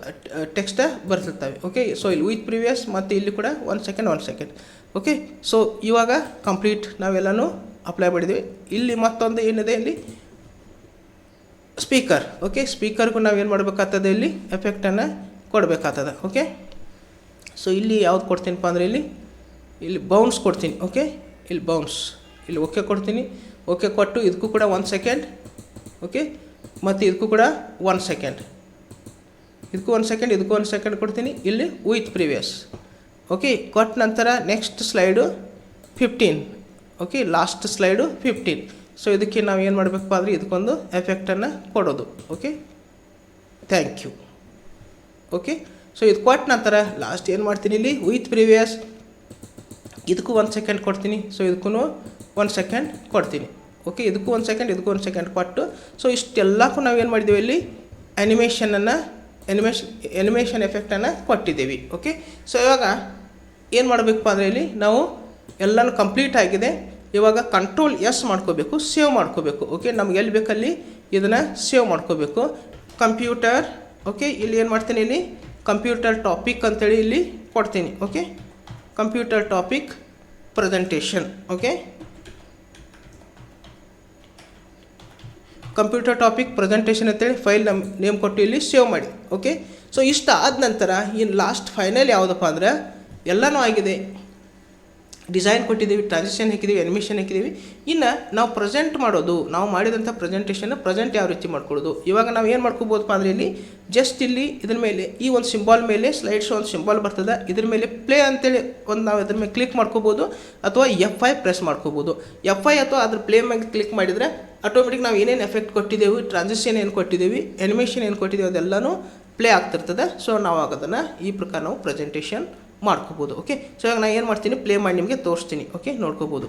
ಟೆಕ್ಸ್ಟ್ ಬರ್ತಿರ್ತವೆ. ಓಕೆ ಸೊ ಇಲ್ಲಿ ವಿತ್ ಪ್ರಿವಿಯಸ್ ಮತ್ತು ಇಲ್ಲಿ ಕೂಡ 1 ಸೆಕೆಂಡ್. ಓಕೆ ಸೊ ಇವಾಗ ಕಂಪ್ಲೀಟ್ ನಾವೆಲ್ಲನೂ ಅಪ್ಲೈ ಮಾಡಿದ್ದೀವಿ. ಇಲ್ಲಿ ಮತ್ತೊಂದು ಏನಿದೆ ಇಲ್ಲಿ ಸ್ಪೀಕರ್. ಓಕೆ ಸ್ಪೀಕರ್ಗೂ ನಾವು ಏನು ಮಾಡಬೇಕಾಗ್ತದೆ, ಇಲ್ಲಿ ಎಫೆಕ್ಟನ್ನು ಕೊಡಬೇಕಾಗ್ತದೆ. ಓಕೆ ಸೊ ಇಲ್ಲಿ ಯಾವ್ದು ಕೊಡ್ತೀನಪ್ಪ ಅಂದರೆ ಇಲ್ಲಿ ಬೌನ್ಸ್ ಕೊಡ್ತೀನಿ. ಓಕೆ ಇಲ್ಲಿ ಬೌನ್ಸ್, ಇಲ್ಲಿ ಓಕೆ ಕೊಡ್ತೀನಿ. ಓಕೆ ಕೊಟ್ಟು ಇದಕ್ಕೂ ಕೂಡ 1 ಸೆಕೆಂಡ್. ಓಕೆ ಮತ್ತು ಇದಕ್ಕೂ ಕೂಡ 1 ಸೆಕೆಂಡ್, ಇದಕ್ಕೂ 1 ಸೆಕೆಂಡ್, ಇದಕ್ಕೂ 1 ಸೆಕೆಂಡ್ ಕೊಡ್ತೀನಿ. ಇಲ್ಲಿ ವಿತ್ ಪ್ರಿವಿಯಸ್. ಓಕೆ ಕೊಟ್ಟ ನಂತರ next slide 15. Okay last slide 15. So ಇದಕ್ಕೆ ನಾವು ಏನು ಮಾಡಬೇಕಪ್ಪ ಅಂದರೆ ಇದಕ್ಕೊಂದು ಎಫೆಕ್ಟನ್ನು ಕೊಡೋದು. Okay thank you. Okay so ಇದು ಕೊಟ್ಟ ನಂತರ ಲಾಸ್ಟ್ ಏನು ಮಾಡ್ತೀನಿ, ಇಲ್ಲಿ ವಿತ್ ಪ್ರಿವಿಯಸ್ ಇದಕ್ಕೂ 1 ಸೆಕೆಂಡ್ ಕೊಡ್ತೀನಿ. ಸೊ ಇದಕ್ಕೂ 1 ಸೆಕೆಂಡ್ ಕೊಡ್ತೀನಿ. ಓಕೆ ಇದಕ್ಕೂ 1 ಸೆಕೆಂಡ್, ಇದಕ್ಕೂ 1 ಸೆಕೆಂಡ್ ಕೊಟ್ಟು ಸೊ ಇಷ್ಟೆಲ್ಲಕ್ಕೂ ನಾವು ಏನು ಮಾಡಿದ್ದೀವಿ, ಇಲ್ಲಿ ಎನಿಮೇಷನ್ ಎಫೆಕ್ಟನ್ನು ಕೊಟ್ಟಿದ್ದೀವಿ. ಓಕೆ ಸೊ ಇವಾಗ ಏನು ಮಾಡಬೇಕಪ್ಪ ಅಂದರೆ ಇಲ್ಲಿ ನಾವು ಎಲ್ಲನೂ ಕಂಪ್ಲೀಟ್ ಆಗಿದೆ. ಇವಾಗ ಕಂಟ್ರೋಲ್ ಎಸ್ ಮಾಡ್ಕೋಬೇಕು, ಸೇವ್ ಮಾಡ್ಕೋಬೇಕು. ಓಕೆ ನಮ್ಗೆ ಎಲ್ಲಿ ಬೇಕಲ್ಲಿ ಇದನ್ನು ಸೇವ್ ಮಾಡ್ಕೋಬೇಕು. ಕಂಪ್ಯೂಟರ್. ಓಕೆ ಇಲ್ಲಿ ಏನು ಮಾಡ್ತೀನಿ, ಇಲ್ಲಿ ಕಂಪ್ಯೂಟರ್ ಟಾಪಿಕ್ ಅಂತೇಳಿ ಇಲ್ಲಿ ಕೊಡ್ತೀನಿ. Okay computer topic presentation. Okay computer topic presentation ಅಂತೇಳಿ ಫೈಲ್ ನೇಮ್ ಕೊಟ್ಟು ಇಲ್ಲಿ ಸೇವ್ ಮಾಡಿ. ಓಕೆ ಸೊ ಇಷ್ಟ ಆದ ನಂತರ ಇನ್ನು ಲಾಸ್ಟ್ ಫೈನಲ್ ಯಾವುದಪ್ಪ ಅಂದರೆ ಎಲ್ಲನೂ ಆಗಿದೆ. ಡಿಸೈನ್ ಕೊಟ್ಟಿದ್ದೀವಿ, ಟ್ರಾನ್ಸಿಷನ್ ಹಾಕಿದ್ದೀವಿ, ಅನಿಮೇಷನ್ ಹಾಕಿದ್ದೀವಿ. ಇನ್ನು ನಾವು ಪ್ರೆಸೆಂಟ್ ಮಾಡೋದು, ನಾವು ಮಾಡಿದಂಥ ಪ್ರೆಸೆಂಟೇಷನ್ ಪ್ರೆಸೆಂಟ್ ಯಾವ ರೀತಿ ಮಾಡ್ಕೊಳ್ಳೋದು. ಇವಾಗ ನಾವು ಏನು ಮಾಡ್ಕೋಬೋದಪ್ಪ ಅಂದರೆ ಇಲ್ಲಿ ಜಸ್ಟ್ ಇಲ್ಲಿ ಇದ್ರ ಮೇಲೆ ಈ ಒಂದು ಸಿಂಬಾಲ್ ಮೇಲೆ ಸ್ಲೈಡ್ ಶೋ ಒಂದು ಸಿಂಬಾಲ್ ಬರ್ತದೆ, ಇದ್ರ ಮೇಲೆ ಪ್ಲೇ ಅಂತೇಳಿ ನಾವು ಇದ್ರ ಮೇಲೆ ಕ್ಲಿಕ್ ಮಾಡ್ಕೋಬೋದು ಅಥವಾ F5 ಪ್ರೆಸ್ ಮಾಡ್ಕೋಬೋದು. F5 ಅಥವಾ ಅದ್ರ ಪ್ಲೇ ಮೇಲೆ ಕ್ಲಿಕ್ ಮಾಡಿದರೆ ಆಟೋಮೆಟಿಕ್ ನಾವು ಏನೇನು ಎಫೆಕ್ಟ್ ಕೊಟ್ಟಿದ್ದೇವೆ, ಟ್ರಾನ್ಸಿಷನ್ ಏನು ಕೊಟ್ಟಿದ್ದೀವಿ, ಅನಿಮೇಷನ್ ಏನು ಕೊಟ್ಟಿದ್ದೀವಿ ಅದೆಲ್ಲನೂ ಪ್ಲೇ ಆಗ್ತಿರ್ತದೆ. ಸೊ ನಾವು ಅದನ್ನು ಈ ಪ್ರಕಾರ ನಾವು ಪ್ರೆಸೆಂಟೇಷನ್ ಮಾಡ್ಕೋಬೋದು. ಓಕೆ ಸೊ ಇವಾಗ ನಾನು ಏನು ಮಾಡ್ತೀನಿ, ಪ್ಲೇ ಮಾಡಿ ನಿಮಗೆ ತೋರಿಸ್ತೀನಿ. ಓಕೆ ನೋಡ್ಕೋಬೋದು.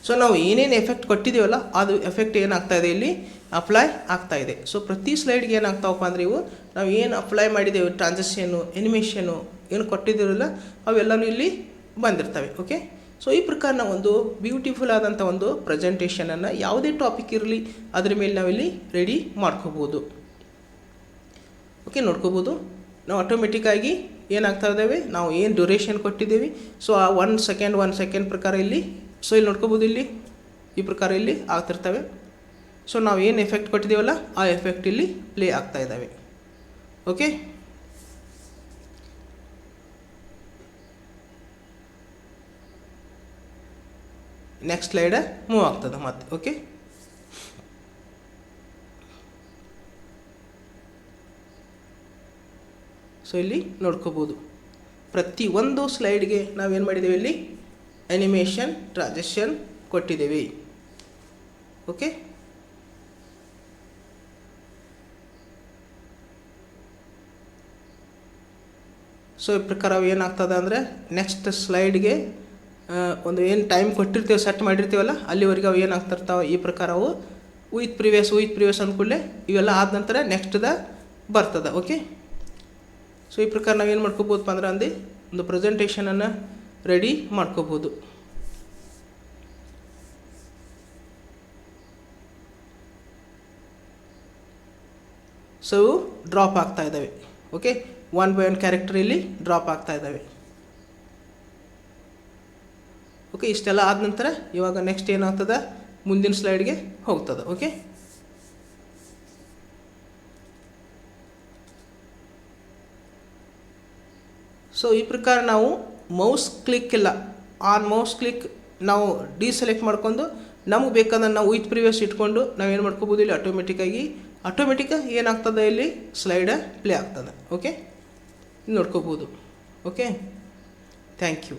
ಸೊ ನಾವು ಏನೇನು ಎಫೆಕ್ಟ್ ಕೊಟ್ಟಿದ್ದೀವಲ್ಲ ಅದು ಎಫೆಕ್ಟ್ ಏನಾಗ್ತಾ ಇದೆ, ಇಲ್ಲಿ ಅಪ್ಲೈ ಆಗ್ತಾ ಇದೆ. ಸೊ ಪ್ರತಿ ಸ್ಲೈಡ್ಗೆ ಏನಾಗ್ತಾವಪ್ಪ ಅಂದರೆ ಇವು ನಾವು ಏನು ಅಪ್ಲೈ ಮಾಡಿದ್ದೇವೆ, ಟ್ರಾನ್ಸಿಷನ್ನು, ಎನಿಮೇಷನ್ನು ಏನು ಕೊಟ್ಟಿದ್ದೀವಲ್ಲ ಅವೆಲ್ಲವೂ ಇಲ್ಲಿ ಬಂದಿರ್ತವೆ. ಓಕೆ ಸೊ ಈ ಪ್ರಕಾರ ನಾವು ಒಂದು ಬ್ಯೂಟಿಫುಲ್ ಆದಂಥ ಒಂದು ಪ್ರೆಸೆಂಟೇಷನನ್ನು ಯಾವುದೇ ಟಾಪಿಕ್ ಇರಲಿ ಅದ್ರ ಮೇಲೆ ನಾವಿಲ್ಲಿ ರೆಡಿ ಮಾಡ್ಕೋಬೋದು. ಓಕೆ ನೋಡ್ಕೋಬೋದು. ನಾವು ಆಟೋಮೆಟಿಕ್ಕಾಗಿ ಏನಾಗ್ತಾ ಇದ್ದಾವೆ, ನಾವು ಏನು ಡ್ಯೂರೇಷನ್ ಕೊಟ್ಟಿದ್ದೀವಿ ಸೊ ಆ 1 ಸೆಕೆಂಡ್ ಪ್ರಕಾರ ಇಲ್ಲಿ ಸೊ ಇಲ್ಲಿ ನೋಡ್ಕೋಬೋದು, ಇಲ್ಲಿ ಈ ಪ್ರಕಾರ ಇಲ್ಲಿ ಆಗ್ತಿರ್ತವೆ. ಸೊ ನಾವು ಏನು ಎಫೆಕ್ಟ್ ಕೊಟ್ಟಿದ್ದೀವಲ್ಲ ಆ ಎಫೆಕ್ಟ್ ಇಲ್ಲಿ ಪ್ಲೇ ಆಗ್ತಾ ಇದ್ದಾವೆ. ಓಕೆ ನೆಕ್ಸ್ಟ್ ಸ್ಲೈಡ್ ಮೂವ್ ಆಗ್ತದೆ ಮತ್ತೆ. ಓಕೆ ಸೊ ಇಲ್ಲಿ ನೋಡ್ಕೋಬೋದು ಪ್ರತಿಯೊಂದು ಸ್ಲೈಡ್ಗೆ ನಾವೇನು ಮಾಡಿದ್ದೀವಿ, ಇಲ್ಲಿ ಅನಿಮೇಷನ್ ಟ್ರಾನ್ಸಿಷನ್ ಕೊಟ್ಟಿದ್ದೀವಿ. ಓಕೆ ಸೊ ಈ ಪ್ರಕಾರ ಏನಾಗ್ತದೆ ಅಂದರೆ ನೆಕ್ಸ್ಟ್ ಸ್ಲೈಡ್ಗೆ ಒಂದು ಏನು ಟೈಮ್ ಕೊಟ್ಟಿರ್ತೀವಿ, ಸೆಟ್ ಮಾಡಿರ್ತೀವಲ್ಲ ಅಲ್ಲಿವರೆಗೆ ಅವು ಏನಾಗ್ತಿರ್ತಾವೆ ಈ ಪ್ರಕಾರ ಅವು ವಿತ್ ಪ್ರಿವಿಯಸ್ ಅಂದ್ಕೂಡಲೇ ಇವೆಲ್ಲ ಆದ ನಂತರ ನೆಕ್ಸ್ಟ್ದ ಬರ್ತದೆ. ಓಕೆ ಸೊ ಈ ಪ್ರಕಾರ ನಾವೇನು ಮಾಡ್ಕೋಬೋದಪ್ಪ ಅಂದ್ರೆ ಒಂದು ಪ್ರೆಸೆಂಟೇಷನನ್ನು ರೆಡಿ ಮಾಡ್ಕೋಬೋದು. ಸೊ ಡ್ರಾಪ್ ಆಗ್ತಾ ಇದ್ದಾವೆ. ಓಕೆ 1 by 1 ಕ್ಯಾರೆಕ್ಟರ್ ಇಲ್ಲಿ ಡ್ರಾಪ್ ಆಗ್ತಾ ಇದ್ದಾವೆ. ಓಕೆ ಇಷ್ಟೆಲ್ಲ ಆದ ನಂತರ ಇವಾಗ ನೆಕ್ಸ್ಟ್ ಏನಾಗ್ತದೆ, ಮುಂದಿನ ಸ್ಲೈಡ್ಗೆ ಹೋಗ್ತದೆ. ಓಕೆ ಸೊ ಈ ಪ್ರಕಾರ ನಾವು ಮೌಸ್ ಕ್ಲಿಕ್ ಇಲ್ಲ, ಆನ್ ಮೌಸ್ ಕ್ಲಿಕ್ ನಾವು ಡಿಸೆಲೆಕ್ಟ್ ಮಾಡ್ಕೊಂಡು ನಮಗೆ ಬೇಕಾದ್ರೆ ನಾವು ವಿತ್ ಪ್ರಿವಿಯಸ್ ಇಟ್ಕೊಂಡು ನಾವೇನು ಮಾಡ್ಕೋಬೋದು, ಇಲ್ಲಿ ಆಟೋಮೆಟಿಕ್ ಏನಾಗ್ತದೆ, ಇಲ್ಲಿ ಸ್ಲೈಡ್ ಪ್ಲೇ ಆಗ್ತದೆ. ಓಕೆ ನೋಡ್ಕೋಬೋದು. Okay thank you.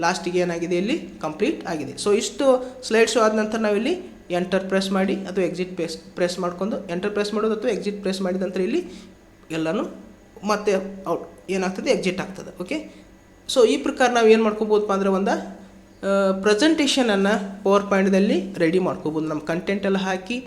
ಲಾಸ್ಟಿಗೆ ಏನಾಗಿದೆ, ಇಲ್ಲಿ ಕಂಪ್ಲೀಟ್ ಆಗಿದೆ. ಸೊ ಇಷ್ಟು ಸ್ಲೈಡ್ ಶೋ ಆದ ನಂತರ ನಾವಿಲ್ಲಿ ಎಂಟರ್ ಪ್ರೆಸ್ ಮಾಡಿ ಅಥವಾ ಎಕ್ಸಿಟ್ ಪ್ರೆಸ್ ಮಾಡ್ಕೊಂಡು ಎಂಟರ್ ಪ್ರೆಸ್ ಮಾಡೋದು ಅಥವಾ ಎಕ್ಸಿಟ್ ಪ್ರೆಸ್ ಮಾಡಿದ ನಂತರ ಇಲ್ಲಿ ಎಲ್ಲನೂ ಮತ್ತೆ ಔಟ್ ಏನಾಗ್ತದೆ, ಎಕ್ಸಿಟ್ ಆಗ್ತದೆ. ಓಕೆ ಸೊ ಈ ಪ್ರಕಾರ ನಾವು ಏನು ಮಾಡ್ಕೋಬೋದಪ್ಪ ಅಂದರೆ ಒಂದು ಪ್ರೆಸೆಂಟೇಷನನ್ನು ಪವರ್ ಪಾಯಿಂಟ್ದಲ್ಲಿ ರೆಡಿ ಮಾಡ್ಕೋಬೋದು. ನಮ್ಮ ಕಂಟೆಂಟ್ ಎಲ್ಲ ಹಾಕಿ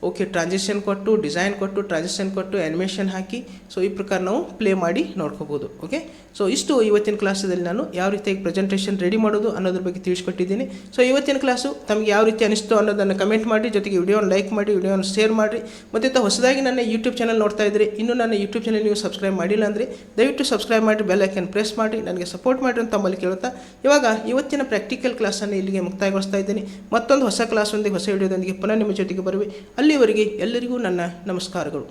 ಓಕೆ ಟ್ರಾನ್ಸಿಷನ್ ಕೊಟ್ಟು ಡಿಸೈನ್ ಕೊಟ್ಟು ಟ್ರಾನ್ಸಿಷನ್ ಕೊಟ್ಟು ಆ್ಯನಿಮೇಷನ್ ಹಾಕಿ ಸೊ ಈ ಪ್ರಕಾರ ನಾವು ಪ್ಲೇ ಮಾಡಿ ನೋಡ್ಕೋಬೋದು. ಓಕೆ, ಸೊ ಇಷ್ಟು ಇವತ್ತಿನ ಕ್ಲಾಸಲ್ಲಿ ನಾನು ಯಾವ ರೀತಿಯಾಗಿ ಪ್ರೆಸೆಂಟೇಷನ್ ರೆಡಿ ಮಾಡೋದು ಅನ್ನೋದ್ರ ಬಗ್ಗೆ ತಿಳಿಸ್ಕೊಟ್ಟಿದ್ದೀನಿ. ಸೊ ಇವತ್ತಿನ ಕ್ಲಾಸು ತಮಗೆ ಯಾವ ರೀತಿ ಅನಿಸ್ತು ಅನ್ನೋದನ್ನು ಕಮೆಂಟ್ ಮಾಡಿ, ಜೊತೆಗೆ ವಿಡಿಯೋನ ಲೈಕ್ ಮಾಡಿ, ವಿಡಿಯೋನ ಶೇರ್ ಮಾಡಿ. ಮತ್ತು ಹೊಸದಾಗಿ ನನ್ನ ಯೂಟ್ಯೂಬ್ ಚಾನಲ್ ನೋಡ್ತಾ ಇದ್ದರೆ ಇನ್ನೂ ನನ್ನ ಯೂಟ್ಯೂಬ್ ಚಾನಲ್ ನೀವು ಸಬ್ಸ್ಕ್ರೈಬ್ ಮಾಡಿಲ್ಲ ಅಂದರೆ ದಯವಿಟ್ಟು ಸಬ್ಸ್ಕ್ರೈಬ್ ಮಾಡಿ, ಬೆಲ್ ಐಕನ್ ಪ್ರೆಸ್ ಮಾಡಿ, ನನಗೆ ಸಪೋರ್ಟ್ ಮಾಡಿ ಅಂತ ತಮ್ಮಲ್ಲಿ ಕೇಳುತ್ತಾ ಇವಾಗ ಇವತ್ತಿನ ಪ್ರಾಕ್ಟಿಕಲ್ ಕ್ಲಾಸನ್ನು ಇಲ್ಲಿಗೆ ಮುಕ್ತಾಯಗೊಳಿಸ್ತಾ ಇದ್ದೀನಿ. ಮತ್ತೊಂದು ಹೊಸ ಕ್ಲಾಸೊಂದಿಗೆ ಹೊಸ ವಿಡಿಯೋದೊಂದಿಗೆ ಪುನಃ ನಿಮ್ಮ ಜೊತೆಗೆ ಬರುವೆ. ಅಲ್ಲಿವರೆಗೆ ಎಲ್ಲರಿಗೂ ನನ್ನ ನಮಸ್ಕಾರಗಳು.